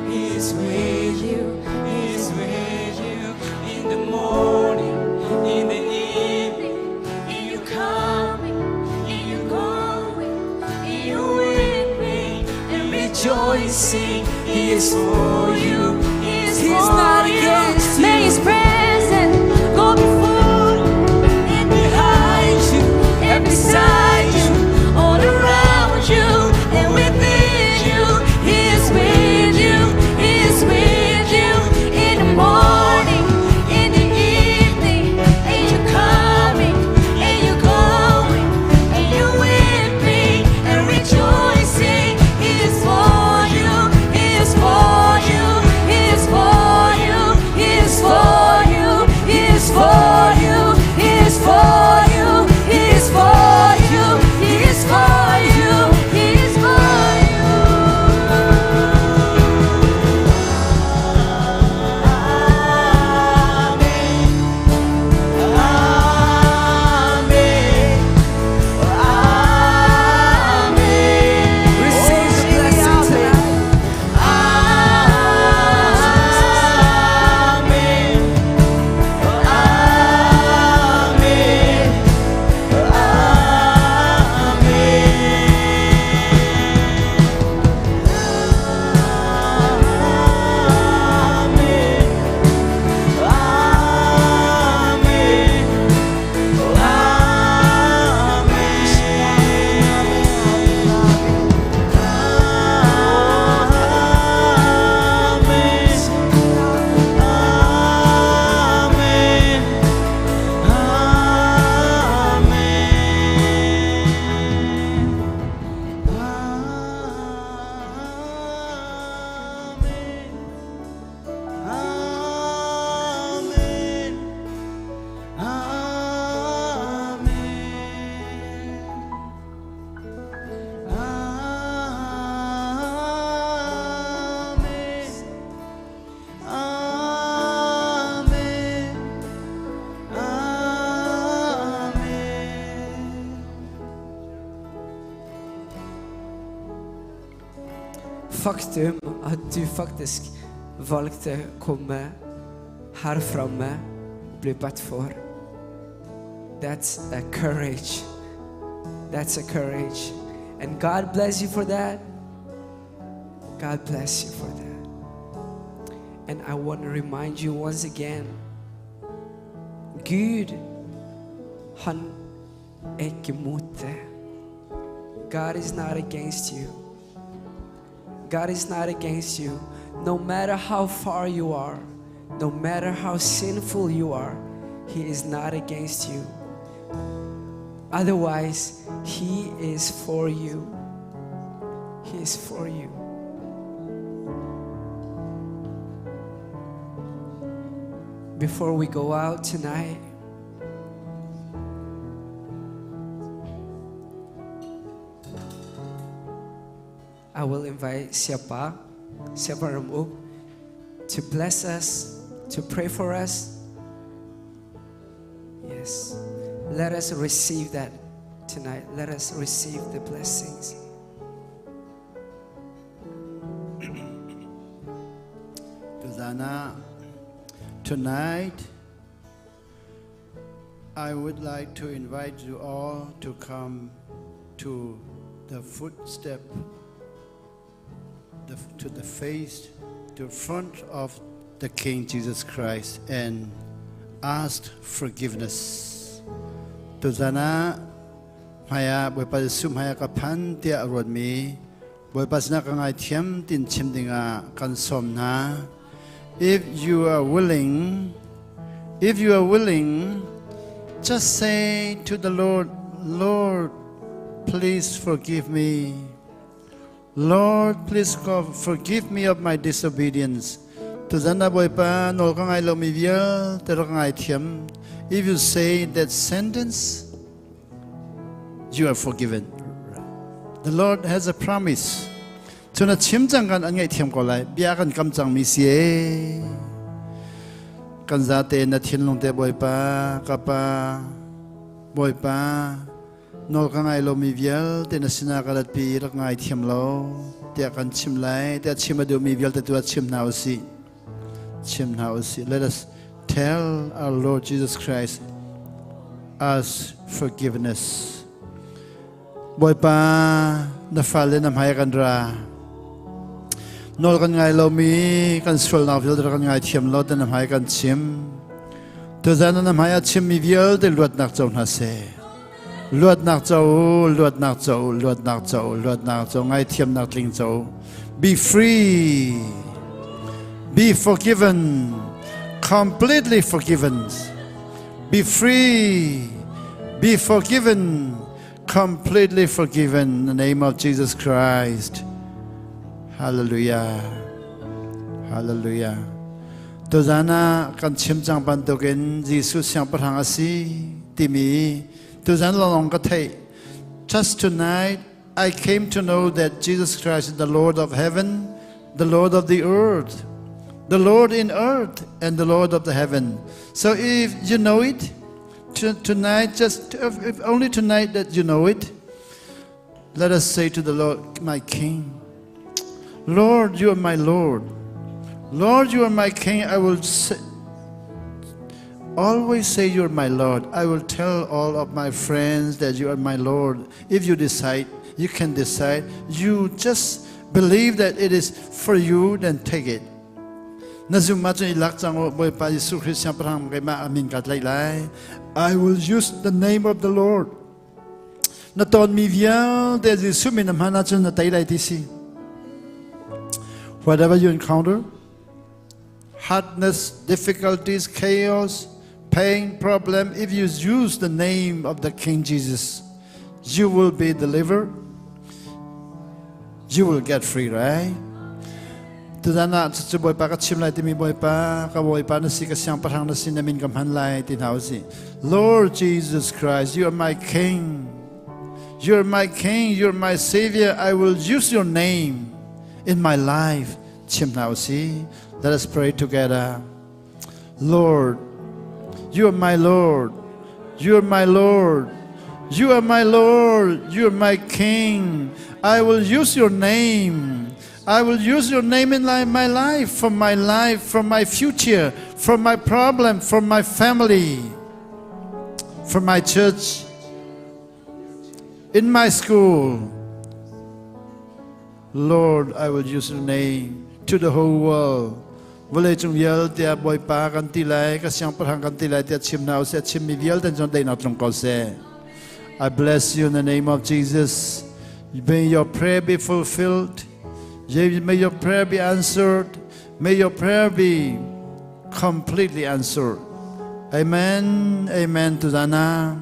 He is with you. He is with you in the morning, in the evening, and you coming, and you going, and you weeping and rejoicing. He is for you. He's not against you. May His presence go before you and behind you and beside you, all around you and within you. He is with you. He is with you in the morning, in the evening, and you're coming and you're going and you're weeping and rejoicing. He is for you. He is for you. faktum att du faktiskt valgte komma här framme och bli bedt för. That's a courage. That's a courage. And God bless you for that. God bless you for that. And I want to remind you once again, Gud, han är inte emot det. God is not against you. God is not against you. No matter how far you are, no matter how sinful you are, He is not against you. Otherwise, He is for you. He is for you. Before we go out tonight, I will invite siapa remuk to bless us, to pray for us. Yes. Let us receive that tonight. Let us receive the blessings. Zana, tonight I would like to invite you all to come to the footstep, to the face, to front of the King Jesus Christ and ask forgiveness. To Zana, Maya, boy pa sum Maya kapan tia arod mi, boy pas na kangai tiam tin chim dinga kansom na. If you are willing, just say to the Lord, Lord, please forgive me. Lord, please forgive me of my disobedience. To Zana boy pa nol kangai lo mi vial te kangai tiam. If you say that sentence, you are forgiven. The Lord has a promise. So na chimjang kan angai thiam ko lai bia kan kamchang mi sie kan zate na thinlong te boy pa kapa boy pa nol ka ngai lo mi vial te na sina kalat pi rak ngai thiam lo te kan chim lai te chim adu mi vial te tu chim na usi. Let us tell our Lord Jesus Christ as forgiveness. Boy pa na fale na mai kan ra nol kan ngai lo mi kan sol na vil kan ngai thiam lo te na mai kan chim to zana na mai chim mi vial te luat nak chau na se luat nak chau ngai thiam nak tling chau. Be free, be forgiven, completely forgiven. Be free, be forgiven, completely forgiven in the name of Jesus Christ. Hallelujah. Hallelujah. Tuzana kan chimchang ban token Jesus siang parang asi timi tuzan long katay. Just tonight I came to know that Jesus Christ is the Lord of heaven, the Lord of the earth, the Lord in earth and the Lord of the heaven. So if you know it tonight, just if only tonight that you know it, let us say to the Lord, my King, Lord, you are my Lord. Lord, you are my King. I will always say you are my Lord. I will tell all of my friends that you are my Lord. If you decide, you can decide. You just believe that it is for you, then take it. I will use the name of the Lord. Whatever you encounter, hardness, difficulties, chaos, pain, problem, if you use the name of the King Jesus, you will be delivered. You will get free, right? Lord Jesus Christ, you are my King. You are my King. You are my Savior. I will use your name in my life. Let us pray together. Lord, you are my Lord. You are my Lord. You are my Lord. You are my King. I will use your name. I will use your name in my life, for my future, for my problem, for my family, for my church, in my school. Lord, I will use your name to the whole world. Vale chung yel tia boy pa kan ti lai ka siang parhang kan ti lai tia chim nau se chim mi yel ten chon dei na trong ko se. I bless you in the name of Jesus. May your prayer be fulfilled. May your prayer be answered. May your prayer be completely answered. Amen. Amen to Dana.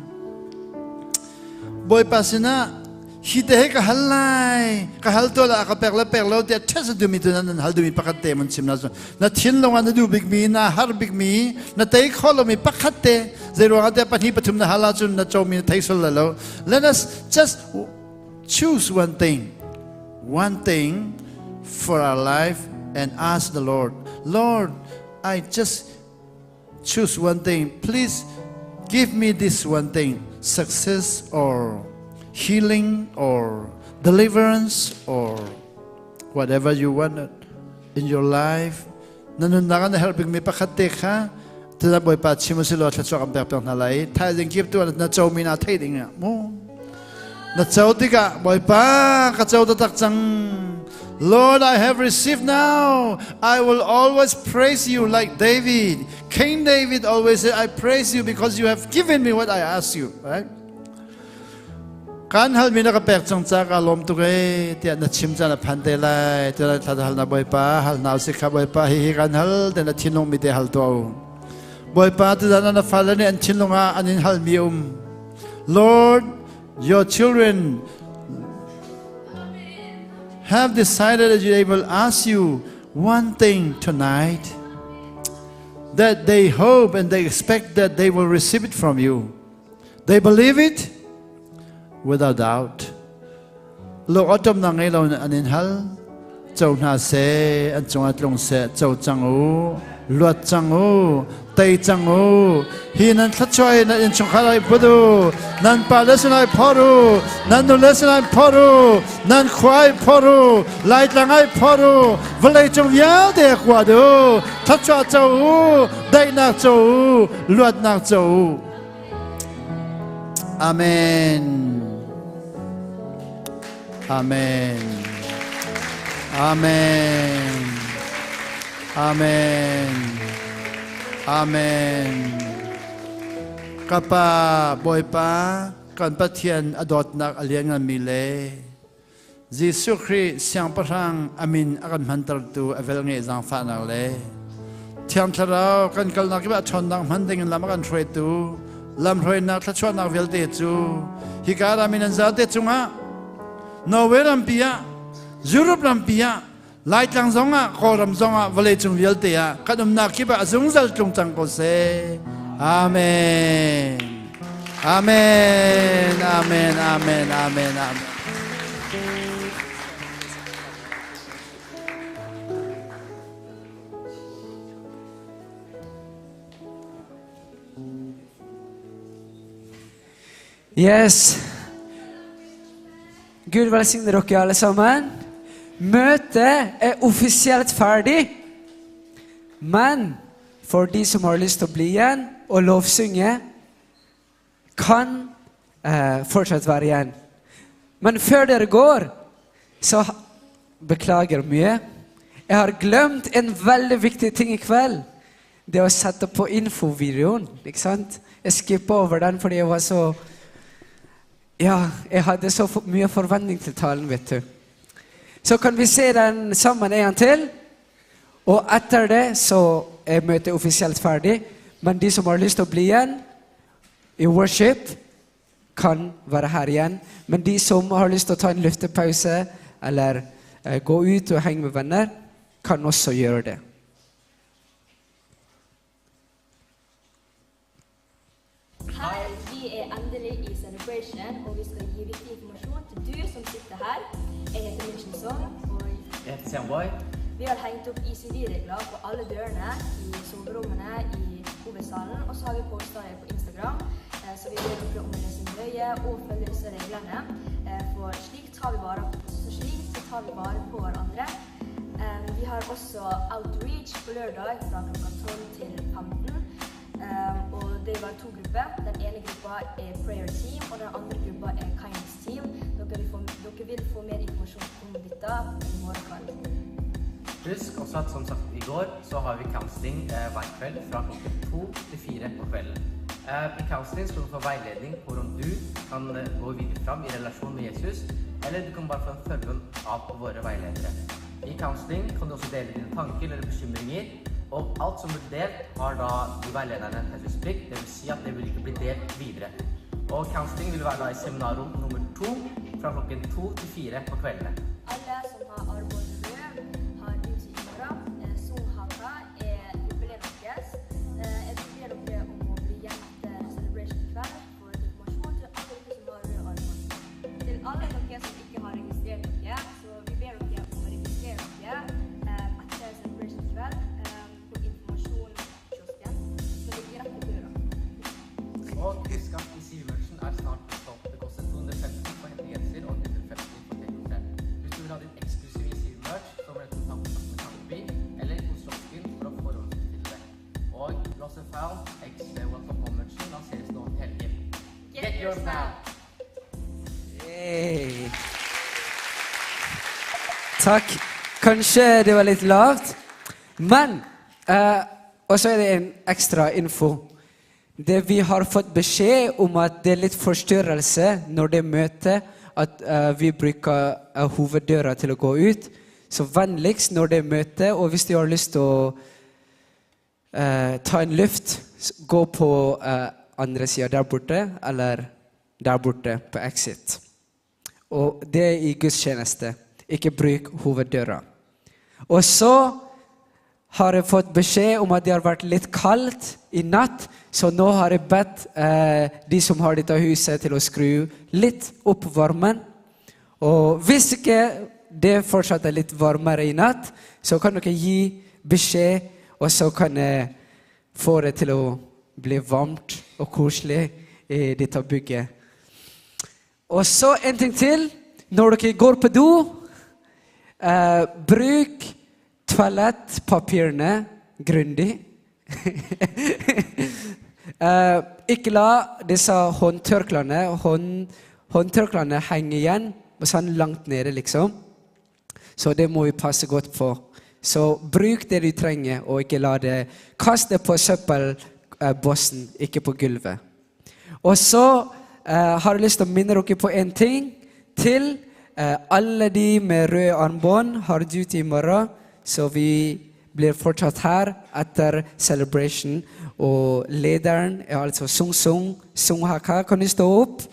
Boy pasina. Hite ka halai ka halto la ka perla te tesa du mi tu nan hal du mi pakate mon sim na na thin long an du big mi na har big mi na tai kholo mi pakate zero ate pani pathum na hala chun na chow mi thai sol lo. Let us just choose one thing for our life and ask the Lord, Lord, I just choose one thing. Please give me this one thing, success or healing or deliverance or whatever you want in your life. Nanundagan na helping me pakate ka. Tina boy pa chimusilo at chok am pek na lai. Thai ding keep to na chow mi na thai ding mo. Na chow tika boy pa ka chow tak chang. Lord, I have received now. I will always praise you like David. King David always said, I praise you because you have given me what I asked you. Right? Kan hal mi na ka pek chang cha ka lom tu ke tia na chim cha na phan te lai te tha hal na boy pa hal na se kha boy pa hi kan hal te na thinong mi te hal to boy pa tu na na fa la ne an thinonga anin hal mi Lord, your children have decided that they will ask you one thing tonight, that they hope and they expect that they will receive it from you. They believe it without doubt. Lo atom na ngay lo na anin hal chow na se an chong at long se chow chang o luat chang o tay chang o hi nan thachoy na in chong khalai pudu nan pa lesanai phoru nan no lesanai phoru nan khwai phoru lai tlangai phoru vlei chong ya de kwa do thacha chow dai na chow luat na chow. Amen. Amen. Amen. Amen. Amen. Kapa boy pa kan pathian adot nak aliang mi le. Jesu Christ siang parang amin akan hantar tu avel nge zang fa na le. Thiam tharau kan kal nak ba thon dang handing lam kan throi tu lam throi nak thachwa nak vel te chu hikara min an za te chunga Nowhere rampia, Europe rampia, light lang zonga, koram zonga, vale chung vieltea, kadum nakiba azungzal chung tangko se. Amen. Amen. Amen. Amen. Amen. Amen. Yes. Gud velsigne dere alle sammen. Møtet offisielt ferdig. Men for de som har lyst til å bli igjen og lovsynge, kan fortsatt være igjen. Men før dere går, så beklager mye. Jeg har glemt en veldig viktig ting i kveld. Det å sette på infovideoen, ikke sant? Jeg skippet over den fordi jeg var så... Ja, jeg hadde så mye forventning til talen, vet du. Så kan vi se den sammen en gang til. Og etter det så møtet offisielt ferdig. Men de som har lyst til å bli igjen i worship, kan være her igjen. Men de som har lyst til å ta en luftepause, eller gå ut og henge med venner, kan også gjøre det. Hei, vi endelig i Celebration, og vi skal gi viktig informasjon til du som sitter her. Jeg heter Mission Song, og jeg heter Boy. Vi har hengt opp ECV-regler på alle dørene i soverommene i hovedsalen, og så har vi postet det på Instagram, så vi ber dere om å lese nøye og følge disse reglene, for slik tar vi vare på hverandre. Vi har også outreach på lørdag fra klokka 12 til 15. Og det var 2 grupper. Den ene gruppa er prayer team, og den andre gruppa er kindness team. Dere vil få mer informasjon om dette i morgen kveld. Husk også at som sagt i går så har vi counseling hver kveld fra klokken 2 til 4 på kvelden. I counseling skal du få veiledning på hvordan du kan gå videre fram i relasjon med Jesus, eller du kan bare få en følge av våre veiledere. I counseling kan du også dele dine tanker eller bekymringer, og alt som blir delt har da de veilederne taushetsplikt, det vil si at det vil ikke bli delt videre. Og counseling vil være da i seminarom nummer 2 fra klokken 2 til 4 på kveldene. Alle som har arbeidet har ut i morgen. Zoom-haka er jubileet deres. Jeg vil be dere om å bli igjen etter celebration kveld for informasjon til alle dere som har rød arbeid. Til alle dere som ikke har registrert dere, så vi ber dere om å registrere dere etter celebration kveld på informasjonskiosken som ligger rett i døra. Og husk at ECV-merchen er snart bestått. Det koster 250 for hentegenser og 150 for T-korte. Hvis du vil ha din eksklusive ECV-merch, så må du ta kontakt med Kampi eller hos kiosken for å forhåndsbestille det. Og Lost and Found X Welcome Home-merchen lanseres nå til helgen. Get yours now! Yay. Takk. Kanskje det var litt lavt, men og så er det en ekstra info. Det vi har fått beskjed om at det er litt forstyrrelse når det møter, at vi bruker hoveddøra til å gå ut. Så vennligst når det møter, og hvis du har lyst til å ta en luft, gå på andre siden der borte, eller der borte på exit. Og det er i gudstjeneste. Ikke bruk hoveddøra. Og så har jeg fått beskjed om at det har vært litt kaldt i natt, så nå har jeg bedt de som har dette huset til å skru litt opp varmen. Og hvis ikke det fortsatt er litt varmere i natt, så kan dere gi beskjed, og så kan jeg få det til å bli varmt og koselig i dette bygget. Og så en ting til, når dere går på do, bruk toalettpapirene grundig. Ikke la disse håndtørklene henge igjen, og sånn langt nede liksom. Så det må vi passe godt på. Så bruk det du trenger, og ikke la det kaste på søppelbossen, ikke på gulvet. Og så har jeg lyst til å minne dere på en ting til. Alle de med røde armbånd har duty i morgen, så vi blir fortsatt her etter celebration. Og lederen er altså Sung Haka. Kan du stå opp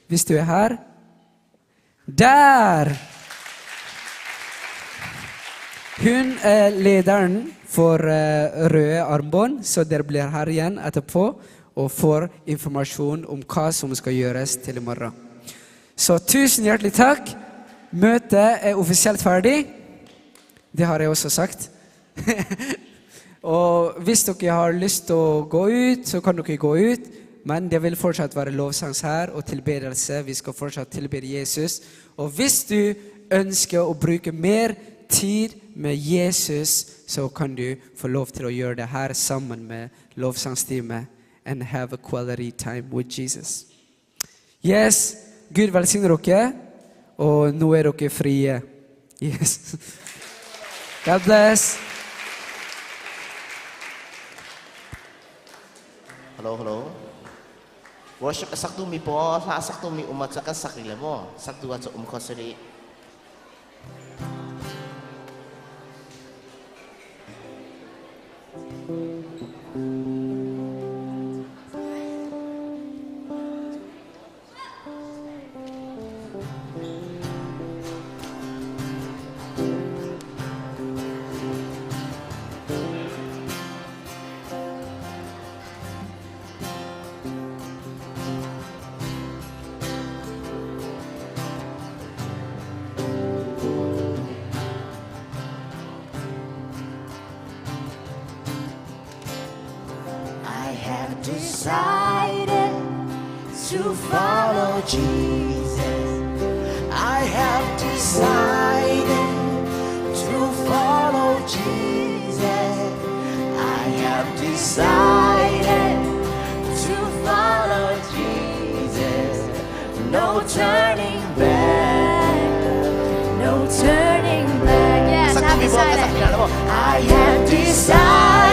hvis du er her? Der! Hun er lederen for røde armbånd, så dere blir her igjen etterpå og får informasjon om hva som skal gjøres til i morgen. Så tusen hjertelig takk. Møtet er offisielt ferdig. Det har jeg også sagt. Og hvis dere har lyst til å gå ut, så kan dere gå ut. Men det vil fortsatt være lovsangs her og tilbedelse. Vi skal fortsatt tilbede Jesus. Og hvis du ønsker å bruke mer tid med Jesus, så kan du få lov til å gjøre det her sammen med lovsangstime and have a quality time with Jesus. Yes, Gud velsigner dere, og nå er dere frie. Yes. God bless. Hello. Worship sakdumi po, sakdumi umat sa sakila mo, sakduwa sa umkosiri. Decided to follow Jesus. I have decided to follow no turning back, no turning back. Yes, Sakto have mi po, decided. kasakilala mo. I have decided